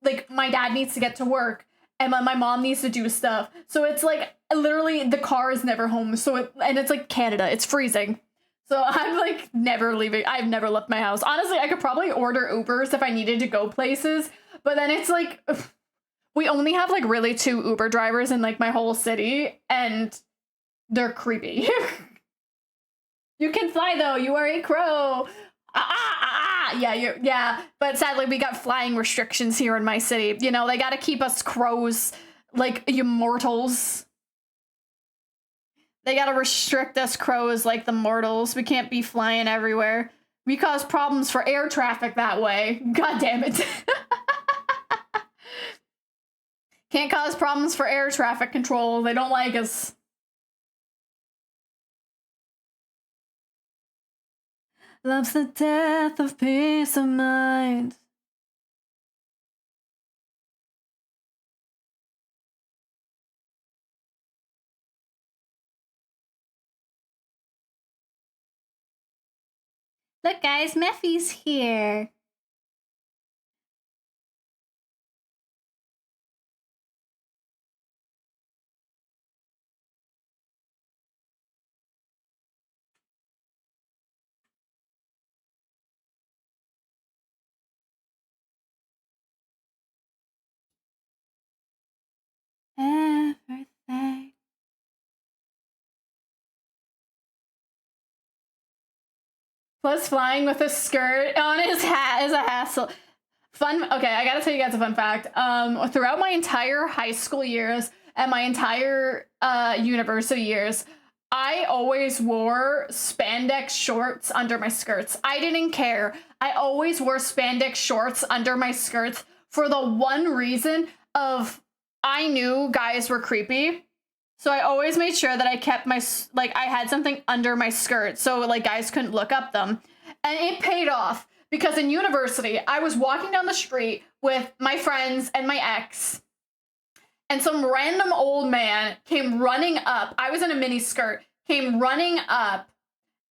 like my dad needs to get to work and my mom needs to do stuff. So it's like literally the car is never home. So it's like Canada. It's freezing. So I'm like never leaving. I've never left my house. Honestly, I could probably order Ubers if I needed to go places, but then it's like we only have like really 2 Uber drivers in like my whole city and they're creepy. You can fly though. You are a crow. Yeah. But sadly, we got flying restrictions here in my city. You know, they got to keep us crows like immortals. They got to restrict us crows like the mortals. We can't be flying everywhere. We cause problems for air traffic that way. God damn it. Can't cause problems for air traffic control. They don't like us. Love's the death of peace of mind. Look guys, Mephi's here. Everything. Plus flying with a skirt on his hat is a hassle. Okay, I gotta tell you guys a fun fact. Throughout my entire high school years and my entire university years, I always wore spandex shorts under my skirts. I didn't care. I always wore spandex shorts under my skirts for the one reason of I knew guys were creepy. So I always made sure that I kept I had something under my skirt so like guys couldn't look up them. And it paid off because in university, I was walking down the street with my friends and my ex and some random old man came running up. I was in a mini skirt, came running up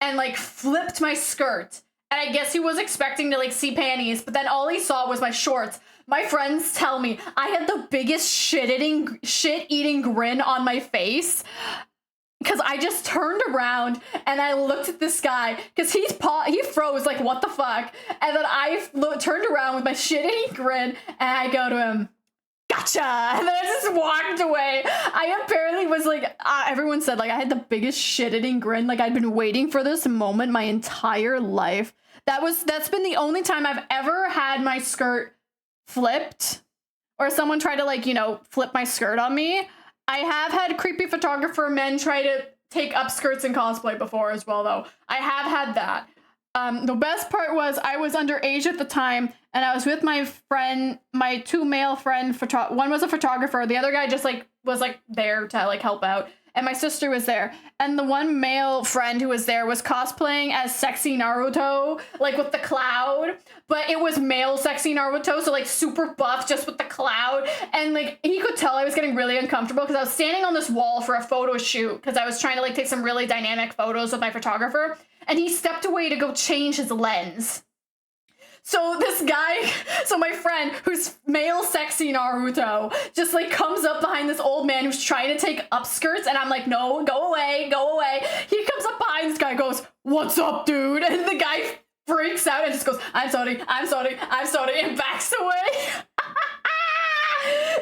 and like flipped my skirt. And I guess he was expecting to like see panties, but then all he saw was my shorts. My friends tell me I had the biggest shit-eating grin on my face because I just turned around and I looked at this guy because he froze like, what the fuck? And then I turned around with my shit-eating grin and I go to him, gotcha! And then I just walked away. I apparently was like, everyone said like I had the biggest shit-eating grin. Like I'd been waiting for this moment my entire life. That's been the only time I've ever had my skirt flipped or someone tried to like, you know, flip my skirt on me. I have had creepy photographer men try to take up skirts in cosplay before as well though. I have had that. The best part was I was underage at the time and I was with my friend, my 2 male friend, one was a photographer, the other guy just like was like there to like help out. and my sister was there. And the one male friend who was there was cosplaying as sexy Naruto, like with the cloud. But it was male sexy Naruto, so like super buff just with the cloud. And like he could tell I was getting really uncomfortable because I was standing on this wall for a photo shoot because I was trying to like take some really dynamic photos with my photographer. And he stepped away to go change his lens. So this guy, so my friend, who's male sexy Naruto, just like comes up behind this old man who's trying to take upskirts, and I'm like, no, go away, go away. He comes up behind this guy, goes, "What's up, dude?" And the guy freaks out and just goes, I'm sorry, I'm sorry, I'm sorry," and backs away.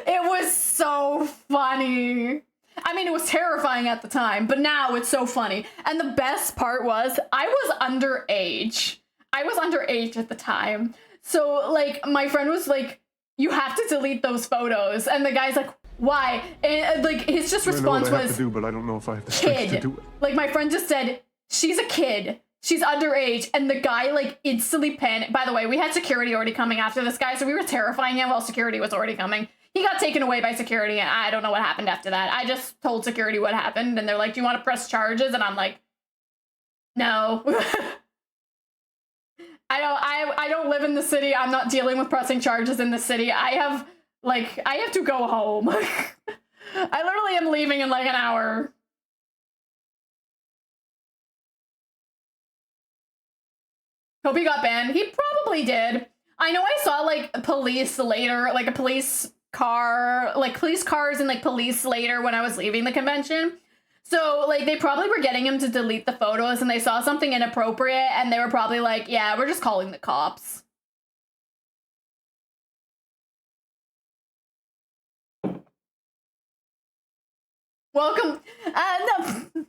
It was so funny. I mean, it was terrifying at the time, but now it's so funny. And the best part was, I was underage. I was underage at the time. So, like, my friend was like, "You have to delete those photos." And the guy's like, "Why?" And, like, his just response I know what I have was, to do, but I don't know if I have the strength to do it. Like, my friend just said, "She's a kid. She's underage." And the guy, like, instantly panicked. By the way, we had security already coming after this guy, so we were terrifying him while security was already coming. He got taken away by security, and I don't know what happened after that. I just told security what happened, and they're like, "Do you want to press charges?" And I'm like, "No." I don't live in the city. I'm not dealing with pressing charges in the city. I have to go home. I literally am leaving in like an hour. Hope he got banned. He probably did. I know I saw like police later, like a police car, like police cars and like police later when I was leaving the convention. So, like, they probably were getting him to delete the photos, and they saw something inappropriate, and they were probably like, "Yeah, we're just calling the cops." Welcome. No.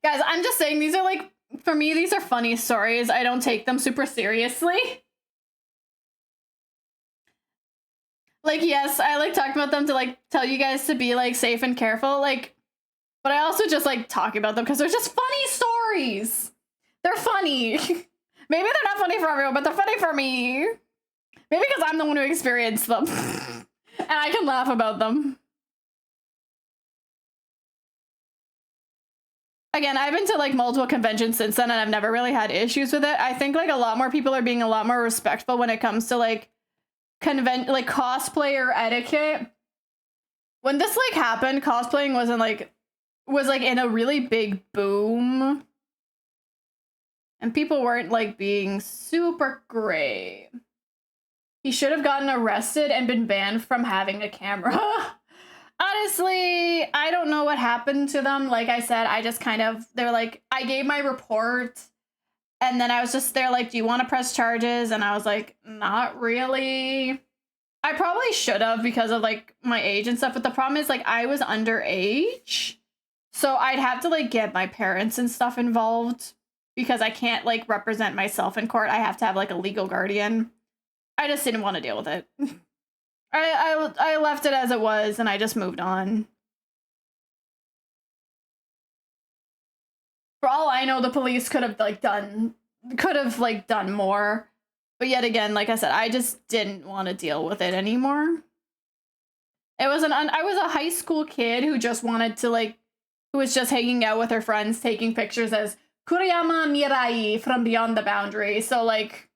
Guys, I'm just saying, these are, like, for me, these are funny stories. I don't take them super seriously. Like, yes, I, like, talk about them to, like, tell you guys to be, like, safe and careful, like, but I also just like talking about them because they're just funny stories. They're funny. Maybe they're not funny for everyone, but they're funny for me. Maybe because I'm the one who experienced them. And I can laugh about them. Again, I've been to like multiple conventions since then, and I've never really had issues with it. I think like a lot more people are being a lot more respectful when it comes to like cosplayer etiquette. When this like happened, cosplaying was in a really big boom, and people weren't like being super great. He should have gotten arrested and been banned from having a camera. Honestly, I don't know what happened to them. Like I said, I just they're like, I gave my report, and then I was just there like, "Do you want to press charges?" And I was like, "Not really." I probably should have because of like my age and stuff, but the problem is like I was underage. So I'd have to, like, get my parents and stuff involved because I can't, like, represent myself in court. I have to have, like, a legal guardian. I just didn't want to deal with it. I left it as it was, and I just moved on. For all I know, the police could have, like, done more. But yet again, like I said, I just didn't want to deal with it anymore. I was a high school kid who just wanted to, like, who was just hanging out with her friends, taking pictures as Kuriyama Mirai from Beyond the Boundary. So, like,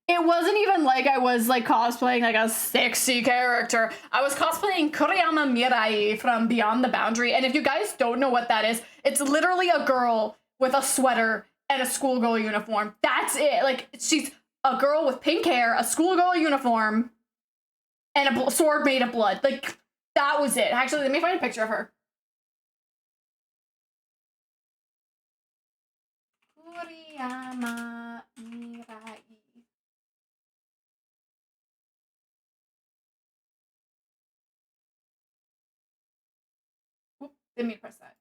it wasn't even like I was, like, cosplaying, like, a sexy character. I was cosplaying Kuriyama Mirai from Beyond the Boundary. And if you guys don't know what that is, it's literally a girl with a sweater and a schoolgirl uniform. That's it. Like, she's a girl with pink hair, a schoolgirl uniform, and a sword made of blood. Like, that was it. Actually, let me find a picture of her. Kuriyama Mirai. Oop, didn't mean to press that.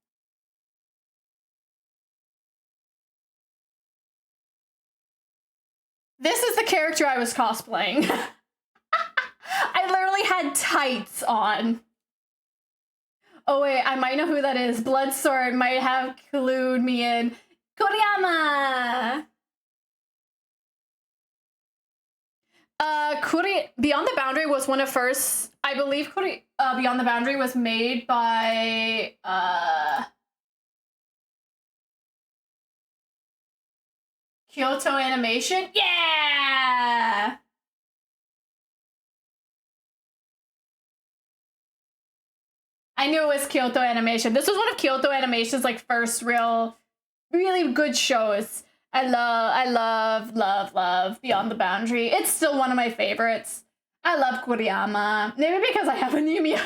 This is the character I was cosplaying. I literally had tights on. Oh wait, I might know who that is. Bloodsword might have clued me in. Kuriyama! Beyond the Boundary was one of first. I believe Beyond the Boundary was made by Kyoto Animation. Yeah. I knew it was Kyoto Animation. This was one of Kyoto Animation's like first really good shows. I love Beyond the Boundary. It's still one of my favorites. I love Kuriyama. Maybe because I have anemia.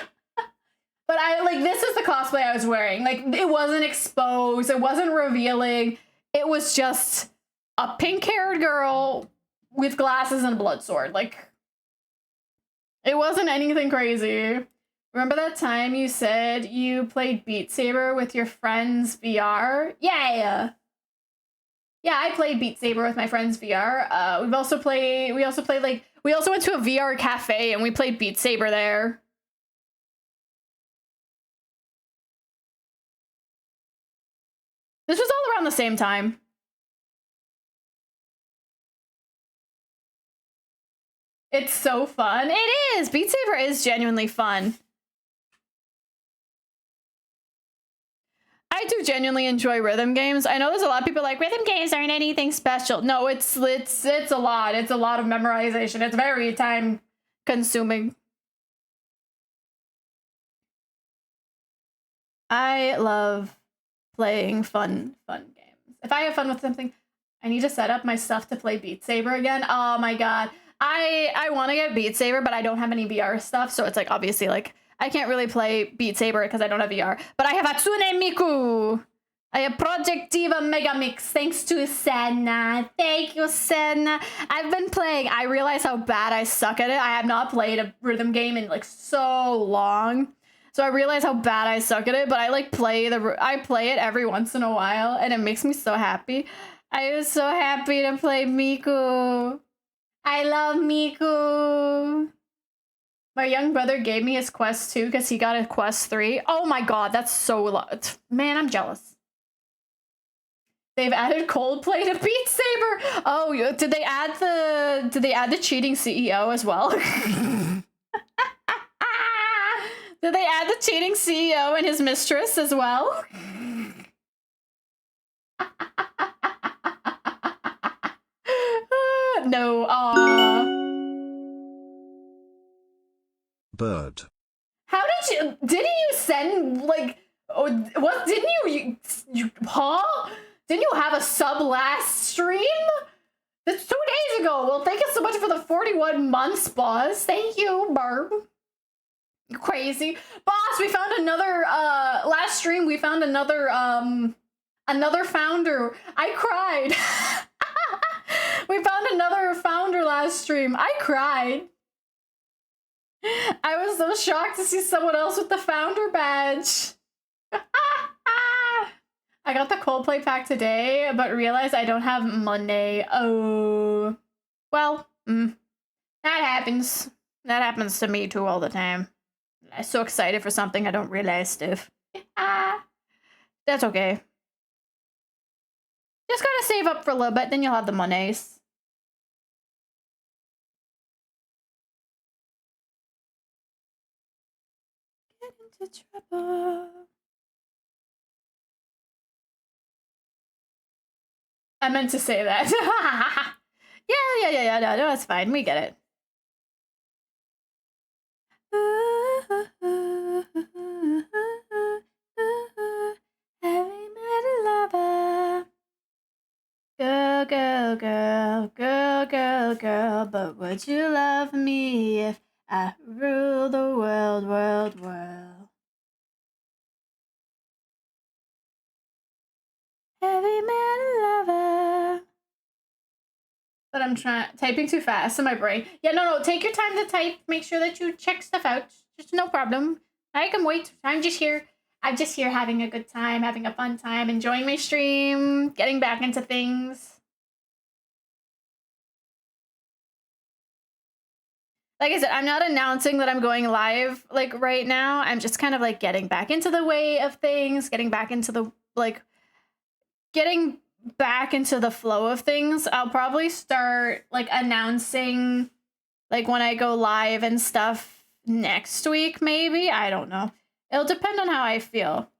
But this is the cosplay I was wearing. Like, it wasn't exposed. It wasn't revealing. It was just a pink-haired girl with glasses and a blood sword. Like, it wasn't anything crazy. Remember that time you said you played Beat Saber with your friend's VR? Yeah. Yeah, I played Beat Saber with my friend's VR. We also went to a VR cafe and we played Beat Saber there. This was all around the same time. It's so fun. It is! Beat Saber is genuinely fun. I do genuinely enjoy rhythm games. I know there's a lot of people like, rhythm games aren't anything special. No, it's a lot. It's a lot of memorization. It's very time consuming. I love playing fun games. If I have fun with something, I need to set up my stuff to play Beat Saber again. Oh my god. I want to get Beat Saber, but I don't have any VR stuff, so it's like obviously like I can't really play Beat Saber because I don't have VR. But I have Hatsune Miku. I have Project Diva Megamix, thanks to Senna. Thank you, Senna. I've been playing. I realize how bad I suck at it. I have not played a rhythm game in like so long. So I realize how bad I suck at it, but I like play it every once in a while, and it makes me so happy. I was so happy to play Miku. I love Miku. My young brother gave me his Quest 2 because he got a Quest 3. Oh my god, that's so man, I'm jealous. They've added Coldplay to Beat Saber. Oh, did they add the cheating CEO as well? Did they add the cheating CEO and his mistress as well? No, Bird. How didn't you send, like, what, didn't you huh? Didn't you have a sub last stream? That's 2 days ago. Well, thank you so much for the 41 months, boss. Thank you, Barb. You crazy. Boss, we found another, last stream, we found another founder. I cried. We found another founder last stream. I cried. I was so shocked to see someone else with the founder badge. I got the Coldplay pack today, but realized I don't have money. Oh. Well, that happens. That happens to me too all the time. I'm so excited for something I don't realize stuff. That's okay. Just gotta save up for a little bit, then you'll have the monies. Get into trouble. I meant to say that. Yeah, no, it's fine. We get it. Heavy metal lover. Girl, girl, girl, girl, girl, girl, but would you love me if I rule the world, world, world? Heavy metal lover. But I'm typing too fast in my brain. Yeah, no, take your time to type. Make sure that you check stuff out. Just no problem. I can wait. I'm just here having a good time, having a fun time, enjoying my stream, getting back into things. Like I said, I'm not announcing that I'm going live like right now. I'm just kind of like getting back into the way of things, getting back into the flow of things. I'll probably start like announcing like when I go live and stuff next week, maybe. I don't know. It'll depend on how I feel.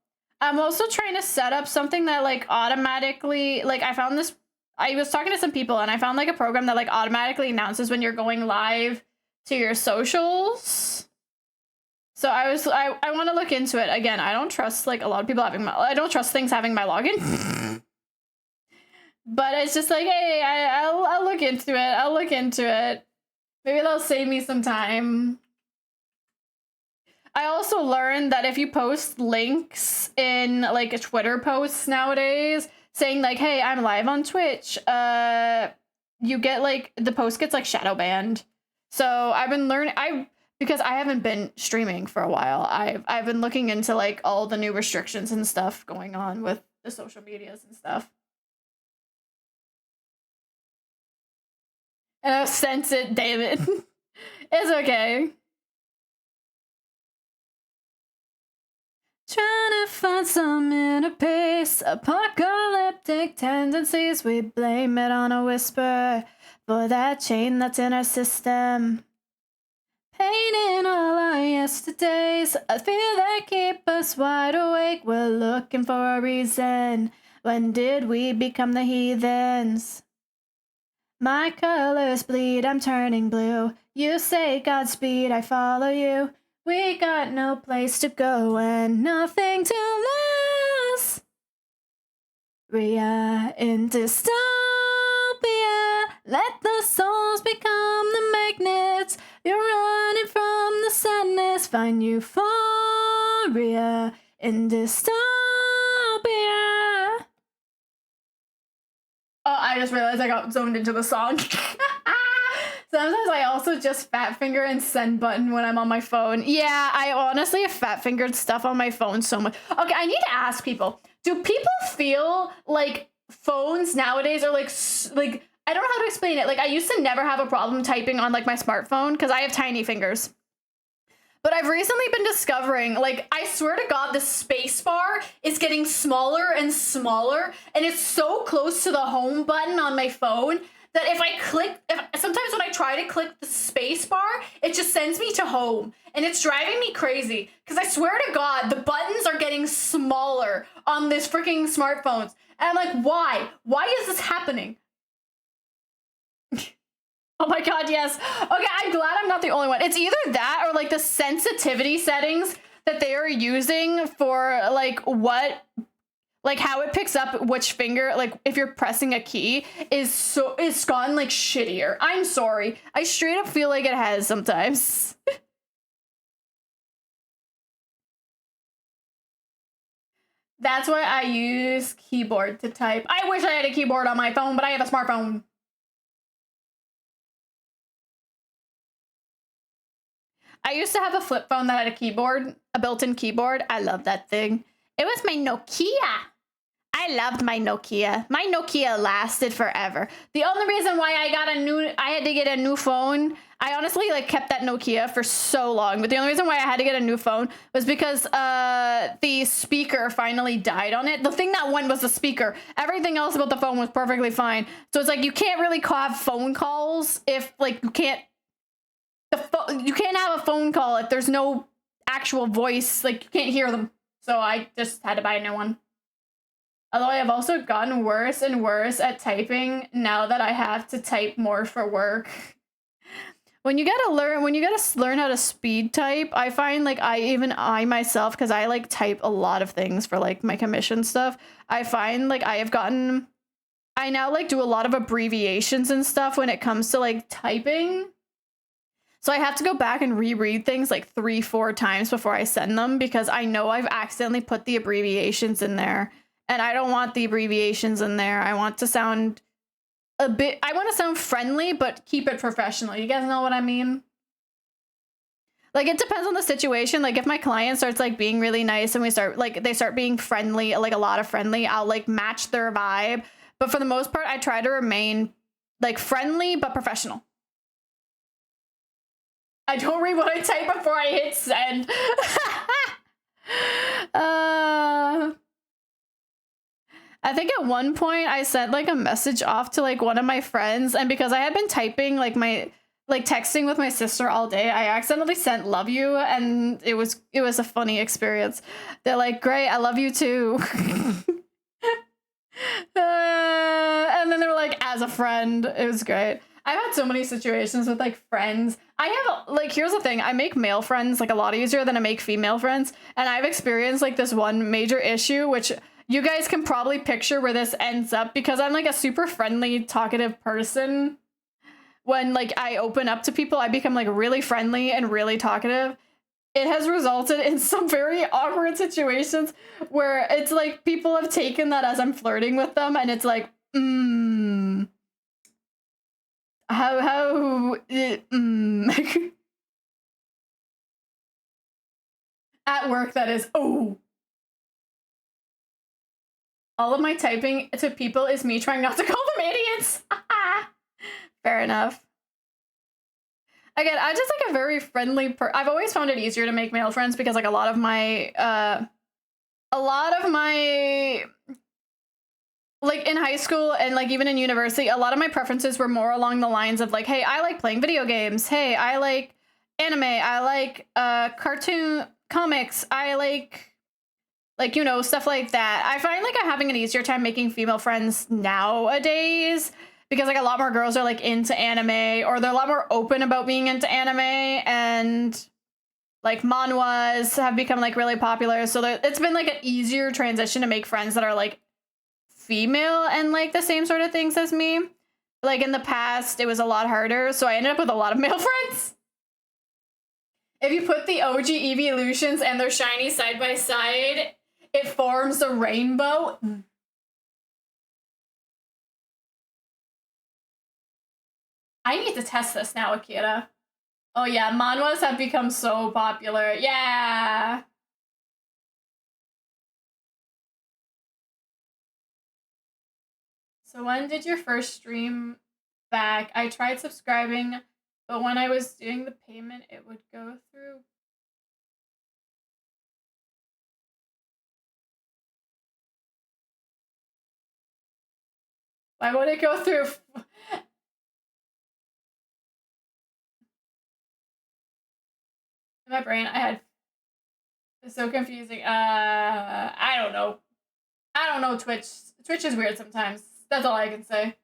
I'm also trying to set up something that like automatically, like I found this, I was talking to some people and I found like a program that like automatically announces when you're going live to your socials. So I want to look into it. Again, I don't trust like a lot of people having I don't trust things having my login. But it's just like, hey, I'll look into it. I'll look into it. Maybe that'll save me some time. I also learned that if you post links in like a Twitter posts nowadays saying like, hey, I'm live on Twitch, you get like, the post gets like shadow banned. So I've been learning, because I haven't been streaming for a while. I've been looking into like all the new restrictions and stuff going on with the social medias and stuff. And I've sent it, David. It's okay. Trying to find some inner peace, apocalyptic tendencies, we blame it on a whisper for that chain that's in our system. Painting all our yesterdays, a fear that keep us wide awake, we're looking for a reason. When did we become the heathens? My colors bleed, I'm turning blue. You say Godspeed, I follow you. We got no place to go and nothing to lose. Ria in dystopia. Let the souls become the magnets. You're running from the sadness. Find euphoria in dystopia. Oh, I just realized I got zoned into the song. Sometimes I also just fat finger and send button when I'm on my phone. Yeah, I honestly have fat fingered stuff on my phone so much. Okay, I need to ask people, do people feel like phones nowadays are like I don't know how to explain it. Like I used to never have a problem typing on like my smartphone because I have tiny fingers. But I've recently been discovering, like, I swear to God, the space bar is getting smaller and smaller, and it's so close to the home button on my phone that if I click, sometimes when I try to click the space bar, it just sends me to home, and it's driving me crazy, because I swear to God, the buttons are getting smaller on this freaking smartphones, and I'm like, why? Why is this happening? Oh my God, yes. Okay, I'm glad I'm not the only one. It's either that or like the sensitivity settings that they are using for like how it picks up which finger, like if you're pressing a key it's gotten like shittier. I'm sorry. I straight up feel like it has sometimes. That's why I use keyboard to type. I wish I had a keyboard on my phone, but I have a smartphone. I used to have a flip phone that had a keyboard, a built-in keyboard. I love that thing. It was my Nokia. I loved my Nokia. My Nokia lasted forever. The only reason why I had to get a new phone, I honestly like kept that Nokia for so long, but the only reason why I had to get a new phone was because the speaker finally died on it. The thing that went was the speaker. Everything else about the phone was perfectly fine. So it's like you can't really have phone calls if like you can't have a phone call if there's no actual voice, like you can't hear them. So I just had to buy a new one. Although I have also gotten worse and worse at typing now that I have to type more for work. When you gotta learn how to speed type, I find like I myself, because I like type a lot of things for like my commission stuff, I find like I now like do a lot of abbreviations and stuff when it comes to like typing. So I have to go back and reread things like 3-4 times before I send them because I know I've accidentally put the abbreviations in there and I don't want the abbreviations in there. I want to sound friendly, but keep it professional. You guys know what I mean? Like it depends on the situation. Like if my client starts like being really nice and they start being friendly, like a lot of friendly, I'll like match their vibe. But for the most part, I try to remain like friendly, but professional. I don't read what I type before I hit send. I think at one point I sent like a message off to like one of my friends, and because I had been typing like like texting with my sister all day. I accidentally sent "love you," and it was a funny experience. They're like, "Great, I love you too." And then they were like, "As a friend." It was great. I've had so many situations with like friends. I have like, here's the thing, I make male friends like a lot easier than I make female friends, and I've experienced like this one major issue, which you guys can probably picture where this ends up, because I'm like a super friendly, talkative person. When like I open up to people, I become like really friendly and really talkative. It has resulted in some very awkward situations where it's like people have taken that as I'm flirting with them, and it's like, At work, that is, oh. All of my typing to people is me trying not to call them idiots. Fair enough. Again, I'm just like a very friendly I've always found it easier to make male friends because like a lot of my like in high school and like even in university, a lot of my preferences were more along the lines of like, hey, I like playing video games. Hey, I like anime. I like cartoon comics. I like, you know, stuff like that. I find like I'm having an easier time making female friends nowadays because like a lot more girls are like into anime, or they're a lot more open about being into anime, and like manhwas have become like really popular. So it's been like an easier transition to make friends that are like female and like the same sort of things as me. Like in the past, it was a lot harder, so I ended up with a lot of male friends. If you put the OG evolutions and their shiny side by side, it forms a rainbow. I need to test this now, Akira. Oh yeah, manhwas have become so popular. Yeah. So when did your first stream back? I tried subscribing, but when I was doing the payment, it would go through. Why would it go through? In my brain, it's so confusing. I don't know. I don't know Twitch. Twitch is weird sometimes. That's all I can say.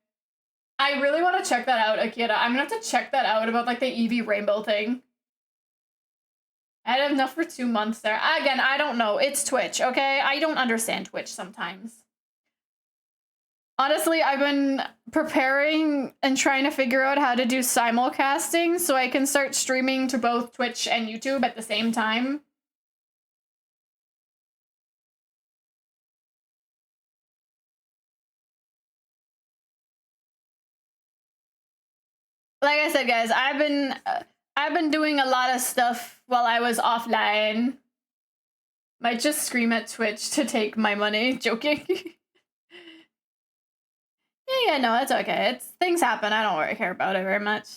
I really want to check that out, Akira. I'm gonna have to check that out about like the Eevee rainbow thing. I had enough for 2 months there. Again, I don't know. It's Twitch, okay? I don't understand Twitch sometimes. Honestly, I've been preparing and trying to figure out how to do simulcasting so I can start streaming to both Twitch and YouTube at the same time. Like I said, guys, I've been doing a lot of stuff while I was offline. Might just scream at Twitch to take my money. Joking. Yeah, no, it's okay. Things happen. I don't really care about it very much.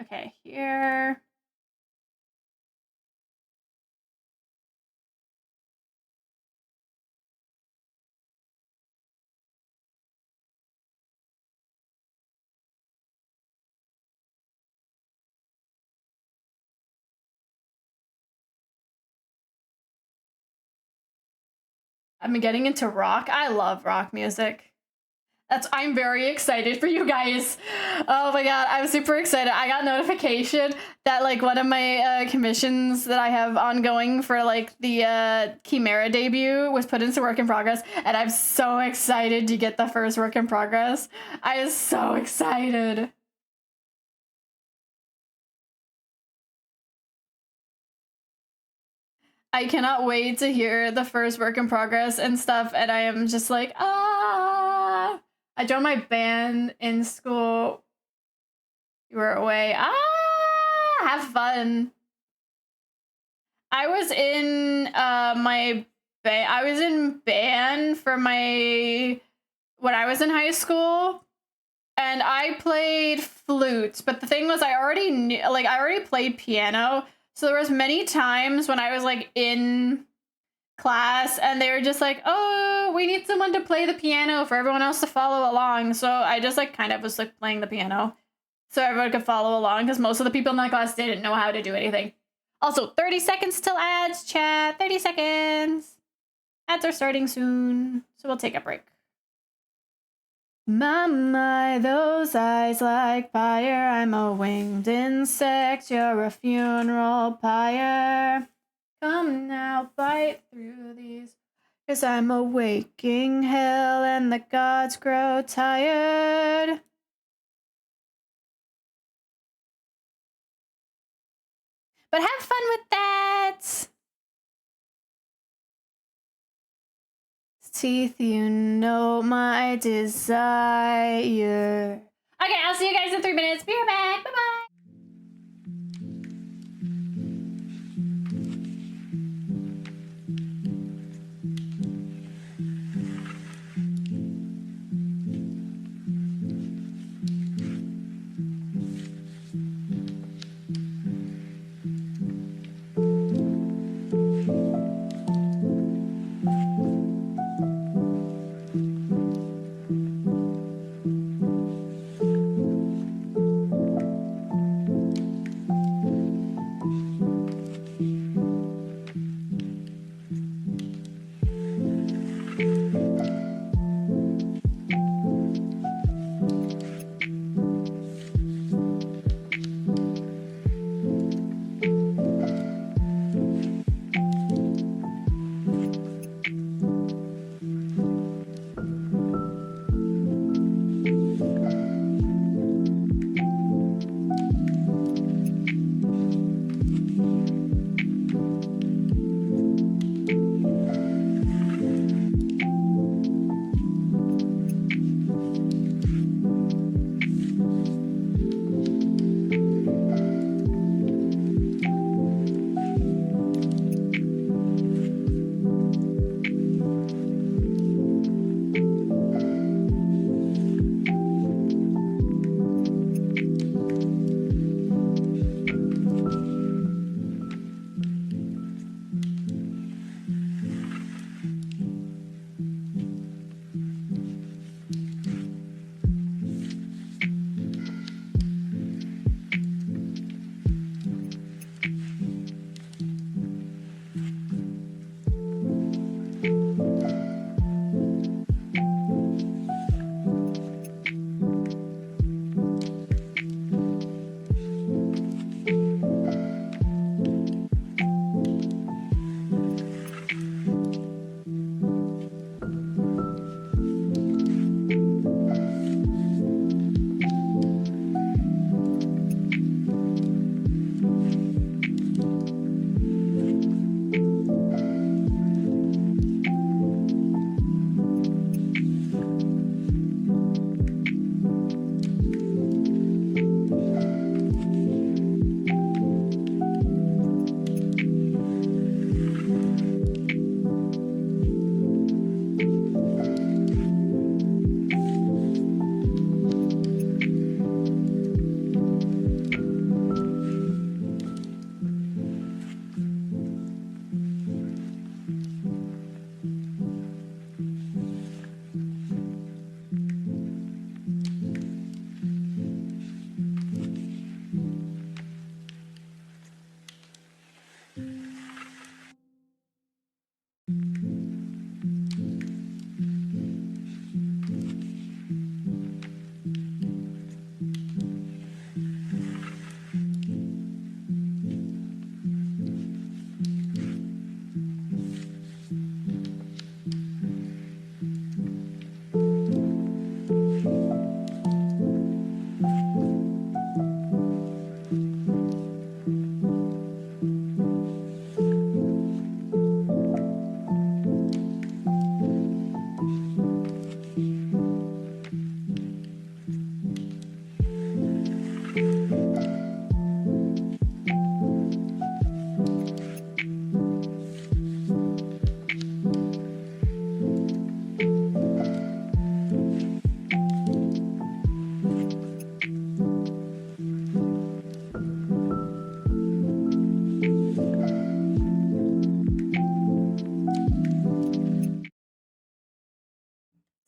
Okay, here. I've been getting into rock. I love rock music. I'm very excited for you guys. Oh my god, I'm super excited. I got notification that like one of my commissions that I have ongoing for like the Chimera debut was put into work in progress, and I'm so excited to get the first work in progress. I am so excited. I cannot wait to hear the first work in progress and stuff, and I am just like, ah. I joined my band in school. You were away. Ah, have fun. I was in I was in band for when I was in high school, and I played flute. But the thing was, I already played piano. So there was many times when I was like in class, and they were just like, oh, we need someone to play the piano for everyone else to follow along. So I just like kind of was like playing the piano so everyone could follow along, because most of the people in that class didn't know how to do anything. Also, 30 seconds till ads, chat. 30 seconds. Ads are starting soon, so we'll take a break. My, those eyes like fire. I'm a winged insect. You're a funeral pyre. Come now, bite through these. 'Cause I'm a waking hell and the gods grow tired. But have fun with that. Teeth, you know my desire. Okay, I'll see you guys in 3 minutes. Be right back. Bye-bye.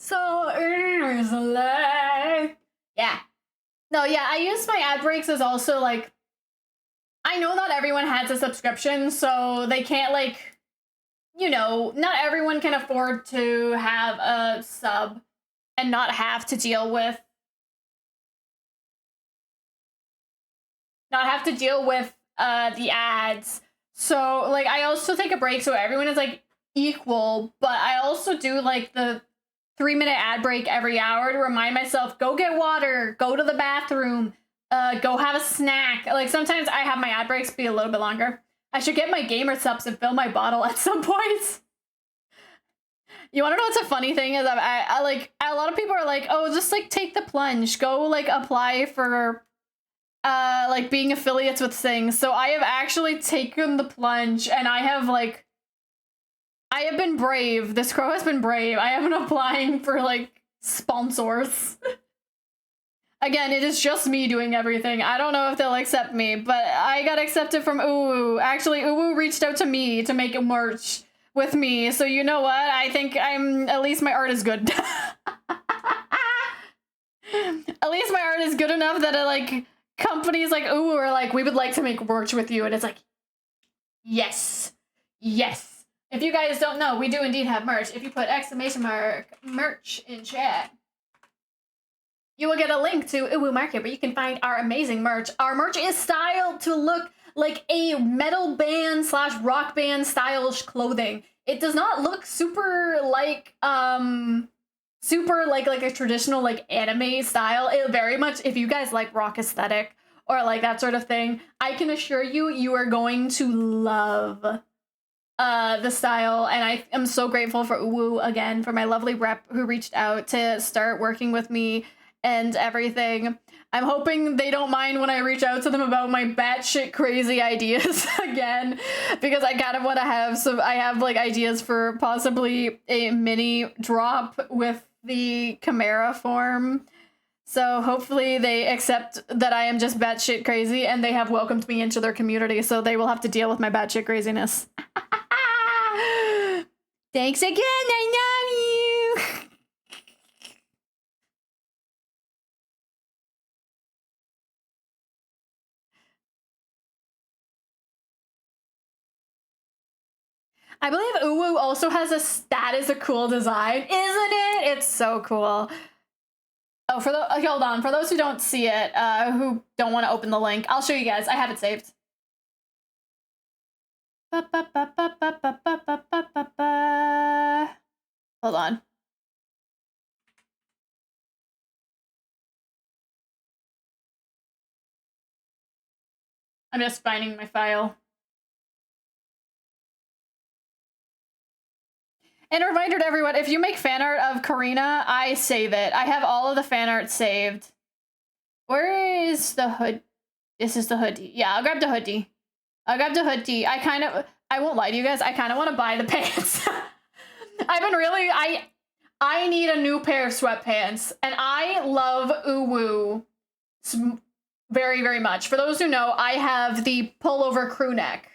So easily. Yeah. No, yeah, I use my ad breaks as also like, I know not everyone has a subscription, so they can't like, you know, not everyone can afford to have a sub and not have to deal with the ads. So like I also take a break so everyone is like equal, but I also do like the 3-minute ad break every hour to remind myself, go get water, go to the bathroom, go have a snack. Like sometimes I have my ad breaks be a little bit longer. I should get my gamer subs and fill my bottle at some point. You want to know what's a funny thing is I like a lot of people are like, oh, just like take the plunge, go like apply for like being affiliates with things. So I have actually taken the plunge and I have been brave. This crow has been brave. I have been applying for like sponsors. Again, it is just me doing everything. I don't know if they'll accept me, but I got accepted from Uwu. Actually, Uwu reached out to me to make a merch with me. So you know what? I think at least my art is good. At least my art is good enough that like companies like Uwu are like, we would like to make merch with you. And it's like, yes, yes. If you guys don't know, we do indeed have merch. If you put exclamation mark merch in chat, you will get a link to Uwu Market where you can find our amazing merch. Our merch is styled to look like a metal band / rock band style clothing. It does not look super like a traditional like anime style. It very much, if you guys like rock aesthetic or like that sort of thing, I can assure you, you are going to love the style. And I am so grateful for Uwu again, for my lovely rep who reached out to start working with me and everything. I'm hoping they don't mind when I reach out to them about my batshit crazy ideas again, because I kind of want to have some, I have like ideas for possibly a mini drop with the Chimera form. So hopefully they accept that I am just batshit crazy and they have welcomed me into their community, so they will have to deal with my batshit craziness. Thanks again, I love you! I believe Uwu also has that is a cool design, isn't it? It's so cool. Oh, hold on. For those who don't see it, who don't want to open the link, I'll show you guys. I have it saved. Hold on. I'm just finding my file. And a reminder to everyone, if you make fan art of Karina, I save it. I have all of the fan art saved. Where is the hood? This is the hoodie. Yeah, I'll grab the hoodie. I'll grab the hoodie. I won't lie to you guys, I kind of want to buy the pants. I've been really, I need a new pair of sweatpants. And I love Uwu very, very much. For those who know, I have the pullover crew neck.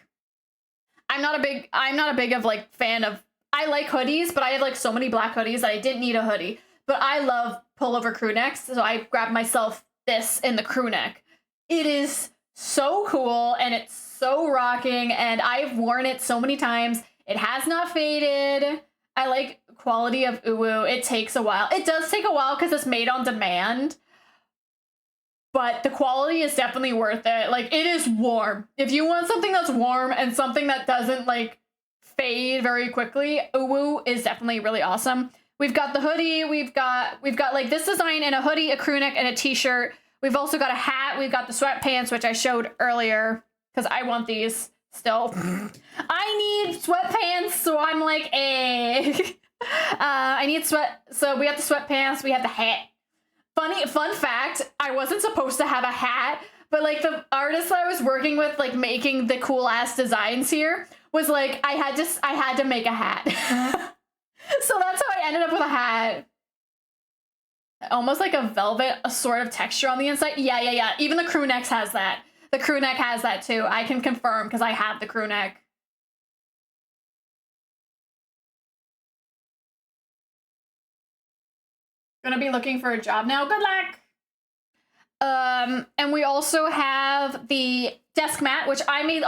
I'm not a big of like fan of, I like hoodies, but I have like so many black hoodies that I didn't need a hoodie. But I love pullover crew necks, so I grabbed myself this in the crew neck. It is so cool and it's so rocking, and I've worn it so many times. It has not faded. I like quality of Uwu. It takes a while. It does take a while because it's made on demand, but the quality is definitely worth it. Like, it is warm. If you want something that's warm and something that doesn't like fade very quickly, Uwu is definitely really awesome. We've got the hoodie. We've got like this design in a hoodie, a crew neck, and a t-shirt. We've also got a hat. We've got the sweatpants, which I showed earlier because I want these still. I need sweatpants, so I'm like, eh. I need so we have the sweatpants. We have the hat. Fun fact, I wasn't supposed to have a hat, but like the artist that I was working with, like making the cool ass designs here, was like, I had to make a hat. So that's how I ended up with a hat. Almost like a velvet, a sort of texture on the inside. Yeah. Even the crew neck has that. The crew neck has that too. I can confirm because I have the crew neck. gonna be looking for a job now. Good luck. And we also have the desk mat, which I made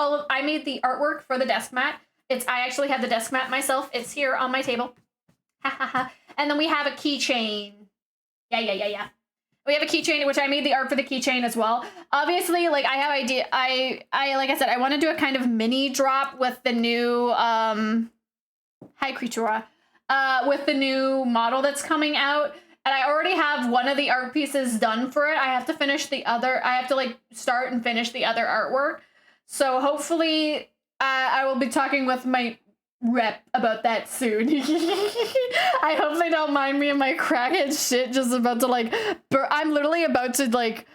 the artwork for the desk mat. I actually have the desk mat myself. It's here on my table. Ha ha ha. And then we have a keychain. Yeah. We have a keychain, which I made the art for the keychain as well. Obviously, like I have idea. I like I said, I want to do a kind of mini drop with the new hi Creatura, with the new model that's coming out. And I already have one of the art pieces done for it. I have to finish the other. I have to like start and finish the other artwork. So hopefully I will be talking with my rep about that soon. I hope they don't mind me and my crackhead shit just about to like, I'm literally about to like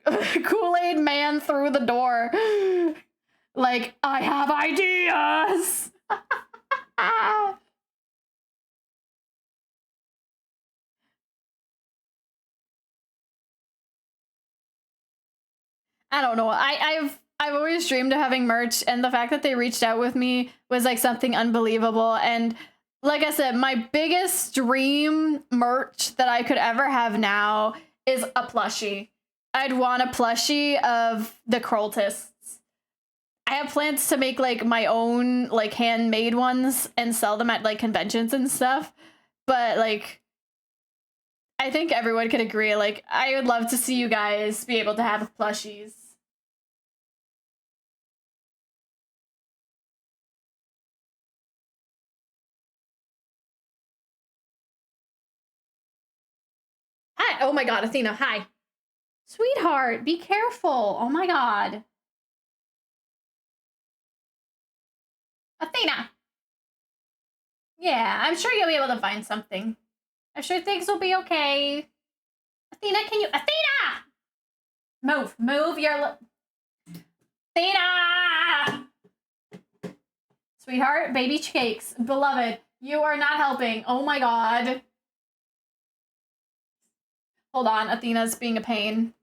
Kool-Aid man through the door. Like, I have ideas. I don't know. I've always dreamed of having merch, and the fact that they reached out with me was like something unbelievable. And like I said, my biggest dream merch that I could ever have now is a plushie. I'd want a plushie of the cultists. I have plans to make like my own like handmade ones and sell them at like conventions and stuff. But like, I think everyone could agree. Like, I would love to see you guys be able to have plushies. Hi. Oh my God, Athena. Hi. Sweetheart, be careful. Oh my God. Athena. Yeah, I'm sure you'll be able to find something. I'm sure things will be okay. Athena, can you... Athena! Move your... Athena! Sweetheart, baby cakes. Beloved, you are not helping. Oh my God. Hold on, Athena's being a pain.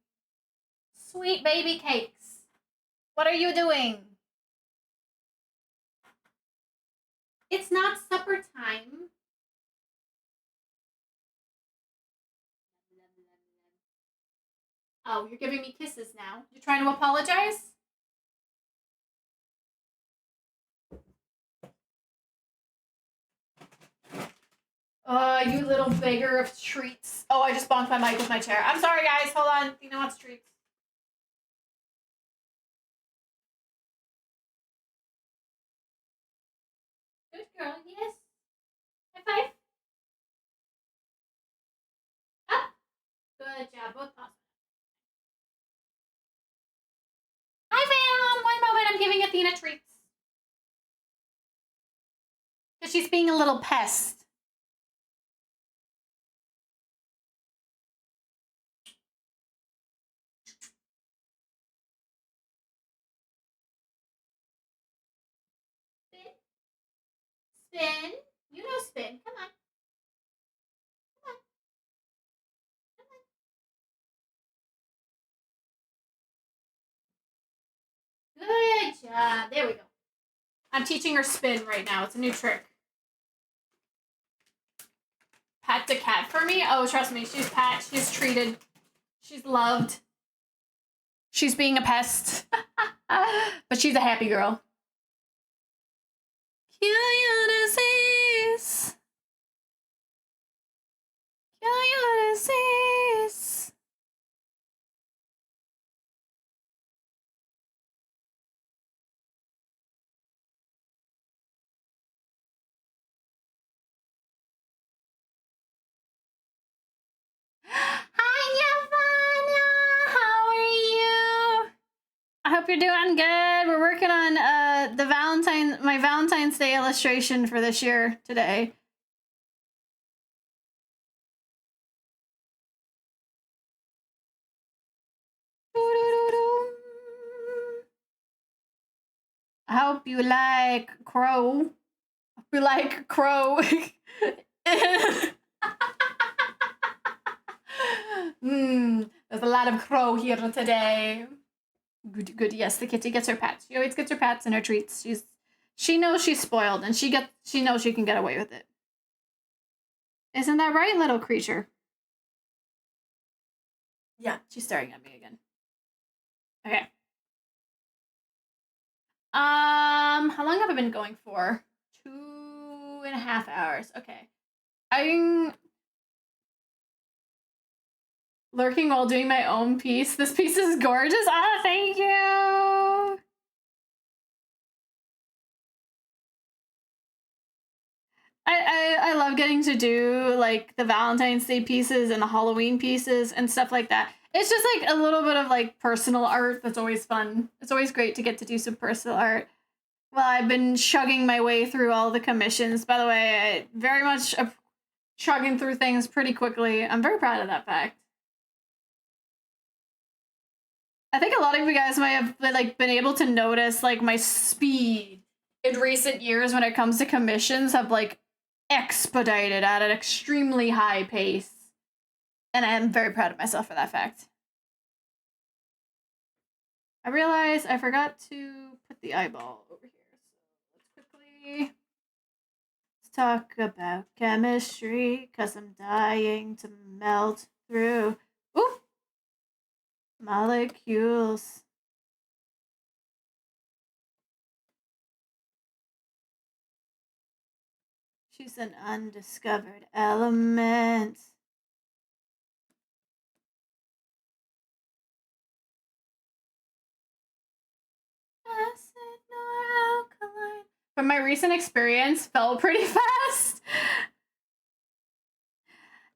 Sweet baby cakes. What are you doing? It's not supper time. Oh, you're giving me kisses now. You're trying to apologize? You little beggar of treats. Oh, I just bonked my mic with my chair. I'm sorry, guys. Hold on. Athena wants treats. Good girl, yes. High five. Up. Good job, both paws. Hi, fam. 1 moment. I'm giving Athena treats. Because she's being a little pest. Spin. You know spin. Come on. Good job. There we go. I'm teaching her spin right now. It's a new trick. Pat the cat for me? Oh, trust me. She's pat. She's treated. She's loved. She's being a pest. But she's a happy girl. Kill your disease. Kill your disease. Hi, Yavana. How are you? I hope you're doing good. We're working on my Valentine's Day illustration for this year today. I hope you like crow. Hope you like crow. There's a lot of crow here today. Good. Yes, the kitty gets her pats. She always gets her pats and her treats. She knows she's spoiled, and she knows she can get away with it. Isn't that right, little creature? Yeah, she's staring at me again. Okay. How long have I been going for? 2.5 hours. Okay. I'm lurking while doing my own piece. This piece is gorgeous. Ah, thank you. I love getting to do like the Valentine's Day pieces and the Halloween pieces and stuff like that. It's just like a little bit of like personal art that's always fun. It's always great to get to do some personal art. Well, I've been chugging my way through all the commissions. By the way, I very much chugging through things pretty quickly. I'm very proud of that fact. I think a lot of you guys might have like been able to notice like my speed in recent years when it comes to commissions have like expedited at an extremely high pace. And I am very proud of myself for that fact. I realized I forgot to put the eyeball over here. So let's quickly talk about chemistry, cause I'm dying to melt through. Ooh! Molecules. She's an undiscovered element. Acid nor alkaline. From my recent experience, fell pretty fast.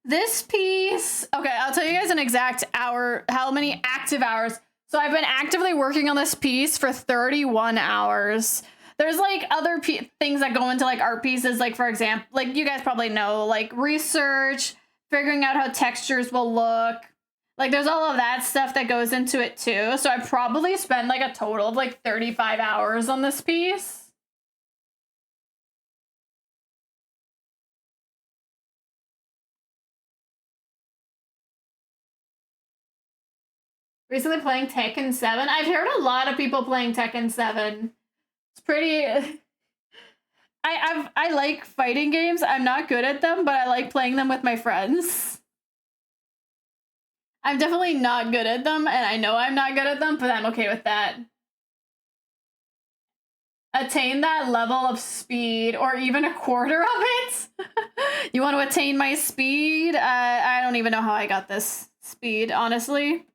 This piece, okay, I'll tell you guys an exact hour, how many active hours. So I've been actively working on this piece for 31 hours. There's like other things that go into like art pieces, like for example, like you guys probably know, like research, figuring out how textures will look. Like there's all of that stuff that goes into it too. So I probably spent like a total of like 35 hours on this piece. Recently playing Tekken 7. I've heard a lot of people playing Tekken 7. It's pretty... I like fighting games. I'm not good at them, but I like playing them with my friends. I'm definitely not good at them, and I know I'm not good at them, but I'm okay with that. Attain that level of speed, or even a quarter of it? You want to attain my speed? I don't even know how I got this speed, honestly.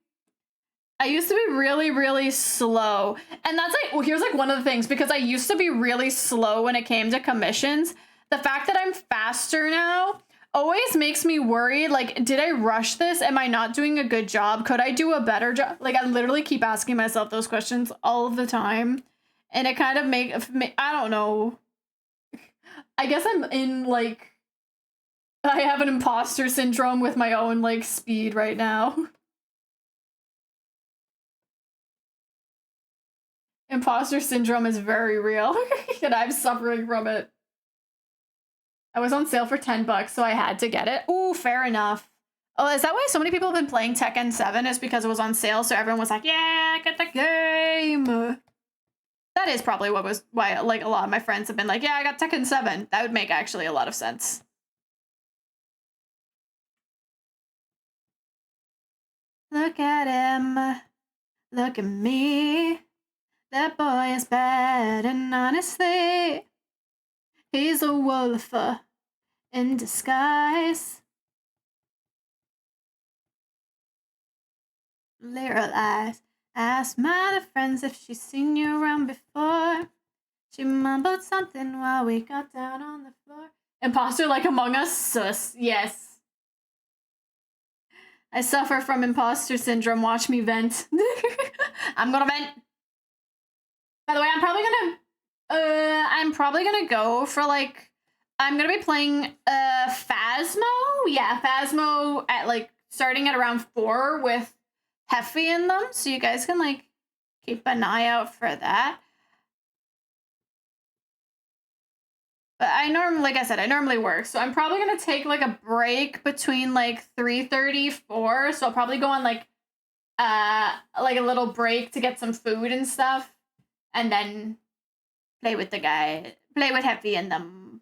I used to be really, really slow. And that's like, well, here's like one of the things, because I used to be really slow when it came to commissions. The fact that I'm faster now always makes me worried. Like, did I rush this? Am I not doing a good job? Could I do a better job? Like, I literally keep asking myself those questions all of the time. And it kind of I don't know. I guess I'm in like, I have an imposter syndrome with my own like speed right now. Imposter syndrome is very real, and I'm suffering from it. I was on sale for $10, so I had to get it. Ooh, fair enough. Oh, is that why so many people have been playing Tekken 7? Is because it was on sale, so everyone was like, yeah, get the game. That is probably why like a lot of my friends have been like, yeah, I got Tekken 7. That would make actually a lot of sense. Look at him. Look at me. That boy is bad, and honestly, he's a wolf in disguise. Little eyes. Asked my other friends if she's seen you around before. She mumbled something while we got down on the floor. Imposter like Among Us? Sus. Yes. I suffer from imposter syndrome. Watch me vent. I'm gonna vent. By the way, I'm probably gonna go for like, I'm gonna be playing Phasmo. Yeah, Phasmo at like starting at around 4 with Heffy in them, so you guys can like keep an eye out for that. But like I said, I normally work, so I'm probably gonna take like a break between like 3:34. So I'll probably go on like a little break to get some food and stuff, and then play with Heffy and them.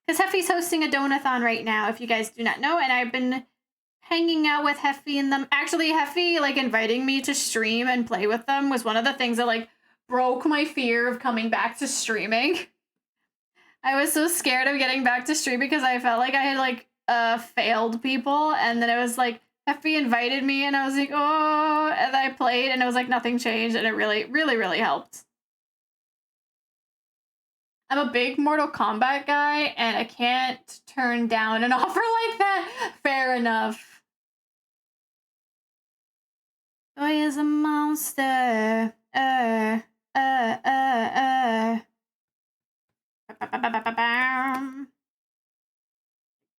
Because Heffy's hosting a donathon right now, if you guys do not know, and I've been hanging out with Heffy and them. Actually, Heffy, like, inviting me to stream and play with them was one of the things that, like, broke my fear of coming back to streaming. I was so scared of getting back to stream because I felt like I had, like, failed people, and then it was, like, Heffy invited me, and I was like, oh, and I played, and it was like nothing changed, and it really, really, really helped. I'm a big Mortal Kombat guy, and I can't turn down an offer like that. Fair enough. Boy is a monster.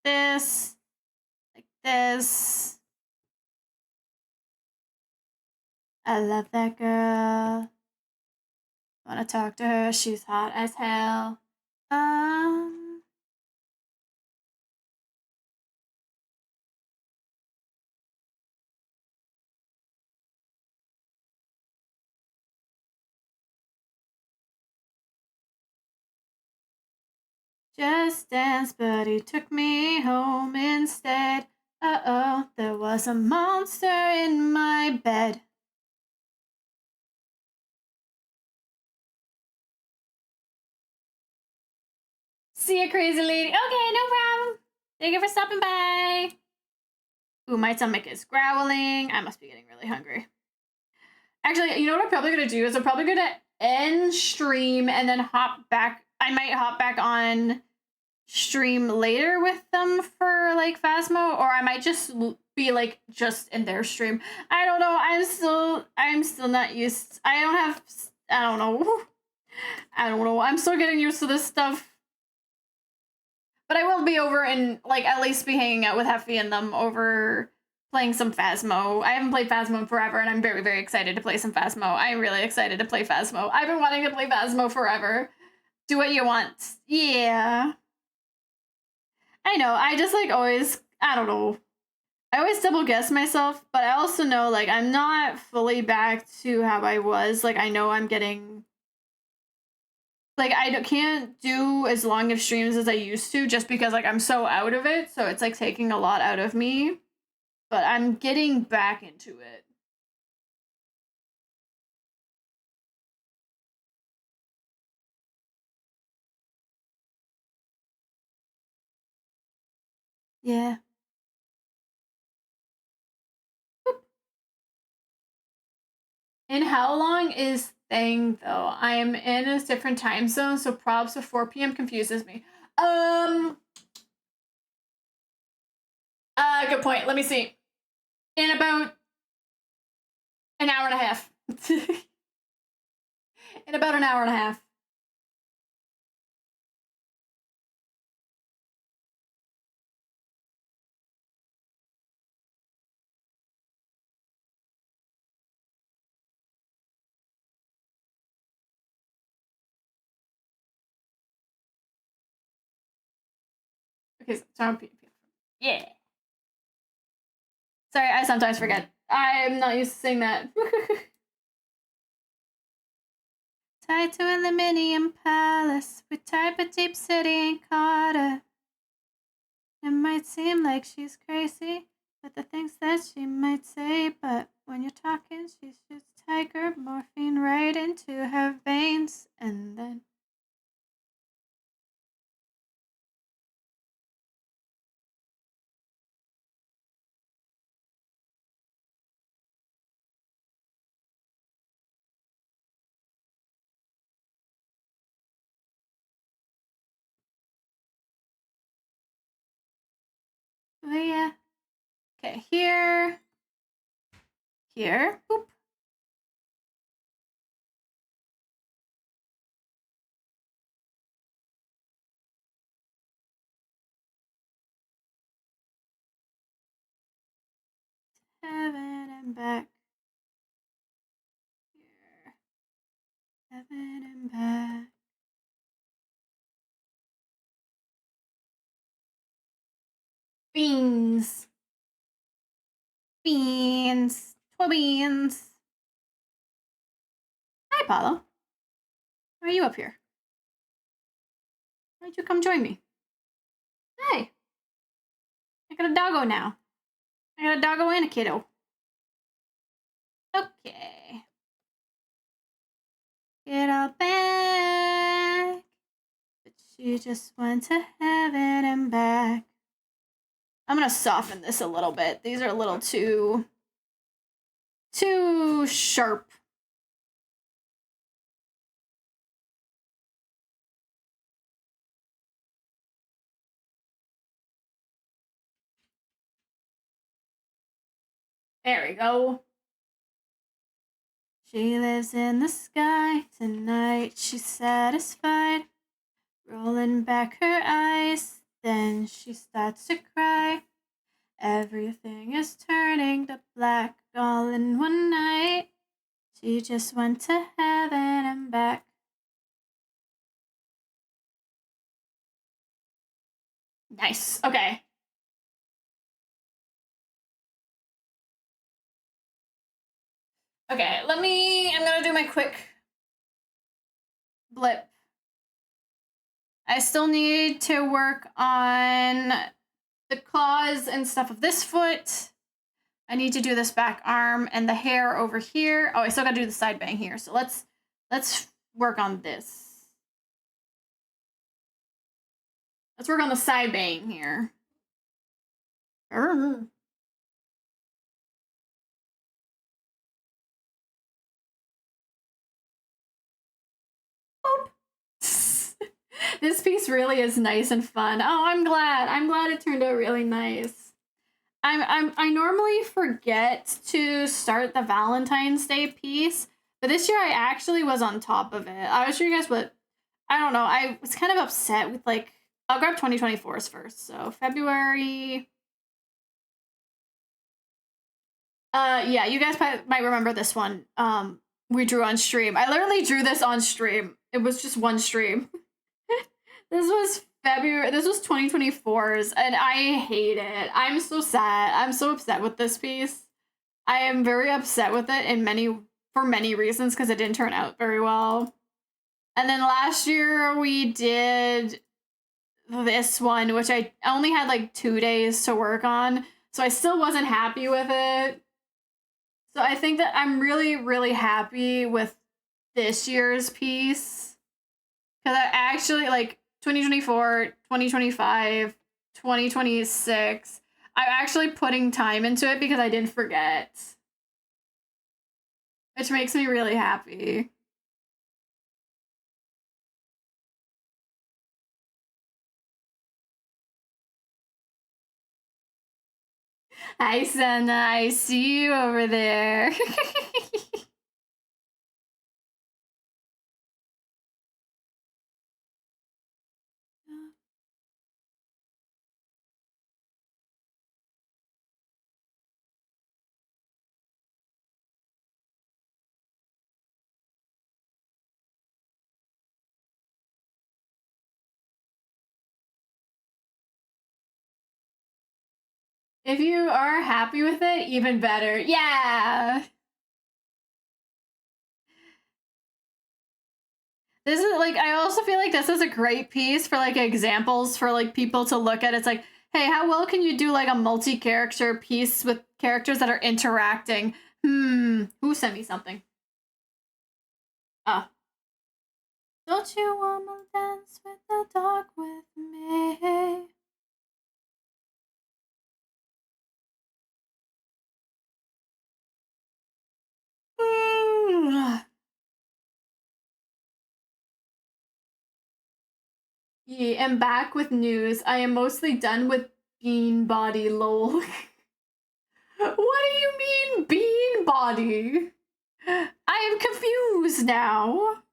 This. Like this. I love that girl. Wanna talk to her, she's hot as hell. Just Dance, but he took me home instead. Uh-oh, there was a monster in my bed. See ya, crazy lady. Okay, no problem. Thank you for stopping by. Ooh, my stomach is growling. I must be getting really hungry. Actually, you know what I'm probably gonna do is I'm probably gonna end stream and then hop back. I might hop back on stream later with them for like Phasmo, or I might just be like just in their stream. I don't know. I'm still not used. I don't know. I'm still getting used to this stuff. But I will be over and like at least be hanging out with Heffy and them over playing some Phasmo. I haven't played Phasmo in forever, and I'm very, very excited to play some Phasmo. I'm really excited to play Phasmo. I've been wanting to play Phasmo forever. Do what you want. Yeah. I know. I just like always, I don't know. I always double guess myself, but I also know like I'm not fully back to how I was. Like I know I'm getting like I can't do as long of streams as I used to just because like I'm so out of it, so it's like taking a lot out of me. But I'm getting back into it. Yeah. And how long is thing though? I am in a different time zone, so props of 4 p.m. confuses me. Good point. Let me see. In about an hour and a half. In about an hour and a half. Okay, so yeah. Sorry, I sometimes forget. I'm not used to saying that. Tied to Aluminium Palace, we type a deep city and caught her. It might seem like she's crazy, but the things that she might say, but when you're talking, she shoots tiger morphine right into her veins, and then oh yeah. Okay, here. Boop. Heaven and back. Here. Heaven and back. Beans. Beans. Beans. Hi, Apollo. Why are you up here? Why don't you come join me? Hi. I got a doggo now. I got a doggo and a kiddo. Okay. Get her back. But she just went to heaven and back. I'm gonna soften this a little bit. These are a little too sharp. There we go. She lives in the sky tonight. She's satisfied. Rolling back her eyes, then she starts to cry. Everything is turning to black all in one night. She just went to heaven and back. Nice. Okay. Okay, I'm gonna do my quick blip. I still need to work on the claws and stuff of this foot. I need to do this back arm and the hair over here. Oh, I still gotta do the side bang here. So let's work on this. Let's work on the side bang here. This piece really is nice and fun. Oh, I'm glad it turned out really nice. I normally forget to start the Valentine's Day piece, but this year I actually was on top of it. I will show you guys what, I don't know, I was kind of upset with, like, I'll grab 2024's first. So February. Yeah, you guys might remember this one. We drew on stream. I literally drew this on stream. It was just one stream. This was February. This was 2024's, and I hate it. I'm so sad. I'm so upset with this piece. I am very upset with it for many reasons because it didn't turn out very well. And then last year we did this one, which I only had like 2 days to work on, so I still wasn't happy with it. So I think that I'm really, really happy with this year's piece. Because I actually, like, 2024, 2025, 2026, I'm actually putting time into it because I didn't forget. Which makes me really happy. Hi, Senna. I see you over there. If you are happy with it, even better. Yeah. This is, like, I also feel like this is a great piece for, like, examples for, like, people to look at. It's like, hey, how well can you do, like, a multi-character piece with characters that are interacting? Who sent me something? Oh. Don't you wanna dance with the dog with me? Yeah, I'm back with news. I am mostly done with bean body, lol. What do you mean, bean body? I am confused now.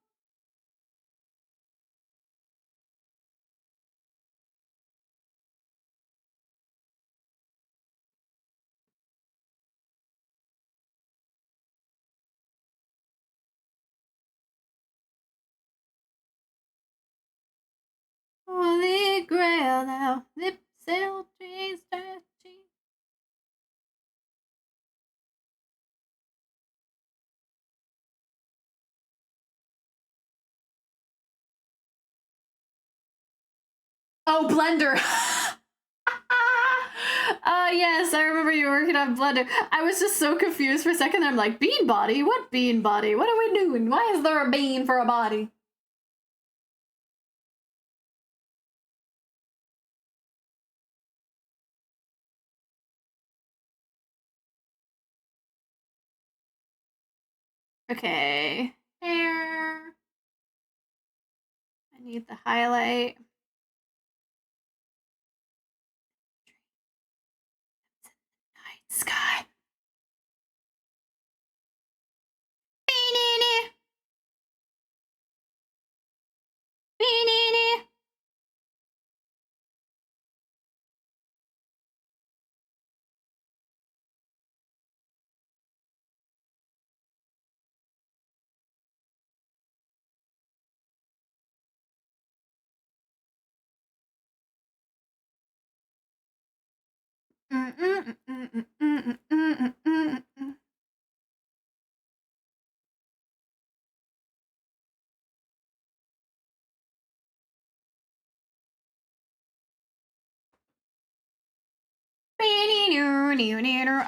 Holy grail now, lip sail trees, touching. Oh, Blender. Yes, I remember you working on Blender. I was just so confused for a second. I'm like, bean body? What bean body? What are we doing? Why is there a bean for a body? Okay, hair. I need the highlight. Night sky. Beanie. Beanie.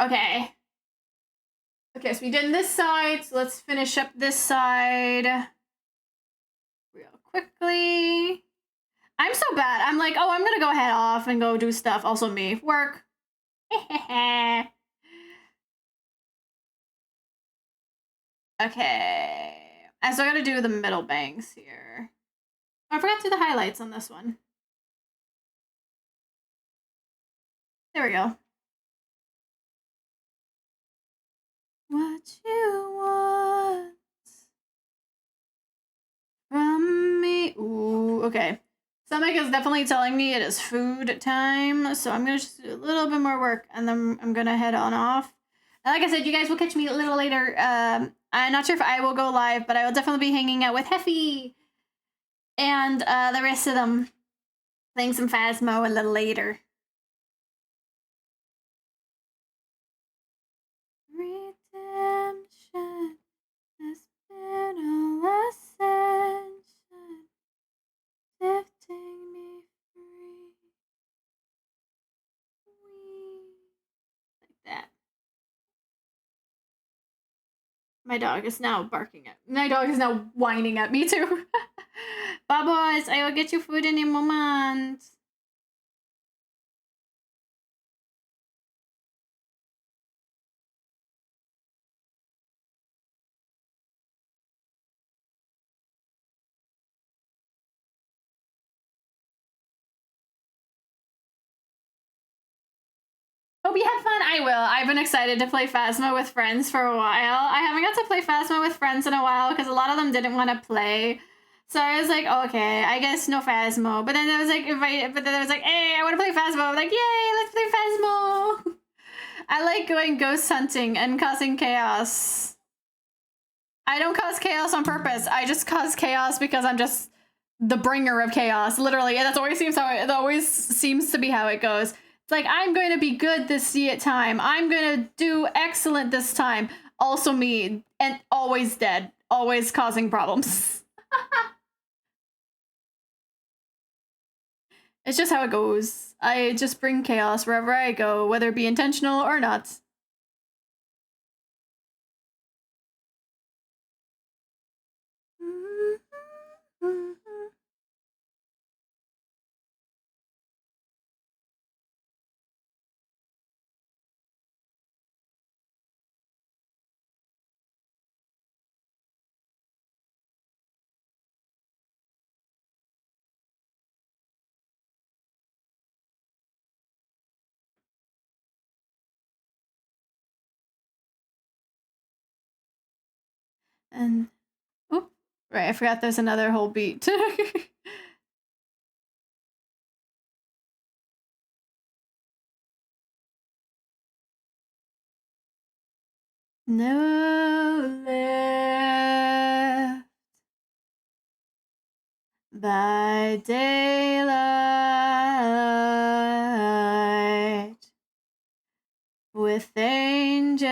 Okay. Okay, so we did this side, so let's finish up this side real quickly. I'm so bad. I'm like, oh, I'm gonna go head off and go do stuff. Also me. Work. Okay. And so I gotta do the middle bangs here. Oh, I forgot to do the highlights on this one. There we go. What you want from me? Ooh, okay. Stomach is definitely telling me it is food time, so I'm gonna just do a little bit more work, and then I'm gonna head on off. And like I said, you guys will catch me a little later. I'm not sure if I will go live, but I will definitely be hanging out with Heffy and the rest of them, playing some Phasmo a little later. Redemption has been a ascension, lifting me free. Like that. My dog is now barking at me. My dog is now whining at me too. Bye boys, I will get you food in a moment. Hope you had fun. I will. I've been excited to play Phasmo with friends for a while. I haven't got to play Phasmo with friends in a while because a lot of them didn't want to play. So I was like, okay, I guess no Phasmo. But then I was like, hey, I want to play Phasmo. I'm like, yay, let's play Phasmo. I like going ghost hunting and causing chaos. I don't cause chaos on purpose. I just cause chaos because I'm just the bringer of chaos. Literally, and it always seems to be how it goes. It's like, I'm going to be good this time. I'm going to do excellent this time. Also me, and always dead. Always causing problems. It's just how it goes. I just bring chaos wherever I go, whether it be intentional or not. And, oop, right, I forgot there's another whole beat. No left by daylight with angels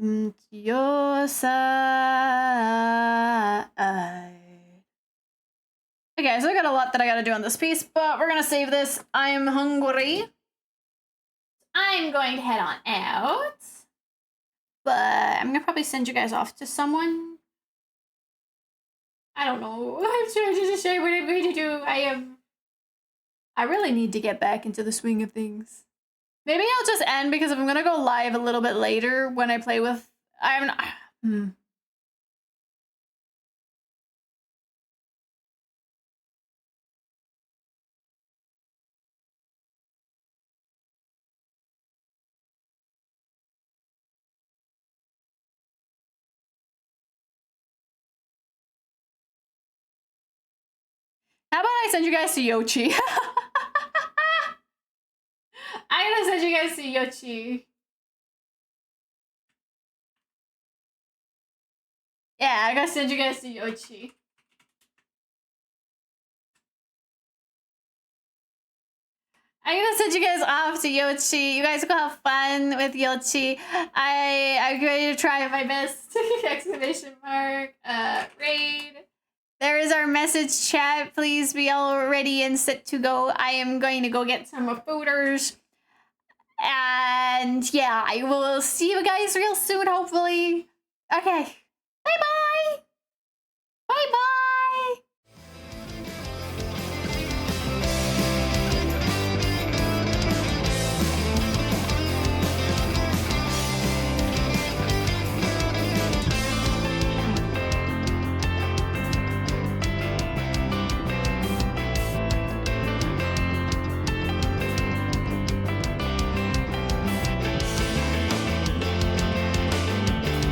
at your side. Okay, so I got a lot that I gotta do on this piece, but we're gonna save this. I'm hungry. I'm going to head on out. But I'm gonna probably send you guys off to someone. I don't know. I'm trying to decide what I'm going to do. I really need to get back into the swing of things. Maybe I'll just end because I'm gonna go live a little bit later when I play with. How about I send you guys to Yochi? I'm gonna send you guys to Yochi. Yeah, I'm gonna send you guys to Yochi. I'm gonna send you guys off to Yochi. You guys go have fun with Yochi. I'm going to try my best. Exclamation mark. Raid. There is our message chat. Please be all ready and set to go. I am going to go get some fooders. And yeah, I will see you guys real soon, hopefully. Okay. Bye-bye. Bye-bye.